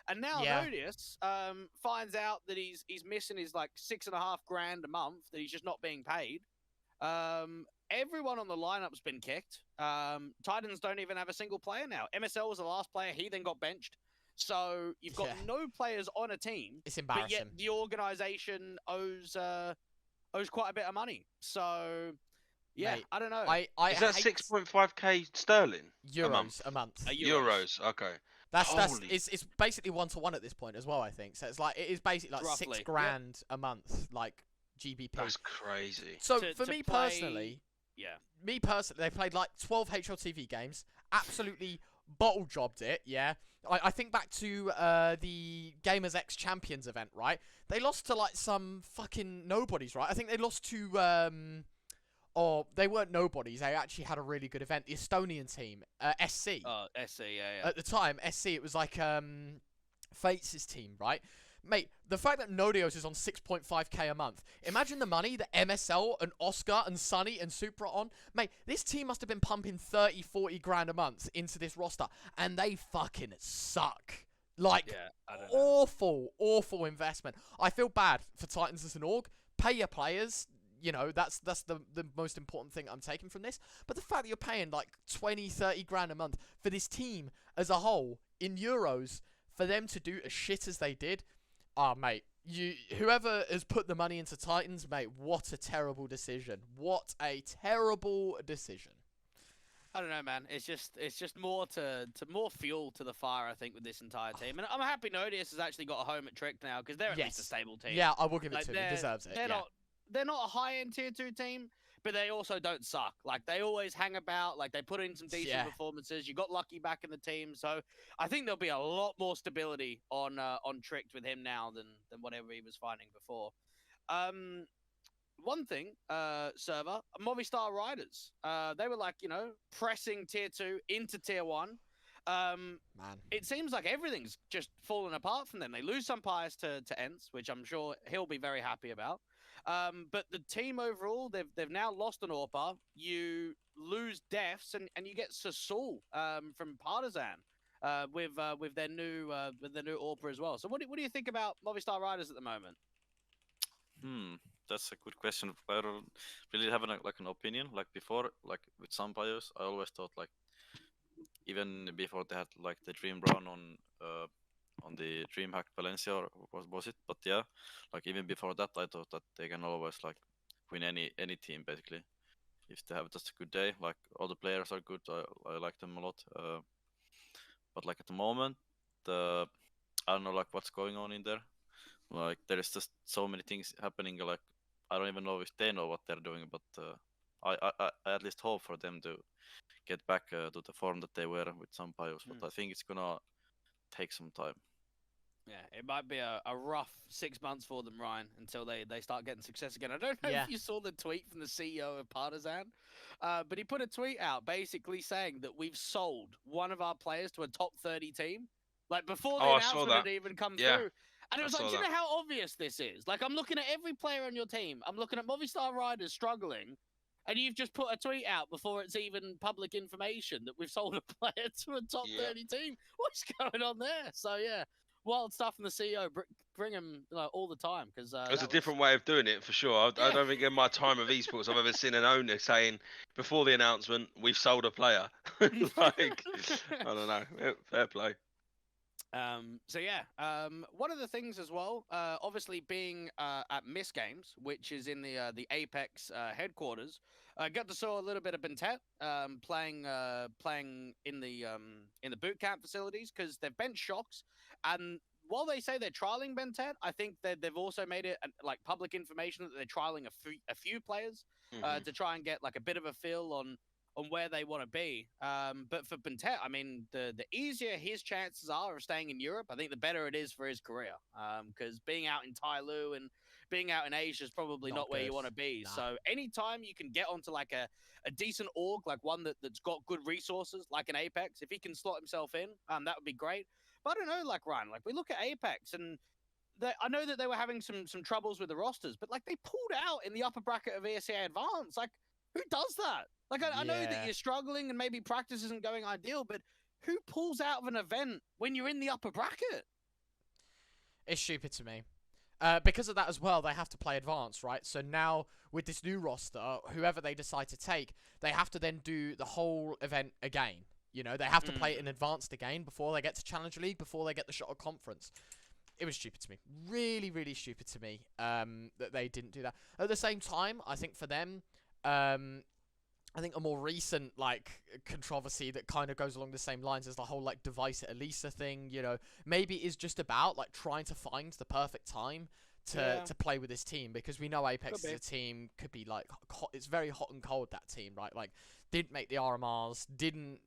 And now Nodius finds out that he's missing his, like, $6,500 a month, that he's just not being paid. everyone on the lineup's been kicked. Titans don't even have a single player now. MSL was the last player. He then got benched. So you've got no players on a team. It's embarrassing. But yet the organization owes quite a bit of money. So yeah, Mate, I don't know. Is that 6.5k sterling? Euros a month. Euros. Okay. That's it's basically 1-to-1 at this point as well, I think. So it's like it is basically like Roughly. $6,000 a month, like GBP. That's crazy. So To- for to me play- personally, Yeah. they played like 12 HLTV games, absolutely bottle jobbed it. Yeah, I think back to the Gamers X Champions event, right? They lost to like some fucking nobodies, right? I think they lost to or they weren't nobodies. They actually had a really good event. The Estonian team, SC. SC, yeah. At the time, SC, it was like Fates' team, right? Mate, the fact that Nodios is on 6.5k a month. Imagine the money that MSL and Oscar and Sunny and Supra on. Mate, this team must have been pumping 30, 40 grand a month into this roster, and they fucking suck. Like, I don't know. awful investment. I feel bad for Titans as an org. Pay your players. You know, that's the most important thing I'm taking from this. But the fact that you're paying like 20, 30 grand a month for this team as a whole in euros, for them to do as shit as they did, mate, whoever has put the money into Titans, mate, what a terrible decision. What a terrible decision. I don't know, man. It's just more more fuel to the fire, I think, with this entire team. And I'm happy Nodius has actually got a home at Trick now, because they're at least a stable team. Yeah, I will give it to him. He deserves it. They're not a high-end tier 2 team, but they also don't suck. Like, they always hang about. Like, they put in some decent performances. You got Lucky back in the team, so I think there'll be a lot more stability on Tricked with him now than whatever he was finding before. One thing, S1rva, Movistar Riders, they were like, pressing tier 2 into tier 1. Man, it seems like everything's just fallen apart from them. They lose some players to Ents, which I'm sure he'll be very happy about. But the team overall, they've now lost an AWPer. You lose Defs, and you get Sasul from Partizan with their new AWPer as well. So what do you think about Movistar Riders at the moment? That's a good question. I don't really have an opinion. Like before, like with some players, I always thought like even before they had like the Dream Brown on the DreamHack Valencia, or was it? But yeah, like even before that, I thought that they can always like win any team basically if they have just a good day. Like all the players are good. I like them a lot. But like at the moment, I don't know like what's going on in there. Like there is just so many things happening. Like I don't even know if they know what they're doing. But I at least hope for them to get back to the form that they were with some players. But I think it's gonna take some time. Yeah, it might be a rough 6 months for them, Ryan, until they start getting success again. I don't know if you saw the tweet from the CEO of Partizan, but he put a tweet out basically saying that we've sold one of our players to a top 30 team, like before the announcement had even come through. And it was like, do you know how obvious this is? Like, I'm looking at every player on your team. I'm looking at Movistar Riders struggling, and you've just put a tweet out before it's even public information that we've sold a player to a top 30 team. What's going on there? So, yeah. Wild stuff from the CEO. Bring him all the time, because there's a different way of doing it for sure. I don't think in my time of esports I've ever seen an owner saying before the announcement we've sold a player. Like I don't know. Fair play. So yeah, one of the things as well, obviously being at MistGames, which is in the Apex headquarters, got to saw a little bit of Bentet playing in the boot camp facilities, because they've benched Shocks, and while they say they're trialing Bentet, I think that they've also made it like public information that they're trialing a few players to try and get like a bit of a feel on where they want to be. But for Bentet, I mean, the easier his chances are of staying in Europe, I think the better it is for his career. Because being out in Tyloo and being out in Asia is probably not where you want to be. Nah. So anytime you can get onto like a decent org, like one that's got good resources, like an Apex, if he can slot himself in, that would be great. But I don't know, like Ryan, like we look at Apex, and I know that they were having some troubles with the rosters, but like they pulled out in the upper bracket of ESA Advanced. Like, who does that? Like, I know that you're struggling and maybe practice isn't going ideal, but who pulls out of an event when you're in the upper bracket? It's stupid to me. Because of that as well, they have to play advanced, right? So now, with this new roster, whoever they decide to take, they have to then do the whole event again. You know, they have to play it in advanced again before they get to Challenger League, before they get the shot at conference. It was stupid to me. Really, really stupid to me that they didn't do that. At the same time, I think for them, I think a more recent, like, controversy that kind of goes along the same lines as the whole, like, device at Elisa thing, you know, maybe is just about, like, trying to find the perfect time to play with this team, because we know Apex as a team could be, like, hot, it's very hot and cold, that team, right? Like, didn't make the RMRs, didn't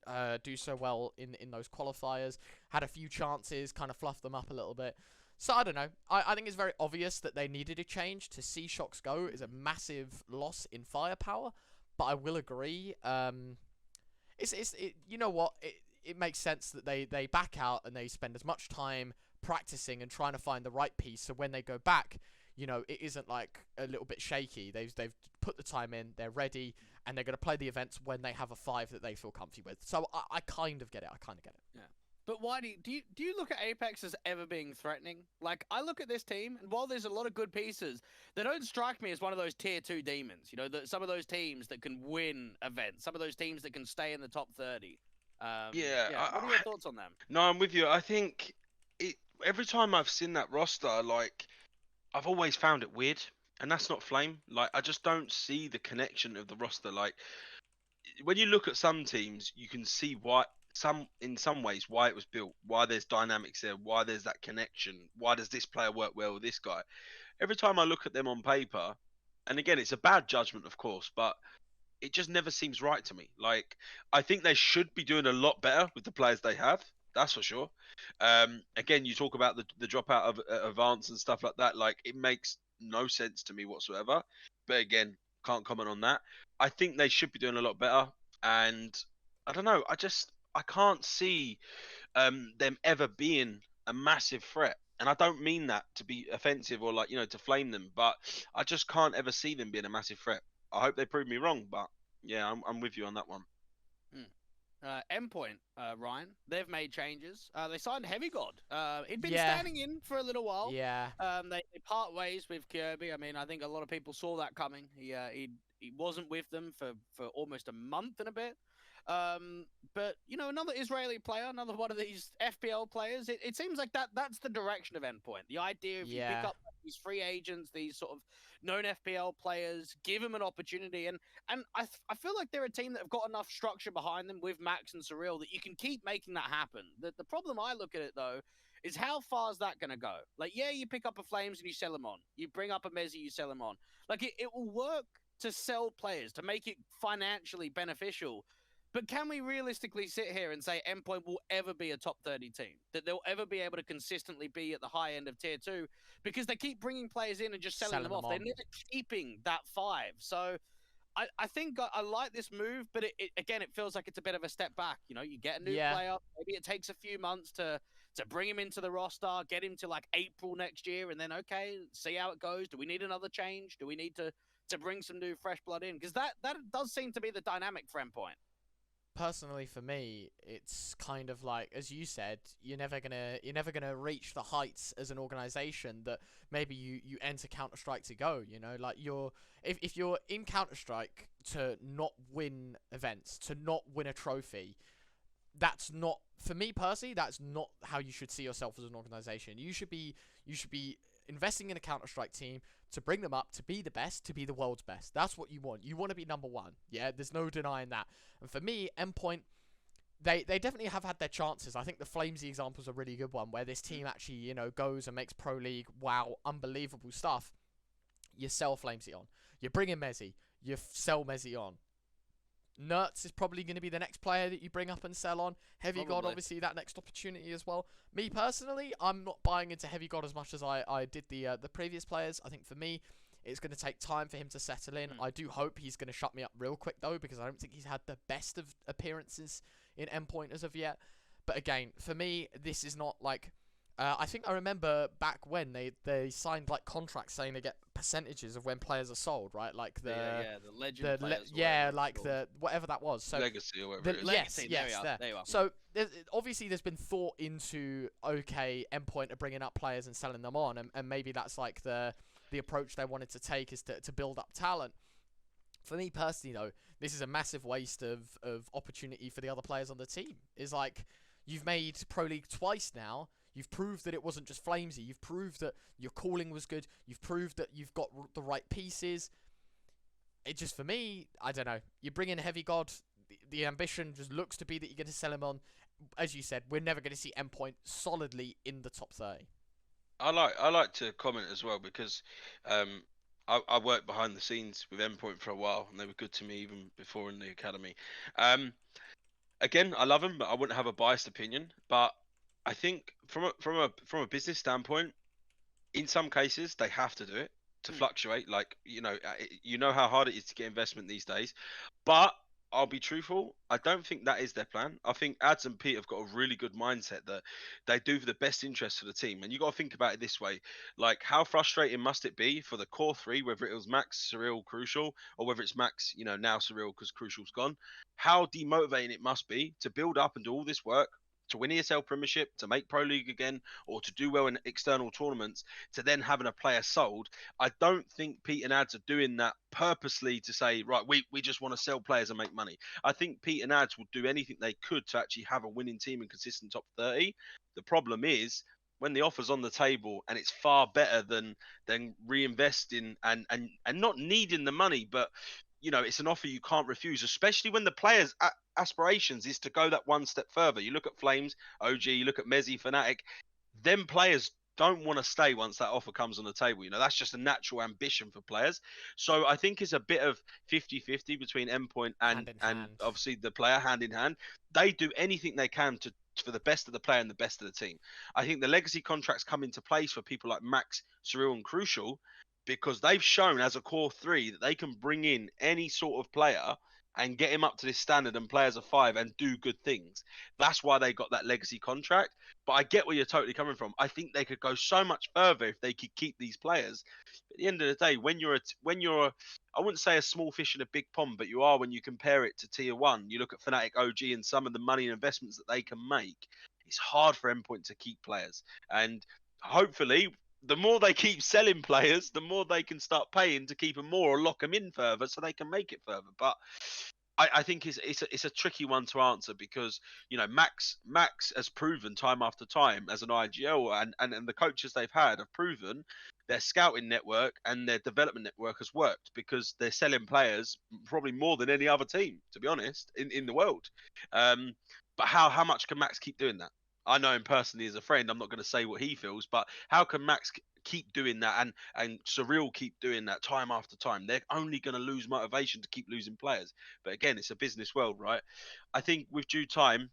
do so well in those qualifiers, had a few chances, kind of fluffed them up a little bit. So, I don't know. I think it's very obvious that they needed a change. To see Shox go is a massive loss in firepower. But I will agree. You know what? It makes sense that they back out and they spend as much time practicing and trying to find the right piece. So when they go back, you know, it isn't like a little bit shaky. They've put the time in. They're ready, and they're going to play the events when they have a 5 that they feel comfy with. So I kind of get it. Yeah. But why do you look at Apex as ever being threatening? Like, I look at this team, and while there's a lot of good pieces, they don't strike me as one of those tier 2 demons. You know, some of those teams that can win events, some of those teams that can stay in the top 30. What are your thoughts on them? No, I'm with you. I think every time I've seen that roster, like, I've always found it weird, and that's not Flame. Like, I just don't see the connection of the roster. Like, when you look at some teams, you can see why. In some ways, why it was built, why there's dynamics there, why there's that connection, why does this player work well with this guy. Every time I look at them on paper, and again, it's a bad judgment, of course, but it just never seems right to me. Like, I think they should be doing a lot better with the players they have, that's for sure. Again, you talk about the dropout of advance and stuff like that. Like, it makes no sense to me whatsoever. But again, can't comment on that. I think they should be doing a lot better, and I don't know. I can't see them ever being a massive threat. And I don't mean that to be offensive or, like, you know, to flame them, but I just can't ever see them being a massive threat. I hope they prove me wrong, but yeah, I'm with you on that one. Endpoint, Ryan, they've made changes. They signed Heavy God. He'd been standing in for a little while. Yeah. They part ways with Kirby. I mean, I think a lot of people saw that coming. He wasn't with them for almost a month and a bit. But, you know, another Israeli player, another one of these FPL players, it seems like that's the direction of Endpoint. The idea of you pick up these free agents, these sort of known FPL players, give them an opportunity. And I feel like they're a team that have got enough structure behind them with Max and Surreal that you can keep making that happen. The problem I look at it, though, is how far is that going to go? Like, yeah, you pick up a Flames and you sell them on. You bring up a Mezzi, you sell them on. Like, it will work to sell players, to make it financially beneficial. But can we realistically sit here and say Endpoint will ever be a top 30 team? That they'll ever be able to consistently be at the high end of tier 2? Because they keep bringing players in and just selling them off. They're never keeping that 5. So I think I like this move, but again, it feels like it's a bit of a step back. You know, you get a new player. Maybe it takes a few months to bring him into the roster, get him to like April next year, and then, okay, see how it goes. Do we need another change? Do we need to bring some new fresh blood in? Because that does seem to be the dynamic for Endpoint. Personally, for me, it's kind of like, as you said, you're never gonna reach the heights as an organization that maybe you enter Counter-Strike to go. You know, like if you're in Counter-Strike to not win events, to not win a trophy, that's not, for me personally, that's not how you should see yourself as an organization. You should be investing in a Counter-Strike team to bring them up, to be the best, to be the world's best. That's what you want. You want to be number 1. Yeah, there's no denying that. And for me, Endpoint, they definitely have had their chances. I think the Flamesy example is a really good one, where this team actually, you know, goes and makes Pro League, wow, unbelievable stuff. You sell Flamesy on. You bring in Mezzi. You sell Mezzi on. Nertz is probably going to be the next player that you bring up and sell on. Heavy God, obviously, that next opportunity as well. Me, personally, I'm not buying into Heavy God as much as I did the previous players. I think for me, it's going to take time for him to settle in. I do hope he's going to shut me up real quick, though, because I don't think he's had the best of appearances in Endpoint as of yet. But again, for me, this is not like I think I remember back when they signed like contracts saying they get percentages of when players are sold, right? Like the the legend players. like the whatever that was. So Legacy or whatever it is. Legacy, yes, there you are. So obviously there's been thought into Endpoint are bringing up players and selling them on, and maybe that's like the approach they wanted to take is to build up talent. For me personally, though, this is a massive waste of opportunity for the other players on the team. Is like you've made Pro League twice now. You've proved that it wasn't just flamesy. You've proved that your calling was good. You've proved that you've got the right pieces. It just, for me, I don't know. You bring in Heavy God. The ambition just looks to be that you're going to sell him on. As you said, we're never going to see Endpoint solidly in the top 30. I like to comment as well because I worked behind the scenes with Endpoint for a while, and they were good to me even before in the academy. Again, I love them, but I wouldn't have a biased opinion. But I think from a business standpoint, in some cases they have to do it to fluctuate. Like you know how hard it is to get investment these days. But I'll be truthful, I don't think that is their plan. I think Ads and Pete have got a really good mindset that they do for the best interest of the team. And you got to think about it this way: like, how frustrating must it be for the core three, whether it was Max, Surreal, Crucial, or whether it's Max, now Surreal because Crucial's gone? How demotivating it must be to build up and do all this work to win ESL Premiership, to make Pro League again, or to do well in external tournaments, to then having a player sold. I don't think Pete and Ads are doing that purposely to say, right, we just want to sell players and make money. I think Pete and Ads will do anything they could to actually have a winning team and consistent top 30. The problem is, when the offer's on the table and it's far better than reinvesting and not needing the money, but it's an offer you can't refuse, especially when the players' aspirations is to go that one step further. You look at Flames, OG, you look at Mezzi, Fnatic. Them players don't want to stay once that offer comes on the table. That's just a natural ambition for players. So I think it's a bit of 50-50 between Endpoint and obviously the player, hand in hand. They do anything they can for the best of the player and the best of the team. I think the legacy contracts come into place for people like Max, Surreal, and Crucial, because they've shown as a core three that they can bring in any sort of player and get him up to this standard and play as a 5 and do good things. That's why they got that legacy contract. But I get where you're totally coming from. I think they could go so much further if they could keep these players. At the end of the day, when you're I wouldn't say a small fish in a big pond, but you are when you compare it to tier 1. You look at Fnatic, OG, and some of the money and investments that they can make. It's hard for Endpoint to keep players. And hopefully, the more they keep selling players, the more they can start paying to keep them more or lock them in further so they can make it further. But I think it's a tricky one to answer because, Max has proven time after time as an IGL and the coaches they've had have proven their scouting network and their development network has worked because they're selling players probably more than any other team, to be honest, in the world. But how much can Max keep doing that? I know him personally as a friend. I'm not going to say what he feels, but how can Max keep doing that and Surreal keep doing that time after time? They're only going to lose motivation to keep losing players. But again, it's a business world, right? I think with due time,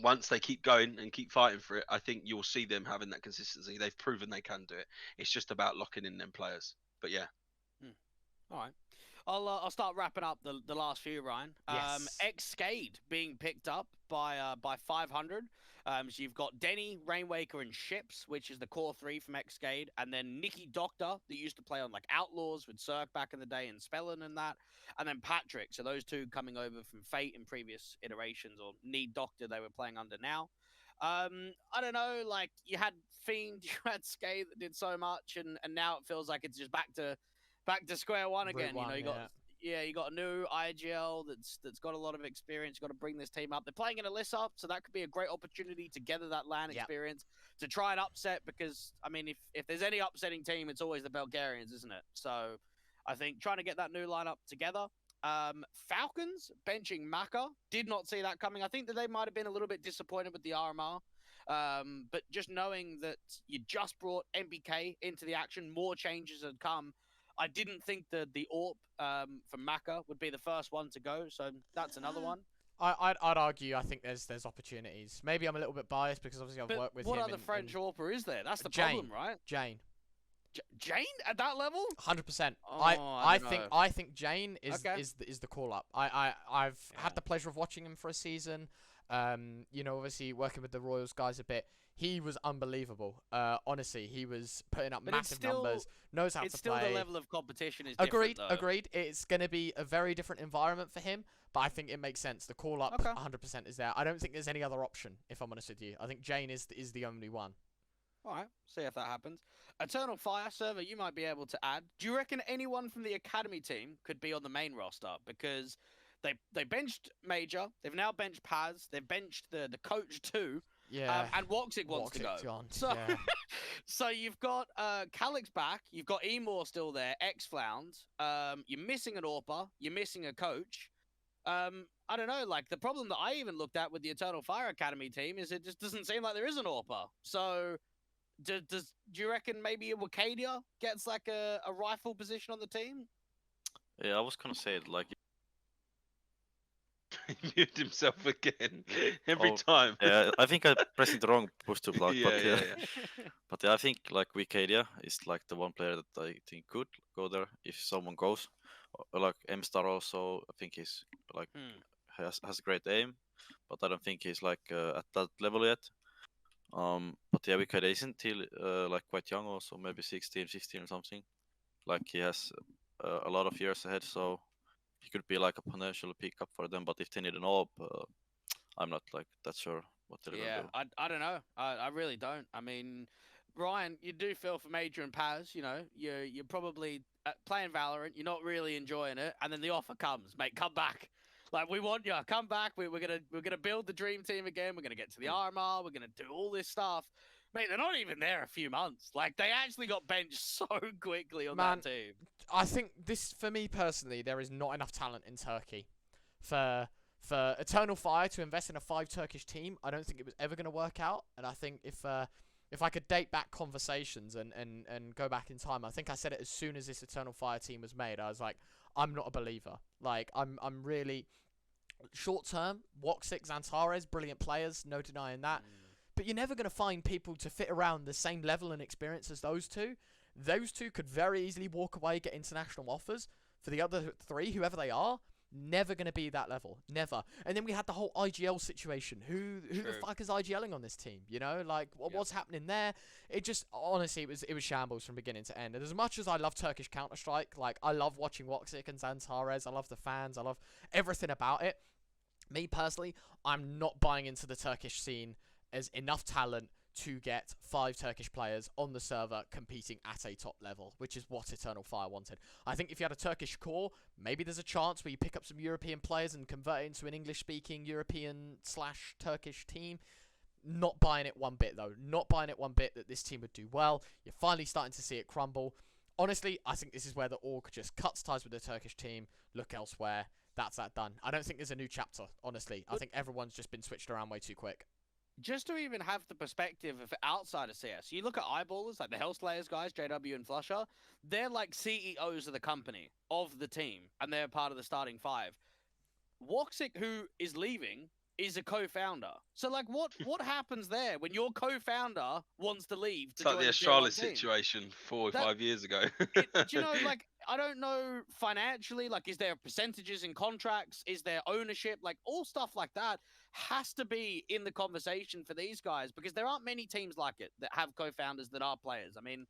once they keep going and keep fighting for it, I think you'll see them having that consistency. They've proven they can do it. It's just about locking in them players. But yeah. All right. I'll start wrapping up the last few, Ryan. Yes. Xcade being picked up by 500. So you've got Denny, Rainwaker, and Ships, which is the core three from Xcade, and then Nikki Doctor, that used to play on like Outlaws with Cirque back in the day and Spellin and that, and then Patrick. So those two coming over from Fate in previous iterations, or Need Doctor they were playing under now. I don't know, like you had Fiend, you had Skade that did so much, and now it feels like it's just back to square one again. You got a new IGL that's got a lot of experience. Got to bring this team up. They're playing in Elisa, so that could be a great opportunity to gather that LAN experience to try and upset. Because I mean, if there's any upsetting team, it's always the Bulgarians, isn't it? So I think trying to get that new lineup together. Falcons benching Maka, did not see that coming. I think that they might have been a little bit disappointed with the RMR. But just knowing that you just brought MBK into the action, more changes had come. I didn't think that the AWP from Maka would be the first one to go, so that's another one. I'd argue I think there's opportunities. Maybe I'm a little bit biased because obviously I've worked with him. What other French AWPer is there? That's the problem, right? Jane. Jane at that level? 100%. Oh, I think Jane is okay. is the call up. I've had the pleasure of watching him for a season. You know, obviously working with the Royals guys a bit. He was unbelievable. Honestly, he was putting up But it's massive still- numbers. Knows how It's to still play. the level of competition is Agreed, different, though. agreed. It's going to be a very different environment for him, but I think it makes sense. The call up Okay. 100% is there. I don't think there's any other option, if I'm honest with you. I think Jane is the only one. All right, see if that happens. Eternal Fire server, you might be able to add. Do you reckon anyone from the academy team could be on the main roster? Because they benched Major, they've now benched Paz, they've benched the coach too, Yeah. and Woxic wants to go. Woxic's gone, So, yeah. so you've got Calix back, you've got Emor still there, X-Flound, you're missing an Orpa, you're missing a coach. I don't know, like, the problem that I even looked at with the Eternal Fire Academy team is it just doesn't seem like there is an Orpa. So, do you reckon maybe a Wakadia gets, like, a rifle position on the team? Yeah, I was gonna say it, like, He muted himself again every Oh, time. yeah, I think I pressed the wrong push to block, but Yeah. but yeah, I think like Wikidia is like the one player that I think could go there if someone goes. Like M-Star also, I think he's like has great aim, but I don't think he's like at that level yet. But yeah, Wikidia isn't till like quite young also, maybe 16, 15 or something. Like he has a lot of years ahead, so he could be like a potential pickup for them. But if they need an AWP, I'm not like that sure what they're Yeah, gonna do. I don't know. I really don't. I mean, Ryan, you do feel for Major and Paz. You know, you're probably playing Valorant. You're not really enjoying it, and then the offer comes, mate. Come back. Like, we want you. Come back. We're gonna build the dream team again. We're gonna get to the RMR. We're gonna do all this stuff. Mate, they're not even there a few months. Like, they actually got benched so quickly on Man, that team. I think this, for me personally, there is not enough talent in Turkey for Eternal Fire to invest in a 5 Turkish team. I don't think it was ever going to work out. And I think if I could date back conversations and go back in time, I think I said it as soon as this Eternal Fire team was made. I was like, I'm not a believer. Like, I'm really short term. Woxic, Xantares, brilliant players, no denying that. But you're never going to find people to fit around the same level and experience as those two. Those two could very easily walk away, get international offers. For the other 3, whoever they are, never going to be that level. Never. And then we had the whole IGL situation. Who the fuck is IGLing on this team? You know, like, what's happening there? It just, honestly, it was shambles from beginning to end. And as much as I love Turkish Counter-Strike, like, I love watching Woxic and Xantares. I love the fans. I love everything about it. Me, personally, I'm not buying into the Turkish scene as enough talent to get 5 Turkish players on the server competing at a top level, which is what Eternal Fire wanted. I think if you had a Turkish core, maybe there's a chance where you pick up some European players and convert it into an English-speaking European/Turkish team. Not buying it one bit, though. Not buying it one bit that this team would do well. You're finally starting to see it crumble. Honestly, I think this is where the org just cuts ties with the Turkish team, look elsewhere. That's that done. I don't think there's a new chapter, honestly. I think everyone's just been switched around way too quick. Just to even have the perspective of outside of CS, you look at eyeballers like the Hellslayers guys, JW and Flusher, they're like CEOs of the company, of the team, and they're part of the starting 5. Woxic, who is leaving, is a co-founder. So, like, what happens there when your co-founder wants to leave? It's like the Astralis situation 4 or 5 years ago. Do you know, like, I don't know financially, like, is there percentages in contracts? Is there ownership? Like, all stuff like that has to be in the conversation for these guys, because there aren't many teams like it that have co-founders that are players. I mean,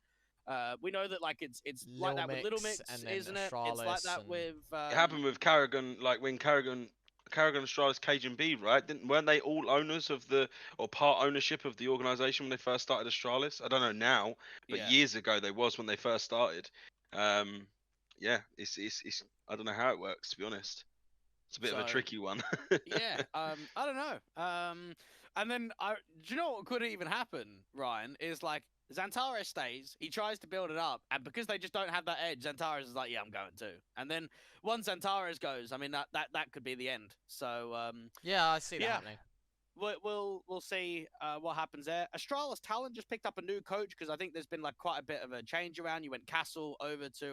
we know that, like, it's like that with Little Mix, isn't it? It's like that with... It happened with Carrigan, like when Carrigan, Astralis, Cajun B, right? Weren't they all owners of or part ownership of the organization when they first started Astralis? I don't know now, but years ago they was when they first started. Yeah, it's I don't know how it works, to be honest. It's a bit of a tricky one. Yeah, I don't know. And then, do you know what could even happen, Ryan? Is like Xantares stays, he tries to build it up, and because they just don't have that edge, Xantares is like, yeah, I'm going to. And then once Xantares goes, I mean, that could be the end. So yeah, I see that happening. We'll see what happens there. Astralis Talent just picked up a new coach, because I think there's been like quite a bit of a change around. You went Castle over to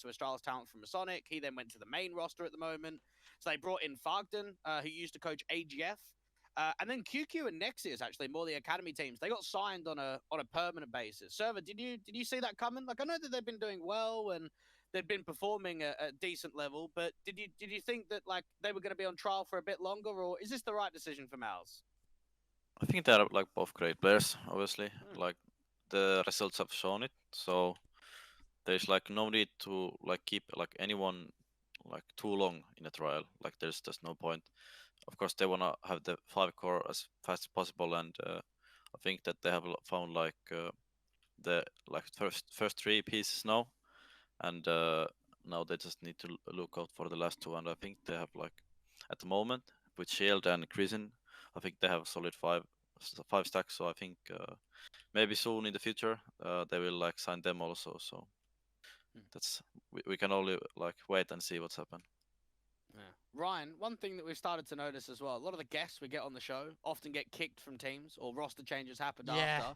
Astralis Talent from Masonic. He then went to the main roster at the moment. So they brought in Fagden, who used to coach AGF. And then QQ and Nexius, actually, more the academy teams, they got signed on a permanent basis. S1rva, did you see that coming? Like, I know that they've been doing well, and they'd been performing at a decent level. But did you think that like they were going to be on trial for a bit longer, or is this the right decision for Mouse? I think they're like both great players, obviously. Mm. Like the results have shown it. So there's like no need to like keep like anyone like too long in a trial. Like there's just no point. Of course, they wanna have the 5 core as fast as possible, and I think that they have found like the like first 3 pieces now, and now they just need to look out for the last 2. And I think they have like at the moment with Shield and Chrisen, I think they have a solid 5 stacks. So I think maybe soon in the future they will like sign them also. So that's we can only like wait and see what's happened. Yeah. Ryan, one thing that we've started to notice as well, a lot of the guests we get on the show often get kicked from teams or roster changes happened Yeah.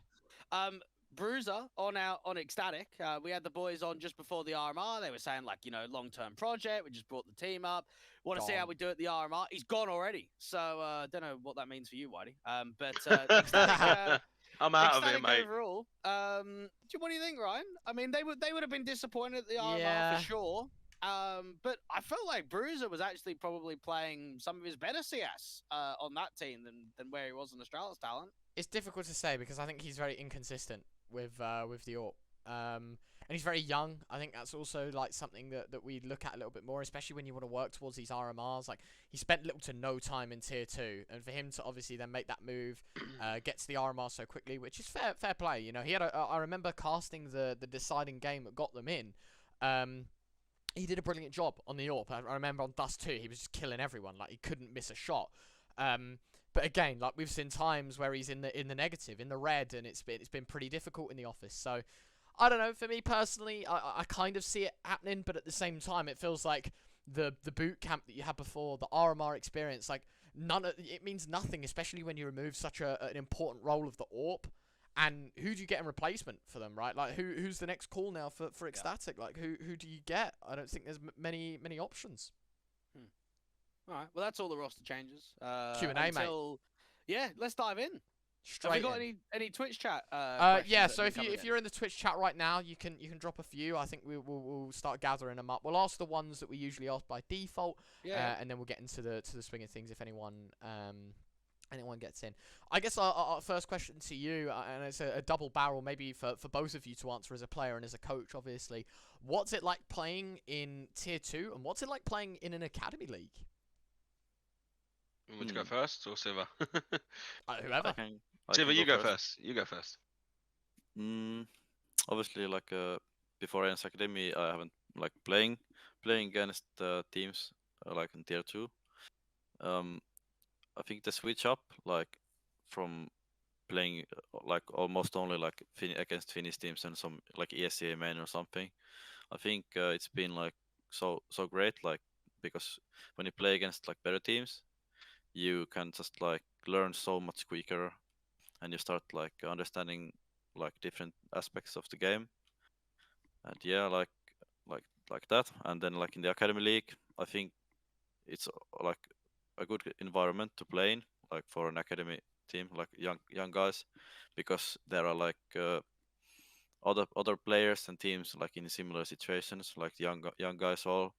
after. Bruiser on Ecstatic, we had the boys on just before the RMR. They were saying like, long-term project. We just brought the team up. Want to see how Gone. we do at the RMR. He's gone already. So don't know what that means for you, Whitey. But Ecstatic, I'm out of it, Ecstatic mate. overall. What do you think, Ryan? I mean, they would have been disappointed at the RMR Yeah. for sure. But I felt like Bruiser was actually probably playing some of his better CS on that team than where he was in Australia's talent. It's difficult to say because I think he's very inconsistent with the AWP. And he's very young. I think that's also like something that we look at a little bit more, especially when you want to work towards these RMRs. Like he spent little to no time in tier 2, and for him to obviously then make that move, get to the RMR so quickly, which is fair play. He had I remember casting the deciding game that got them in. He did a brilliant job on the AWP. I remember on Dust 2, he was just killing everyone. Like he couldn't miss a shot. But again, like we've seen times where he's in the negative, in the red, and it's been pretty difficult in the office. So I don't know. For me personally, I kind of see it happening, but at the same time, it feels like the boot camp that you had before, the RMR experience, like it means nothing, especially when you remove such an important role of the AWP. And who do you get in replacement for them, right? Like who's the next call now for Ecstatic? Like who do you get? I don't think there's many options. All right. Well, that's all the roster changes. QnA, mate. Yeah, let's dive in. Straight Have we got in. any Twitch chat? Yeah. questions So that have been if coming you're in the Twitch chat right now, you can drop a few. I think we'll start gathering them up. We'll ask the ones that we usually ask by default, and then we'll get into the swing of things if anyone gets in. I guess our first question to you, and it's a double barrel maybe for both of you to answer as a player and as a coach, obviously. What's it like playing in Tier 2, and what's it like playing in an Academy League? Want to go first or S1rva? Whoever. S1rva, you go first. You go first. Obviously, like before NS Academy, I haven't like playing against teams like in Tier 2. I think the switch up like from playing like almost only like against Finnish teams and some like ESL main or something. I think it's been like so great, like because when you play against like better teams, you can just like learn so much quicker, and you start like understanding like different aspects of the game. And yeah, like that. And then like in the Academy League, I think it's like a good environment to play in, like for an academy team, like young guys, because there are like other players and teams like in similar situations, like young guys all.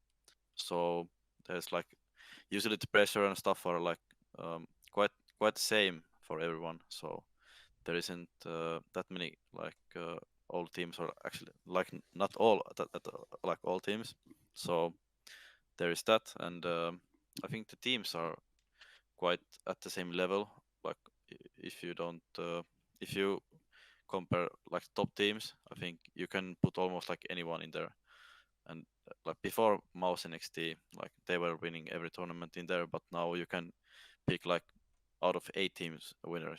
So there's like usually the pressure and stuff are like quite the same for everyone. So there isn't that many like all teams, or actually like not all like all teams. So there is that, and I think the teams are quite at the same level. Like if you don't if you compare like top teams, I think you can put almost like anyone in there. And like before Mouse and NXT, like they were winning every tournament in there, but now you can pick like out of 8 teams a winner,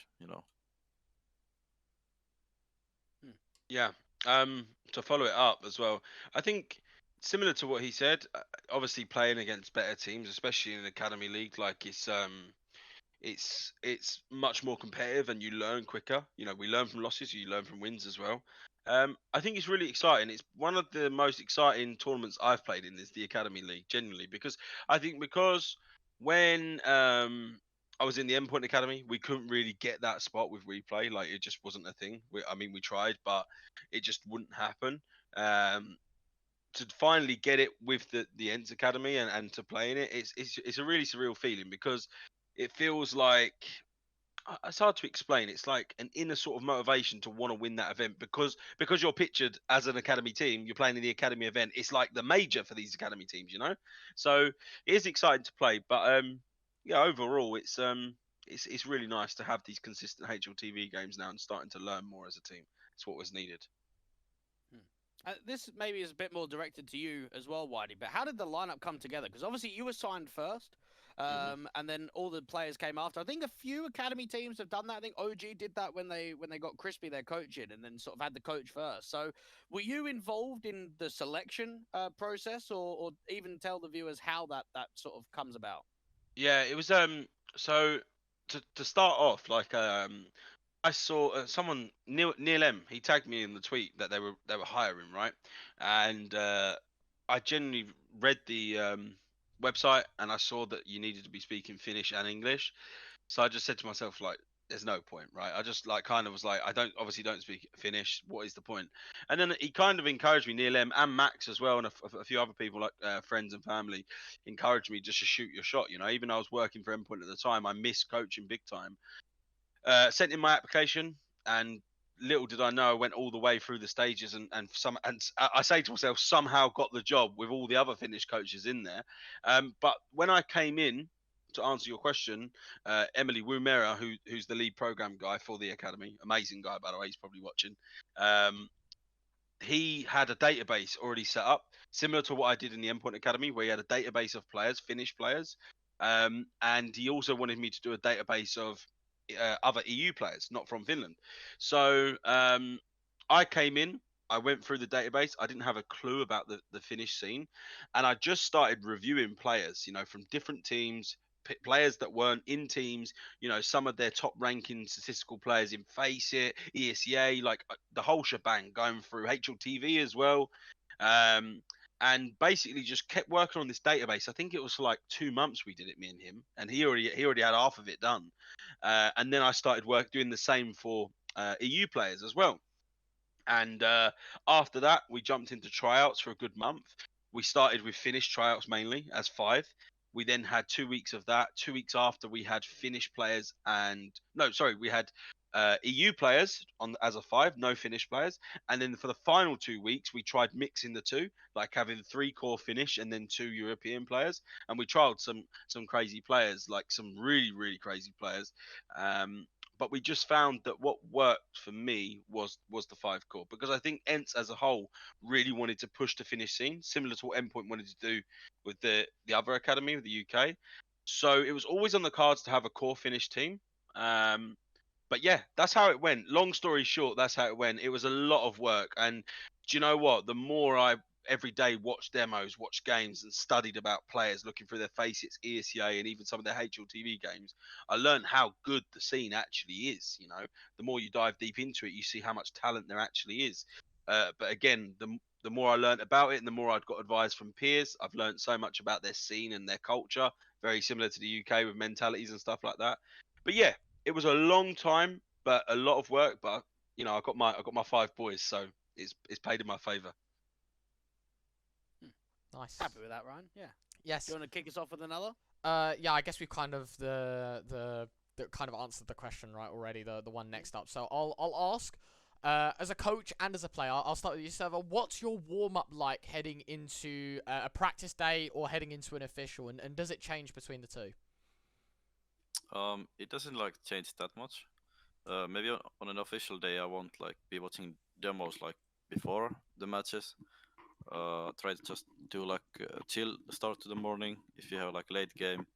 Yeah. To follow it up as well, I think similar to what he said, obviously playing against better teams, especially in an Academy League, like it's much more competitive and you learn quicker. We learn from losses, you learn from wins as well. I think it's really exciting. It's one of the most exciting tournaments I've played in, is the Academy League, genuinely, because when I was in the Endpoint Academy, we couldn't really get that spot with replay. Like it just wasn't a thing. We tried, but it just wouldn't happen. to finally get it with the Ents Academy and to play in it, it's a really surreal feeling, because it feels like, it's hard to explain. It's like an inner sort of motivation to want to win that event, because you're pictured as an academy team, you're playing in the academy event. It's like the major for these academy teams, you know. So it is exciting to play, but yeah, overall it's really nice to have these consistent HLTV games now and starting to learn more as a team. It's what was needed. This maybe is a bit more directed to you as well, Whitey, but how did the lineup come together? Because obviously you were signed first, and then all the players came after. I think a few academy teams have done that. I think OG did that when they got Crispy their coach in, and then sort of had the coach first. So were you involved in the selection process, or even tell the viewers how that sort of comes about? Yeah, it was so to start off, like I saw someone, Neil M. He tagged me in the tweet that they were hiring, right? And I genuinely read the website, and I saw that you needed to be speaking Finnish and English. So I just said to myself, like, there's no point, right? I just like kind of was like, I don't speak Finnish. What is the point? And then he kind of encouraged me, Neil M. and Max as well, and a few other people, like friends and family, encouraged me just to shoot your shot. You know, even though I was working for Endpoint at the time, I missed coaching big time. Sent in my application, and little did I know, I went all the way through the stages, and I say to myself, somehow got the job with all the other Finnish coaches in there. But when I came in, to answer your question, Emily Wumera, who's the lead program guy for the academy, amazing guy by the way, he's probably watching. He had a database already set up, similar to what I did in the Endpoint Academy, where he had a database of players, Finnish players, and he also wanted me to do a database of other EU players, not from Finland. So I came in, I went through the database. I didn't have a clue about the Finnish scene, and I just started reviewing players, you know, from different teams, players that weren't in teams, you know, some of their top ranking statistical players in Faceit, ESEA, like the whole shebang, going through HLTV as well. And basically just kept working on this database. I think it was for like 2 months we did it, me and him, and he already had half of it done. And then I started doing the same for EU players as well. And after that, we jumped into tryouts for a good month. We started with Finnish tryouts mainly as 5. We then had 2 weeks of that. 2 weeks after, we had Finnish players, and no, sorry, we had EU players on as a 5, no Finnish players. And then for the final 2 weeks, we tried mixing the two, like having 3 core Finnish and then 2 European players. And we trialed some crazy players, like some really crazy players. But we just found that what worked for me was the 5 core, because I think Ents as a whole really wanted to push the Finnish scene, similar to what Endpoint wanted to do with the other academy of the UK. So it was always on the cards to have a core Finnish team. But yeah, that's how it went. Long story short, that's how it went. It was a lot of work, and do you know what? The more I every day watched demos, watched games, and studied about players, looking through their Faceits, ESEA, and even some of their HLTV games, I learned how good the scene actually is. You know, the more you dive deep into it, you see how much talent there actually is. But again, the more I learned about it, and the more I'd got advice from peers, I've learned so much about their scene and their culture, very similar to the UK with mentalities and stuff like that. But yeah, it was a long time, but a lot of work. But you know, I got my 5 boys, so it's paid in my favour. Nice. Happy with that, Ryan? Yeah. Yes. Do you want to kick us off with another? Yeah, I guess we've kind of the kind of answered the question right already. The one next up. So I'll ask, as a coach and as a player, I'll start with you, S1rva. What's your warm up like heading into a practice day or heading into an official, and does it change between the two? It doesn't like change that much. Maybe on an official day, I won't like be watching demos like before the matches. Try to just do like chill start to the morning. If you have like late game,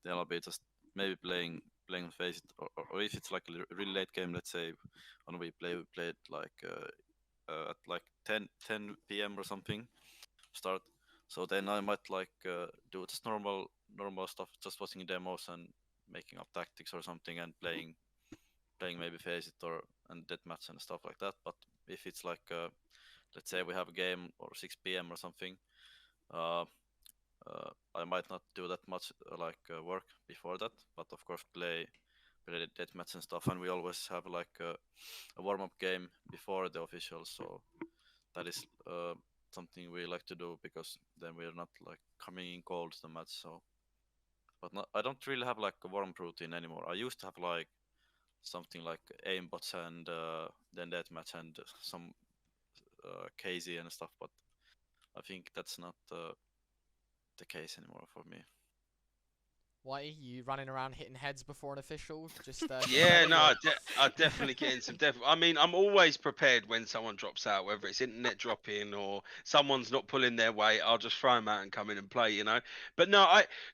then I'll be just maybe playing Faceit, or if it's like a really late game, let's say on WePlay, we played like at like 10 p.m. or something start. So then I might like do just normal stuff, just watching demos and making up tactics or something, and playing maybe Faceit or and deathmatch and stuff like that. But if it's like let's say we have a game or 6 p.m. or something, I might not do that much work before that, but of course play deathmatch and stuff. And we always have like a warm-up game before the official, so that is something we like to do because then we're not like coming in cold to the match. So, but not, I don't really have like a warm routine anymore. I used to have like something like aimbots and then deathmatch and some KZ and stuff, but I think that's not the case anymore for me. Whitey, you running around hitting heads before an official? Just Yeah, ready, no, or- I definitely get in some I mean, I'm always prepared when someone drops out, whether it's internet dropping or someone's not pulling their weight. I'll just throw them out and come in and play, you know. But no,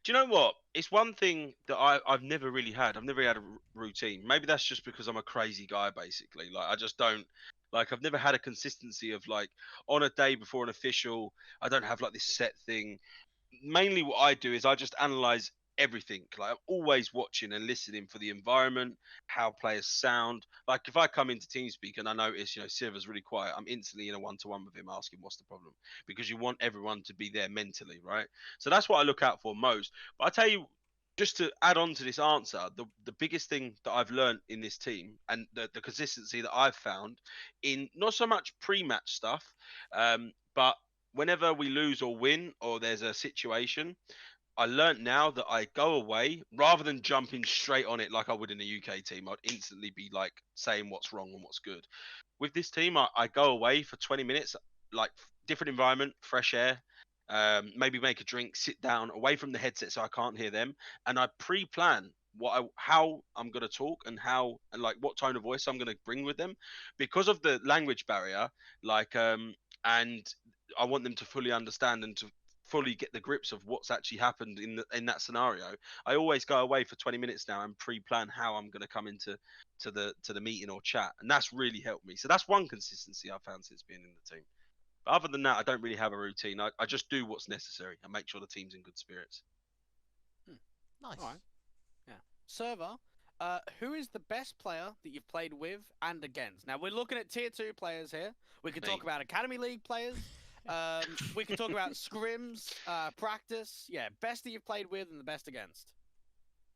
do you know what? It's one thing that I've never really had. I've never had a routine. Maybe that's just because I'm a crazy guy, basically. Like I just don't. Like I've never had a consistency of like on a day before an official. I don't have like this set thing. Mainly what I do is I just analyze everything. Like I'm always watching and listening for the environment, how players sound. Like if I come into TeamSpeak and I notice, S1rva's really quiet, I'm instantly in a one-to-one with him asking what's the problem, because you want everyone to be there mentally, right? So that's what I look out for most. But I tell you, just to add on to this answer, the biggest thing that I've learned in this team and the consistency that I've found in not so much pre-match stuff, but whenever we lose or win or there's a situation, I learnt now that I go away rather than jumping straight on it like I would in a UK team. I'd instantly be like saying what's wrong and what's good. With this team, I go away for 20 minutes, like different environment, fresh air, maybe make a drink, sit down away from the headset so I can't hear them, and I pre-plan how I'm gonna talk and how and like what tone of voice I'm gonna bring with them, because of the language barrier. Like and I want them to fully understand and to fully get the grips of what's actually happened in that scenario. I always go away for 20 minutes now and pre-plan how I'm going to come into the meeting or chat, and that's really helped me. So that's one consistency I've found since being in the team. But other than that, I don't really have a routine. I just do what's necessary and make sure the team's in good spirits. Nice. All right. Yeah. S1rva, who is the best player that you've played with and against? Now we're looking at tier 2 players here. We could talk Me. about Academy League players. We can talk about scrims, practice. Yeah, best that you've played with and the best against.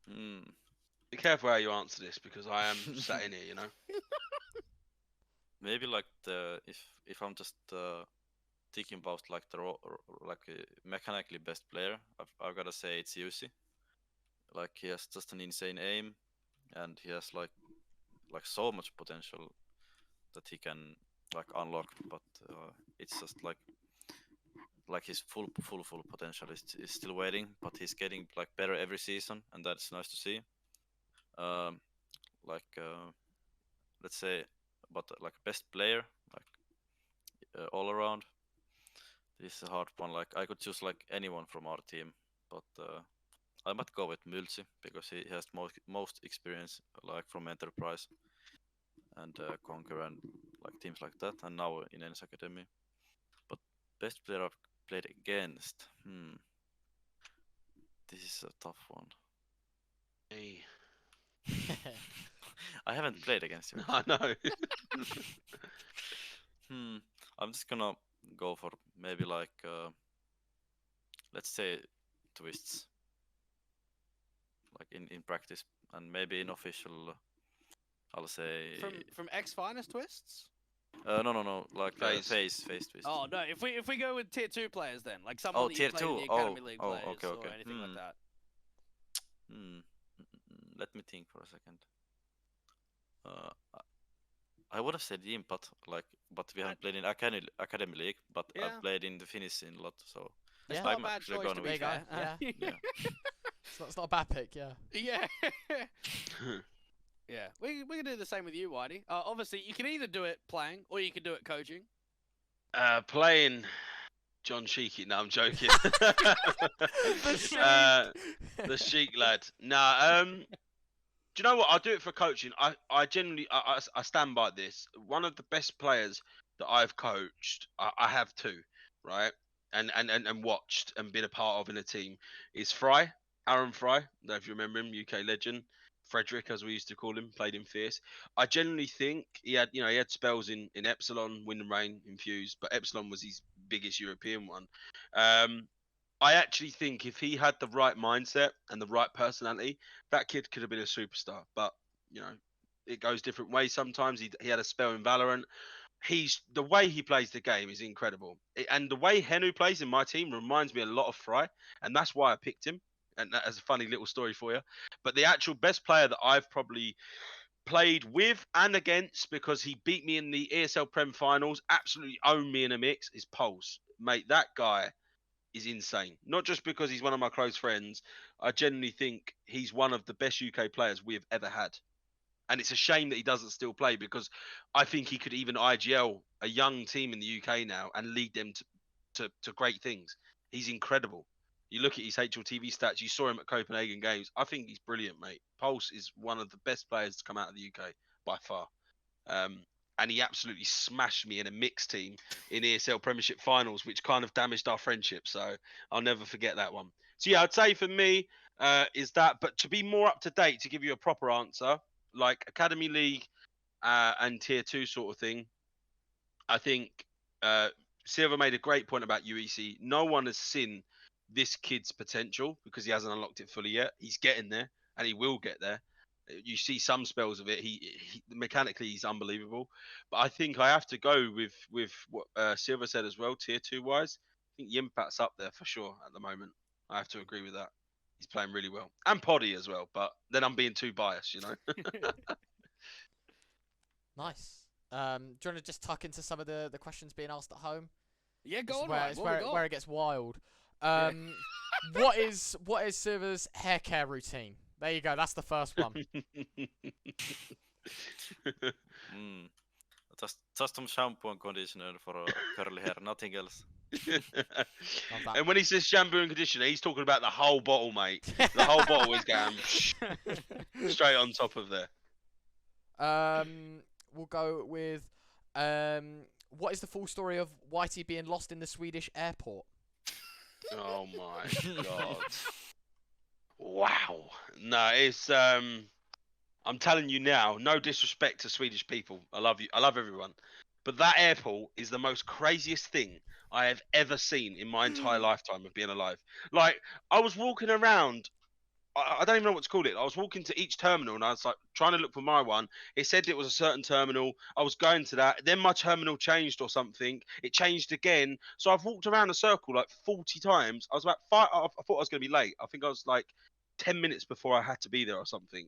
Be careful how you answer this, because I am sat in here, Maybe like if I'm just thinking about like mechanically best player, I've gotta say it's Jussi. Like he has just an insane aim, and he has like so much potential that he can like unlock, but it's just like his full potential is still waiting, but he's getting like better every season, and that's nice to see. Let's say, but like best player, like all around, this is a hard one. Like I could choose like anyone from our team, but I might go with Mulzi because he has most experience like from Enterprise and Conquer and like teams like that, and now in NS Academy. But best player I've played against, this is a tough one. Hey. I haven't played against you. I know. I'm just gonna go for maybe like let's say twists, like in practice, and maybe in official. I'll say from X Finest Twists. No, like phase twist. Oh no, if we go with tier 2 players then, like someone that tier you played in 2. the Academy League players Okay. or anything like that. Let me think for a second. I would have said Jim, but we haven't played in Academy League, but I've played in the Finnish scene a lot, so Yeah. Not a bad choice to There be you go. fair. Yeah. It's not a bad pick. Yeah. Yeah. Yeah, we can do the same with you, Whitey. Obviously, you can either do it playing or you can do it coaching. Playing John Sheeky. No, I'm joking. The Sheik lad. Nah. Do you know what? I'll do it for coaching. I genuinely I stand by this. One of the best players that I've coached, I have two, right? And watched and been a part of in a team is Fry, Aaron Fry. I don't know if you remember him, UK legend. Frederick, as we used to call him, played in Fierce. I genuinely think he had spells in Epsilon, Wind and Rain, Infused, but Epsilon was his biggest European one. I actually think if he had the right mindset and the right personality, that kid could have been a superstar. But it goes different ways sometimes. He had a spell in Valorant. the way he plays the game is incredible. And the way Henu plays in my team reminds me a lot of Fry, and that's why I picked him. And that as a funny little story for you. But the actual best player that I've probably played with and against, because he beat me in the ESL Prem finals, absolutely owned me in a mix, is Pulse. Mate, that guy is insane. Not just because he's one of my close friends. I genuinely think he's one of the best UK players we have ever had. And it's a shame that he doesn't still play, because I think he could even IGL a young team in the UK now and lead them to great things. He's incredible. You look at his HLTV stats, you saw him at Copenhagen Games. I think he's brilliant, mate. Pulse is one of the best players to come out of the UK by far. And he absolutely smashed me in a mixed team in ESL Premiership finals, which kind of damaged our friendship. So I'll never forget that one. So yeah, I'd say for me is that. But to be more up to date, to give you a proper answer, like Academy League and Tier 2 sort of thing, I think S1rva made a great point about UEC. No one has seen this kid's potential because he hasn't unlocked it fully yet. He's getting there, and he will get there. You see some spells of it. He mechanically he's unbelievable. But I think I have to go with what S1rva said as well, Tier 2 wise. I think Yimpat's up there for sure at the moment. I have to agree with that. He's playing really well, and Poddy as well. But then I'm being too biased, you know. Nice. Do you want to just tuck into some of the questions being asked at home? Yeah, This go is on, where, Ryan. it's What we got? where it gets wild. Yeah. What is S1rva's hair care routine? There you go. That's the first one. Just some shampoo and conditioner for curly hair, nothing else. Love that. And when he says shampoo and conditioner, he's talking about the whole bottle, mate. The whole bottle is going straight on top of there. We'll go with what is the full story of Whitey being lost in the Swedish airport? Oh my god! Wow. No, it's I'm telling you now. No disrespect to Swedish people. I love you. I love everyone. But that airport is the most craziest thing I have ever seen in my entire lifetime of being alive. Like, I was walking around. I don't even know what to call it. I was walking to each terminal and I was like trying to look for my one. It said it was a certain terminal. I was going to that. Then my terminal changed or something. It changed again. So I've walked around a circle like 40 times. I was about I thought I was going to be late. I think I was like 10 minutes before I had to be there or something.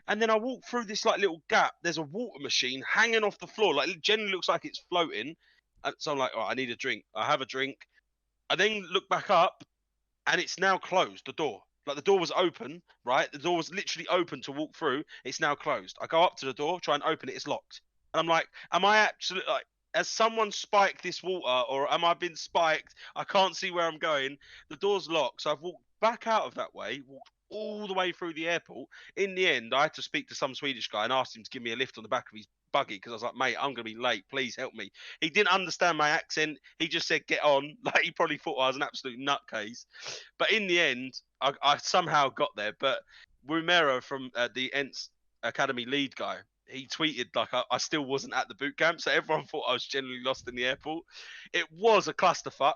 And then I walked through this like little gap. There's a water machine hanging off the floor. Like, it generally looks like it's floating. And so I'm like, oh, I need a drink. I have a drink. I then look back up and it's now closed, the door. Like, the door was open, right? The door was literally open to walk through. It's now closed. I go up to the door, try and open it. It's locked. And I'm like, am I actually, like, has someone spiked this water or am I been spiked? I can't see where I'm going. The door's locked. So I've walked back out of that way, walked all the way through the airport. In the end, I had to speak to some Swedish guy and asked him to give me a lift on the back of his buggy because I was like, mate, I'm going to be late. Please help me. He didn't understand my accent. He just said, get on. Like, he probably thought I was an absolute nutcase. But in the end, I somehow got there. But Romero from the ESL Academy League guy, he tweeted like I still wasn't at the boot camp. So everyone thought I was genuinely lost in the airport. It was a clusterfuck.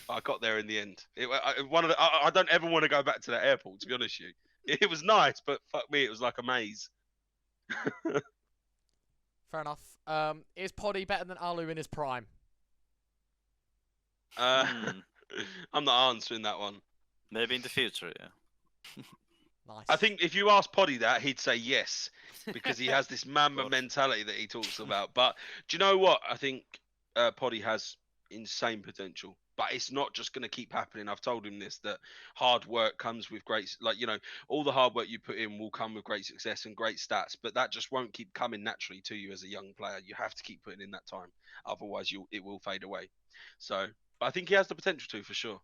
I got there in the end. I don't ever want to go back to that airport, to be honest with you. It was nice, but fuck me, it was like a maze. Fair enough. Is Poddy better than Alu in his prime? I'm not answering that one. Maybe in the future, yeah. Nice. I think if you ask Poddy that, he'd say yes, because he has this Mamba mentality that he talks about. But do you know what? I think Poddy has insane potential. But it's not just going to keep happening. I've told him this, that hard work comes with great, like, you know, all the hard work you put in will come with great success and great stats, but that just won't keep coming naturally to you as a young player. You have to keep putting in that time. Otherwise, it will fade away. So, but I think he has the potential to, for sure.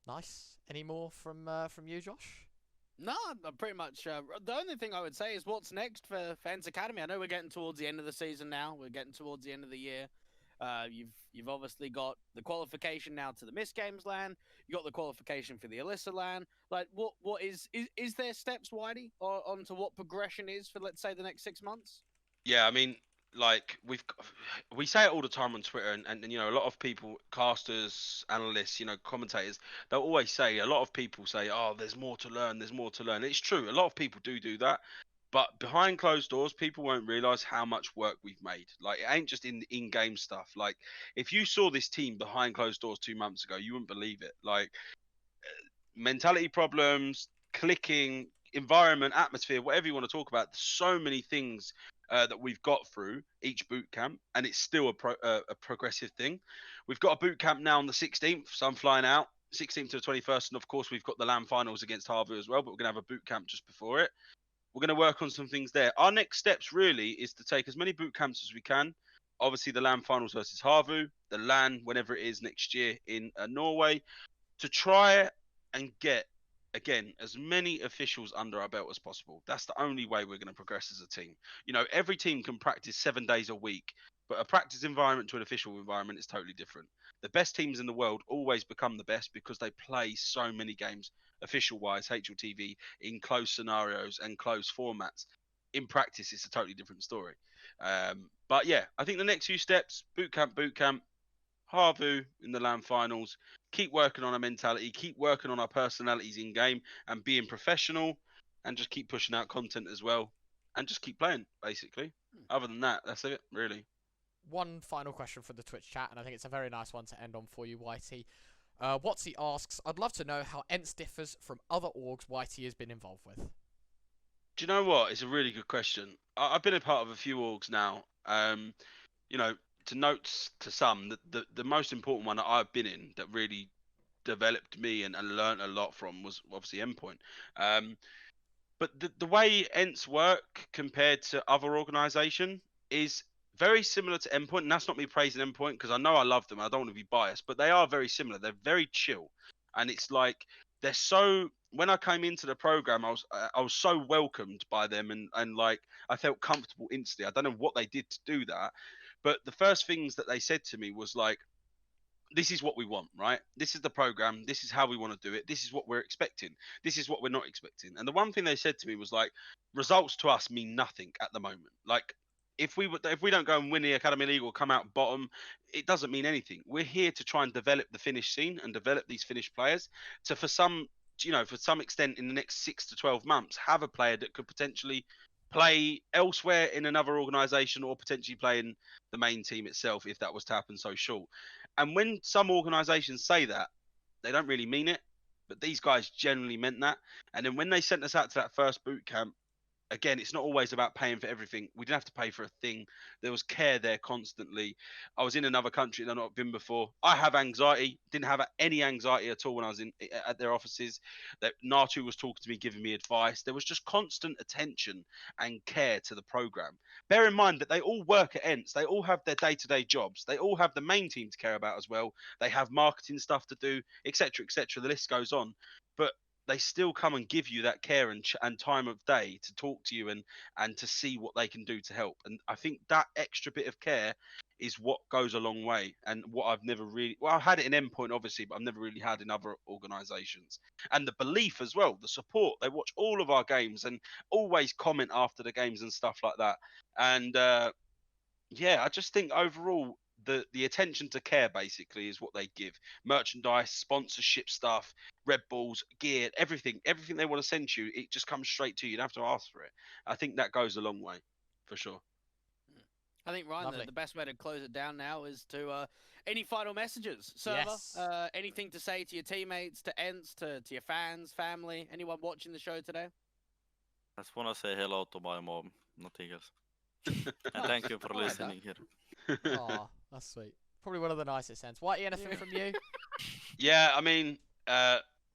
Nice. Any more from you, Josh? No, I'm pretty much. The only thing I would say is what's next for Fans Academy. I know we're getting towards the end of the season now. We're getting towards the end of the year. You've obviously got the qualification now to the MistGames LAN. You got the qualification for the Elisa LAN. Like, what is there steps, Whitey, or onto what progression is for, let's say, the next 6 months? Yeah, I mean, like, we say it all the time on Twitter, and you know, a lot of people, casters, analysts, you know, commentators, they'll always say, a lot of people say, oh, there's more to learn, there's more to learn. It's true, a lot of people do that. But behind closed doors, people won't realize how much work we've made. Like, it ain't just in the in-game stuff. Like, if you saw this team behind closed doors 2 months ago, you wouldn't believe it. Like, mentality problems, clicking, environment, atmosphere, whatever you want to talk about. There's so many things that we've got through each boot camp, and it's still a progressive thing. We've got a boot camp now on the 16th, so I'm flying out 16th to the 21st, and of course we've got the LAN finals against Harvard as well, but we're going to have a boot camp just before it. We're going to work on some things there. Our next steps really is to take as many boot camps as we can. Obviously the LAN finals versus Harvu, the LAN whenever it is next year in Norway, to try and get, again, as many officials under our belt as possible. That's the only way we're going to progress as a team. You know, every team can practice 7 days a week, but a practice environment to an official environment is totally different. The best teams in the world always become the best because they play so many games, official-wise, HLTV, in close scenarios and close formats. In practice, it's a totally different story. But yeah, I think the next few steps, boot camp, Harvu in the LAN finals, keep working on our mentality, keep working on our personalities in game and being professional, and just keep pushing out content as well, and just keep playing, basically. Other than that, that's it, really. One final question from the Twitch chat, and I think it's a very nice one to end on for you, Whitey. Watsy asks, I'd love to know how ENTS differs from other orgs Whitey has been involved with. Do you know what? It's a really good question. I've been a part of a few orgs now. You know, to note to some, the most important one that I've been in that really developed me and learned a lot from was obviously Endpoint. But the way ENTS work compared to other organisation is very similar to Endpoint, and that's not me praising Endpoint because I know I love them. I don't want to be biased, but they are very similar. They're very chill, and it's like they're so. When I came into the program, I was so welcomed by them, and like I felt comfortable instantly. I don't know what they did to do that, but the first things that they said to me was like, this is what we want, right? This is the program. This is how we want to do it. This is what we're expecting. This is what we're not expecting. And the one thing they said to me was like, results to us mean nothing at the moment. Like, if we don't go and win the Academy League or come out bottom, it doesn't mean anything. We're here to try and develop the Finnish scene and develop these Finnish players to, for some extent in the next 6 to 12 months, have a player that could potentially play elsewhere in another organisation or potentially play in the main team itself if that was to happen so short. And when some organisations say that, they don't really mean it, but these guys generally meant that. And then when they sent us out to that first boot camp, again, it's not always about paying for everything. We didn't have to pay for a thing. There was care there constantly. I was in another country that I've not been before. I have anxiety. Didn't have any anxiety at all when I was at their offices. That Natu was talking to me, giving me advice. There was just constant attention and care to the program. Bear in mind that they all work at ENTS. They all have their day-to-day jobs. They all have the main team to care about as well. They have marketing stuff to do, etc., etc. The list goes on. But they still come and give you that care and time of day to talk to you and to see what they can do to help. And I think that extra bit of care is what goes a long way, and what I've never really, well, I've had it in Endpoint obviously, but I've never really had in other organisations. And the belief as well, the support. They watch all of our games and always comment after the games and stuff like that. And yeah, I just think overall the attention to care basically is what they give. Merchandise, sponsorship stuff, Red Bulls, gear, everything they want to send you, it just comes straight to you. You don't have to ask for it. I think that goes a long way, for sure. I think, Ryan, the best way to close it down now is to any final messages. S1rva, Yes. Anything to say to your teammates, to ENTS, to your fans, family, anyone watching the show today? I just want to say hello to my mom, nothing else. And thank you for listening here. Aw, that's sweet. Probably one of the nicest ends. Whitey, anything from you? Yeah, I mean,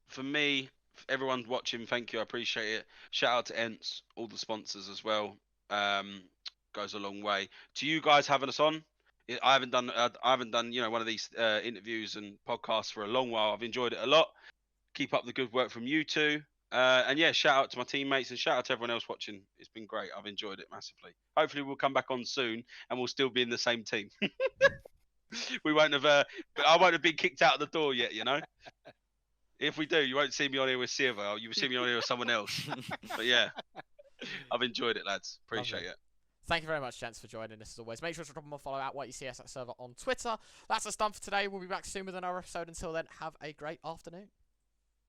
for me, everyone watching, thank you, I appreciate it. Shout out to ENTS, all the sponsors as well. Goes a long way. To you guys having us on, I haven't done one of these interviews and podcasts for a long while. I've enjoyed it a lot. Keep up the good work from you two. And yeah, shout out to my teammates and shout out to everyone else watching. It's been great. I've enjoyed it massively. Hopefully we'll come back on soon and we'll still be in the same team. We won't have, but I won't have been kicked out of the door yet, you know. If we do, you won't see me on here with S1rva. You will see me on here with someone else. But yeah, I've enjoyed it, lads. Appreciate it. Thank you very much, gents, for joining us as always. Make sure to drop them a follow out WhiteyCS at S1rva on Twitter. That's us done for today. We'll be back soon with another episode. Until then, have a great afternoon.